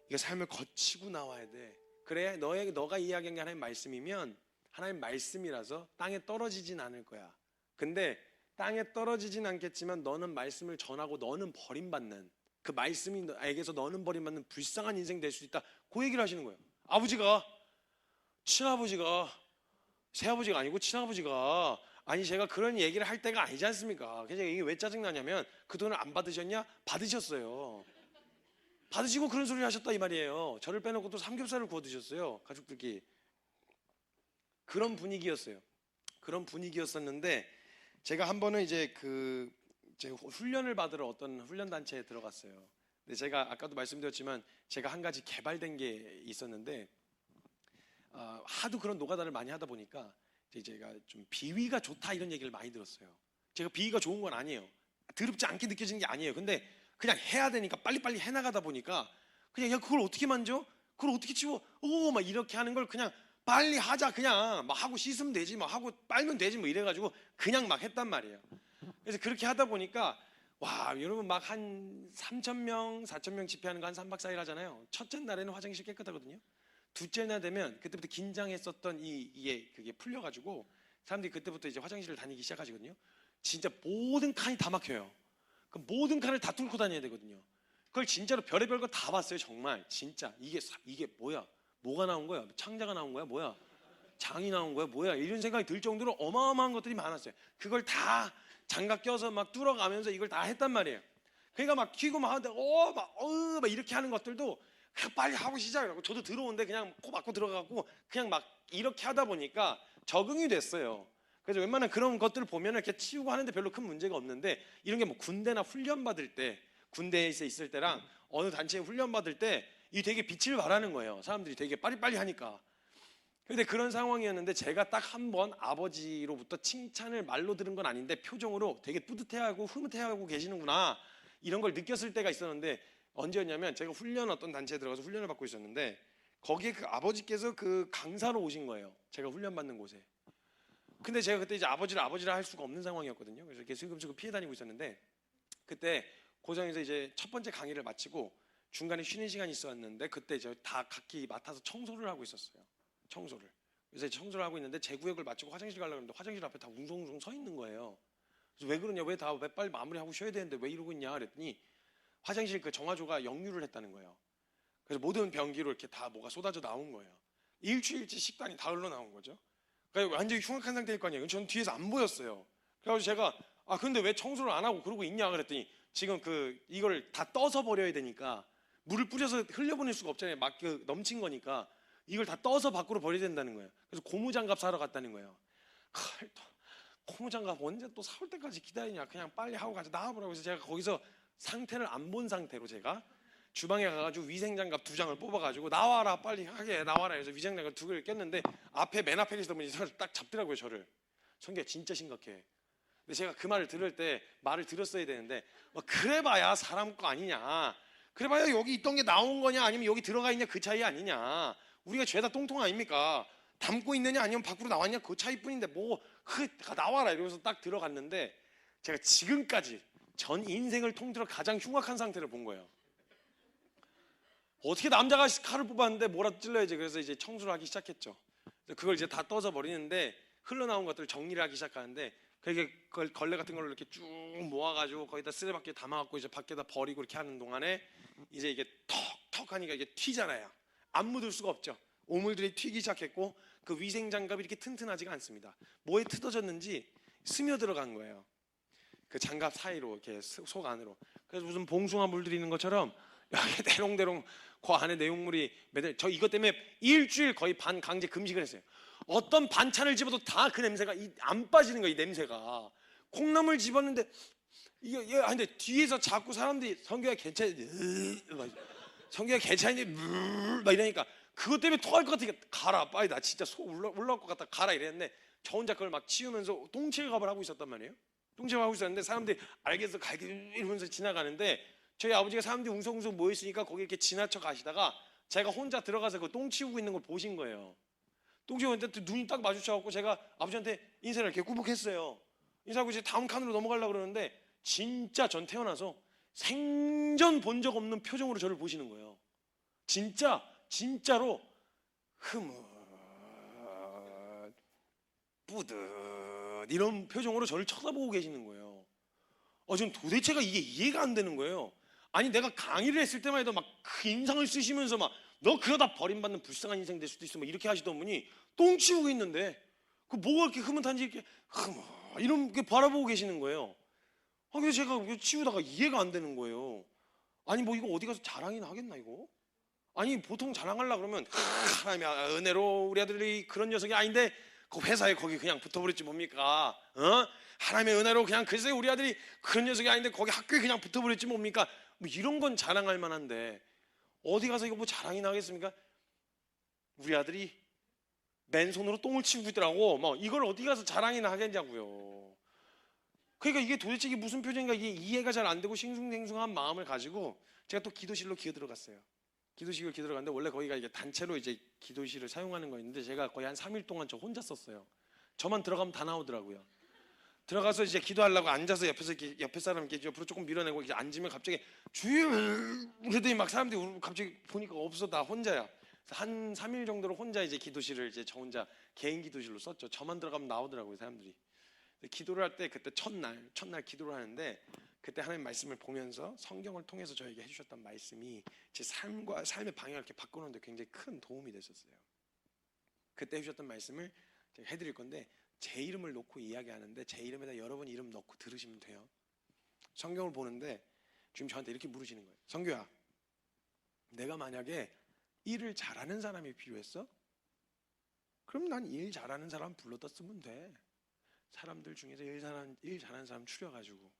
이게 삶을 거치고 나와야 돼. 그래야 너가 이야기한 게 하나님 말씀이면 하나님 말씀이라서 땅에 떨어지진 않을 거야. 근데 땅에 떨어지진 않겠지만 너는 말씀을 전하고 너는 버림받는 그 말씀이 너에게서 너는 버림받는 불쌍한 인생 될 수 있다. 그 얘기를 하시는 거예요. 아버지가 친아버지가 새아버지가 아니고 친아버지가 아니 제가 그런 얘기를 할 때가 아니지 않습니까? 그래서 이게 왜 짜증나냐면 그 돈을 안 받으셨냐? 받으셨어요. 받으시고 그런 소리를 하셨다 이 말이에요. 저를 빼놓고 또 삼겹살을 구워 드셨어요. 가족들끼리. 그런 분위기였어요. 그런 분위기였었는데 제가 한 번은 이제 훈련을 받으러 어떤 훈련 단체에 들어갔어요. 근데 제가 아까도 말씀드렸지만 제가 한 가지 개발된 게 있었는데 하도 그런 노가다를 많이 하다 보니까 제가 좀 비위가 좋다 이런 얘기를 많이 들었어요. 제가 비위가 좋은 건 아니에요. 더럽지 않게 느껴지는 게 아니에요. 근데 그냥 해야 되니까 빨리빨리 해나가다 보니까 그냥 야 그걸 어떻게 만져? 그걸 어떻게 치워? 막 이렇게 하는 걸 그냥 빨리 하자 그냥 막 하고 씻으면 되지 막 하고 빨면 되지 뭐 이래가지고 그냥 막 했단 말이에요. 그래서 그렇게 하다 보니까 와 여러분 막 한 3,000명 4,000명 집회하는 거 한 3박 4일 하잖아요. 첫째 날에는 화장실 깨끗하거든요. 둘째 날 되면 그때부터 긴장했었던 그게 풀려가지고 사람들이 그때부터 이제 화장실을 다니기 시작하시거든요. 진짜 모든 칸이 다 막혀요. 그 모든 칸을 다 뚫고 다녀야 되거든요. 그걸 진짜로 별의별 거 다 봤어요. 정말 진짜 이게 뭐야? 뭐가 나온 거야? 창자가 나온 거야? 뭐야? 장이 나온 거야? 뭐야? 이런 생각이 들 정도로 어마어마한 것들이 많았어요. 그걸 다 장갑 껴서 막 뚫어가면서 이걸 다 했단 말이에요. 그러니까 막 키고 막 하는데 막 이렇게 하는 것들도 그냥 빨리 하고 시작이라고. 저도 들어오는데 그냥 코 막고 들어가고 그냥 막 이렇게 하다 보니까 적응이 됐어요. 그래서 웬만한 그런 것들을 보면 이렇게 치우고 하는데 별로 큰 문제가 없는데 이런 게 뭐 군대나 훈련 받을 때 군대에 있을 때랑 어느 단체에 훈련 받을 때 이 되게 빛을 발하는 거예요. 사람들이 되게 빨리빨리 하니까. 근데 그런 상황이었는데 제가 딱 한 번 아버지로부터 칭찬을 말로 들은 건 아닌데 표정으로 되게 뿌듯해하고 흐뭇해하고 계시는구나 이런 걸 느꼈을 때가 있었는데 언제였냐면 제가 어떤 단체에 들어가서 훈련을 받고 있었는데 거기에 그 아버지께서 그 강사로 오신 거예요. 제가 훈련 받는 곳에. 근데 제가 그때 이제 아버지라 할 수가 없는 상황이었거든요. 그래서 이렇게 슬금슬금 피해 다니고 있었는데 그때 고장에서 이제 첫 번째 강의를 마치고 중간에 쉬는 시간이 있었는데 그때 저 다 각기 맡아서 청소를 하고 있었어요. 청소를. 그래서 청소를 하고 있는데 제 구역을 마치고 화장실 가려고 했는데 화장실 앞에 다 웅성웅성 서 있는 거예요. 그래서 왜 그러냐, 왜 빨리 마무리하고 쉬어야 되는데 왜 이러고 있냐 그랬더니 화장실 그 정화조가 역류를 했다는 거예요. 그래서 모든 변기로 이렇게 다 뭐가 쏟아져 나온 거예요. 일주일치 식단이 다 흘러나온 거죠. 그러니까 완전히 흉악한 상태일 거 아니에요. 저는 뒤에서 안 보였어요. 그래서 제가 근데 왜 청소를 안 하고 그러고 있냐 그랬더니 지금 이걸 다 떠서 버려야 되니까 물을 뿌려서 흘려보낼 수가 없잖아요. 막 넘친 거니까 이걸 다 떠서 밖으로 버려야 된다는 거예요. 그래서 고무장갑 사러 갔다는 거예요. 고무장갑 언제 또 사올 때까지 기다리냐, 그냥 빨리 하고 가자, 나와보라고 해서 제가 거기서 상태를 안 본 상태로 제가 주방에 가가지고 위생장갑 2장을 뽑아가지고 나와라 빨리 하게 나와라 해서 위생장갑 2개를 꼈는데 맨 앞에 계시던 분이 저를 딱 잡더라고요. 저를. 성규야 진짜 심각해. 근데 제가 그 말을 들을 때 말을 들었어야 되는데 그래봐야 사람 거 아니냐, 그래봐야 여기 있던 게 나온 거냐 아니면 여기 들어가 있냐 그 차이 아니냐, 우리가 죄다 똥통 아닙니까? 담고 있느냐 아니면 밖으로 나왔냐 그 차이뿐인데 나와라 이러면서 딱 들어갔는데 제가 지금까지 전 인생을 통틀어 가장 흉악한 상태를 본 거예요. 어떻게 남자가 칼을 뽑았는데 뭐라도 찔러야지. 그래서 이제 청소를 하기 시작했죠. 그걸 이제 다 떠서 버리는데 흘러나온 것들을 정리를 하기 시작하는데 그걸 걸레 같은 걸로 이렇게 쭉 모아가지고 거기다 쓰레받기에 담아갖고 이제 밖에다 버리고 이렇게 하는 동안에 이제 이게 턱턱 하니까 이게 튀잖아요. 안 묻을 수가 없죠. 오물들이 튀기 시작했고 그 위생장갑이 이렇게 튼튼하지가 않습니다. 뭐에 뜯어졌는지 스며 들어간 거예요. 그 장갑 사이로 이렇게 속 안으로. 그래서 무슨 봉숭아 물들이는 것처럼 이렇게 대롱대롱 그 안에 내용물이 저 이것 때문에 일주일 거의 반 강제 금식을 했어요. 어떤 반찬을 집어도 다 그 냄새가 안 빠지는 거예요. 이 냄새가. 콩나물 집었는데 이게 근데 뒤에서 자꾸 사람들이 성규야 괜찮니? 성규야 괜찮니? 막 이러니까 그것 때문에 토할 것 같으니까 가라 빨리, 나 진짜 속 올라올 것 같다 가라 이랬는데 저 혼자 그걸 막 치우면서 똥칠갑을 하고 있었단 말이에요. 똥칠갑을 하고 있었는데 사람들이 알겠어 갈게 이러면서 지나가는데 저희 아버지가 사람들이 웅성웅성 모여있으니까 거기 이렇게 지나쳐 가시다가 제가 혼자 들어가서 그 똥 치우고 있는 걸 보신 거예요. 똥 치우고 있는데 눈이 딱 마주쳐갖고 제가 아버지한테 인사를 이렇게 꾸벅했어요. 인사하고 이제 다음 칸으로 넘어가려고 그러는데 진짜 전 태어나서 생전 본 적 없는 표정으로 저를 보시는 거예요. 진짜로 흐뭇 뿌듯 이런 표정으로 저를 쳐다보고 계시는 거예요. 전 도대체가 이게 이해가 안 되는 거예요. 아니 내가 강의를 했을 때만 해도 막 그 인상을 쓰시면서 막 너 그러다 버림받는 불쌍한 인생 될 수도 있어 막 이렇게 하시던 분이 똥 치우고 있는데 그 뭐가 이렇게 흐뭇한지 이렇게 흐뭇 이렇게 바라보고 계시는 거예요. 그래서 제가 치우다가 이해가 안 되는 거예요. 아니 뭐 이거 어디 가서 자랑이나 하겠나 이거? 아니 보통 자랑하려고 그러면 하나님의 은혜로 우리 아들이 그런 녀석이 아닌데 그 회사에 거기 그냥 붙어버렸지 뭡니까? 하나님의 은혜로 그냥 글쎄 우리 아들이 그런 녀석이 아닌데 거기 학교에 그냥 붙어버렸지 뭡니까? 뭐 이런 건 자랑할 만한데 어디 가서 이거 뭐 자랑이나 하겠습니까? 우리 아들이 맨손으로 똥을 치우고 있더라고. 뭐 이걸 어디 가서 자랑이나 하겠냐고요. 그러니까 이게 도대체 이게 무슨 표정인가 이게 이해가 잘 안 되고 싱숭생숭한 마음을 가지고 제가 또 기도실로 기어 들어갔어요. 기도실을 기어 들어갔는데 원래 거기가 이게 단체로 이제 기도실을 사용하는 거였는데 제가 거의 한 3일 동안 저 혼자 썼어요. 저만 들어가면 다 나오더라고요. 들어가서 이제 기도하려고 앉아서 옆에 사람 이렇게 옆으로 조금 밀어내고 이제 앉으면 갑자기 주여 그러더니 막 사람들이 갑자기 보니까 없어, 나 혼자야. 한 3일 정도로 혼자 이제 기도실을 이제 저 혼자 개인 기도실로 썼죠. 저만 들어가면 나오더라고요 사람들이. 기도를 할 때 그때 첫날 기도를 하는데 그때 하나님 말씀을 보면서 성경을 통해서 저에게 해주셨던 말씀이 제 삶의 방향을 이렇게 바꾸는데 굉장히 큰 도움이 됐었어요. 그때 해주셨던 말씀을 제가 해드릴 건데 제 이름을 놓고 이야기하는데 제 이름에다 여러분 이름 넣고 들으시면 돼요. 성경을 보는데 지금 저한테 이렇게 물으시는 거예요. 성규야, 내가 만약에 일을 잘하는 사람이 필요했어? 그럼 난 일 잘하는 사람 불러다 쓰면 돼. 사람들 중에서 일 잘하는 사람 추려가지고.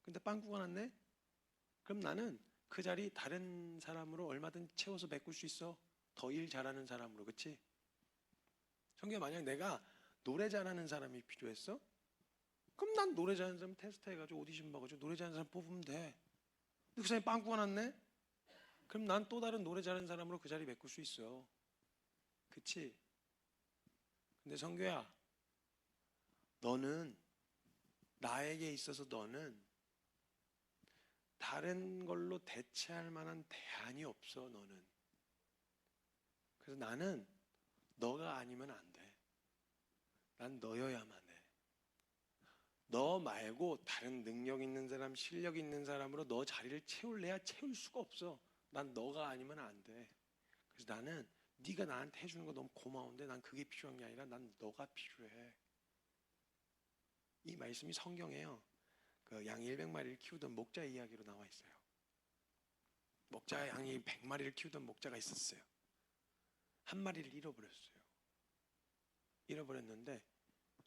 근데 빵꾸가 났네? 그럼 나는 그 자리 다른 사람으로 얼마든 채워서 메꿀 수 있어. 더 일 잘하는 사람으로. 그치? 성규야, 만약 내가 노래 잘하는 사람이 필요했어? 그럼 난 노래 잘하는 사람 테스트 해가지고 오디션 봐가지고 노래 잘하는 사람 뽑으면 돼. 근데 그 사람이 빵꾸가 났네? 그럼 난 또 다른 노래 잘하는 사람으로 그 자리 메꿀 수 있어. 그치? 근데 성규야, 너는 나에게 있어서 너는 다 다른 걸로 대체할 만한 대안이 없어, 너는. 그래서 나는 너가 아니면 안 돼. 난 너여야만 해. 너 말고 다른 능력 있는 사람, 실력 있는 사람으로 너 자리를 채울래야 채울 수가 없어. 난 너가 아니면 안 돼. 그래서 나는 네가 나한테 해주는 거 너무 고마운데 난 그게 필요한 게 아니라 난 너가 필요해. 이 말씀이 성경에요. 그 양 100마리를 키우던 목자 이야기로 나와 있어요. 목자 양이 100마리를 키우던 목자가 있었어요. 한 마리를 잃어버렸어요. 잃어버렸는데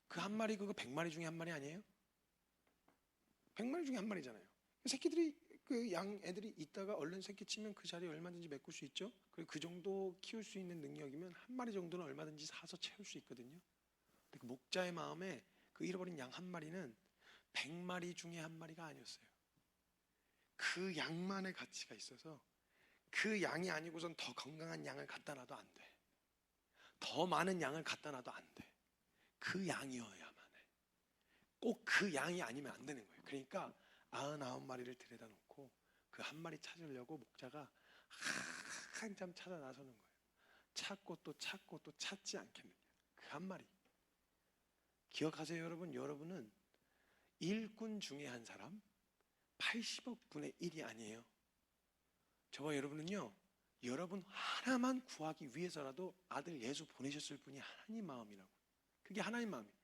그 한 마리 그거 100마리 중에 한 마리 아니에요? 100마리 중에 한 마리잖아요. 새끼들이 그 양 애들이 있다가 얼른 새끼 치면 그 자리에 얼마든지 메꿀 수 있죠. 그리고 그 정도 키울 수 있는 능력이면 한 마리 정도는 얼마든지 사서 채울 수 있거든요. 근데 그 목자의 마음에 그 잃어버린 양 한 마리는 100마리 중에 한 마리가 아니었어요. 그 양만의 가치가 있어서 그 양이 아니고선 더 건강한 양을 갖다 놔도 안 돼. 더 많은 양을 갖다 놔도 안 돼. 그 양이어야만 해. 꼭 그 양이 아니면 안 되는 거예요. 그러니까 99마리를 들여다 놓고 그 한 마리 찾으려고 목자가 한참 찾아 나서는 거예요. 찾고 또 찾고 또 찾지 않겠느냐. 그 한 마리. 기억하세요, 여러분. 여러분은 일꾼 중에 한 사람 80억 분의 1이 아니에요. 저와 여러분은요, 여러분 하나만 구하기 위해서라도 아들 예수 보내셨을 분이 하나님 마음이라고. 그게 하나님 마음이에요.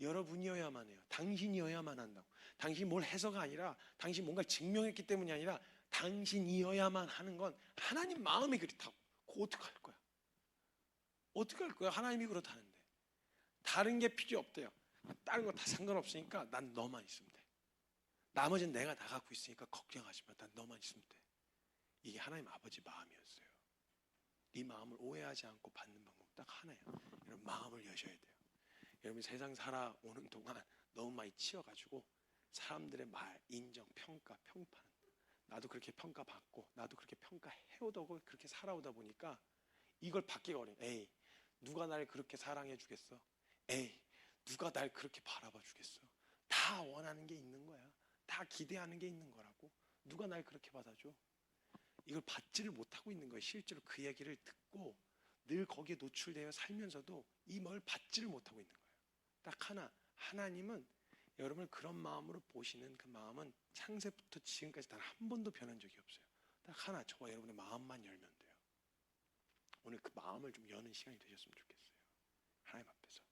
여러분이어야만 해요. 당신이어야만 한다고. 당신이 뭘 해서가 아니라 당신이 뭔가 증명했기 때문이 아니라 당신이어야만 하는 건 하나님 마음이 그렇다고. 그거 어떡할 거야? 어떻게 할 거야? 하나님이 그렇다는데. 다른 게 필요 없대요. 다른 거 다 상관없으니까 난 너만 있으면 돼. 나머지는 내가 다 갖고 있으니까 걱정하지 마. 난 너만 있으면 돼. 이게 하나님 아버지 마음이었어요. 이 마음을 오해하지 않고 받는 방법 딱 하나예요. 여러분 마음을 여셔야 돼요. 여러분 세상 살아오는 동안 너무 많이 치여가지고 사람들의 말, 인정, 평가, 평판 나도 그렇게 평가받고 나도 그렇게 평가해오다고 그렇게 살아오다 보니까 이걸 받기가 어려워요. 에이 누가 날 그렇게 사랑해 주겠어? 에이 누가 날 그렇게 바라봐 주겠어? 다 원하는 게 있는 거야. 다 기대하는 게 있는 거라고. 누가 날 그렇게 받아줘? 이걸 받지를 못하고 있는 거예요. 실제로 그 얘기를 듣고 늘 거기에 노출되어 살면서도 이 뭘 받지를 못하고 있는 거예요. 딱 하나, 하나님은 여러분을 그런 마음으로 보시는 그 마음은 창세부터 지금까지 단 한 번도 변한 적이 없어요. 딱 하나, 저와 여러분의 마음만 열면 돼요. 오늘 그 마음을 좀 여는 시간이 되셨으면 좋겠어요. 하나님 앞에서.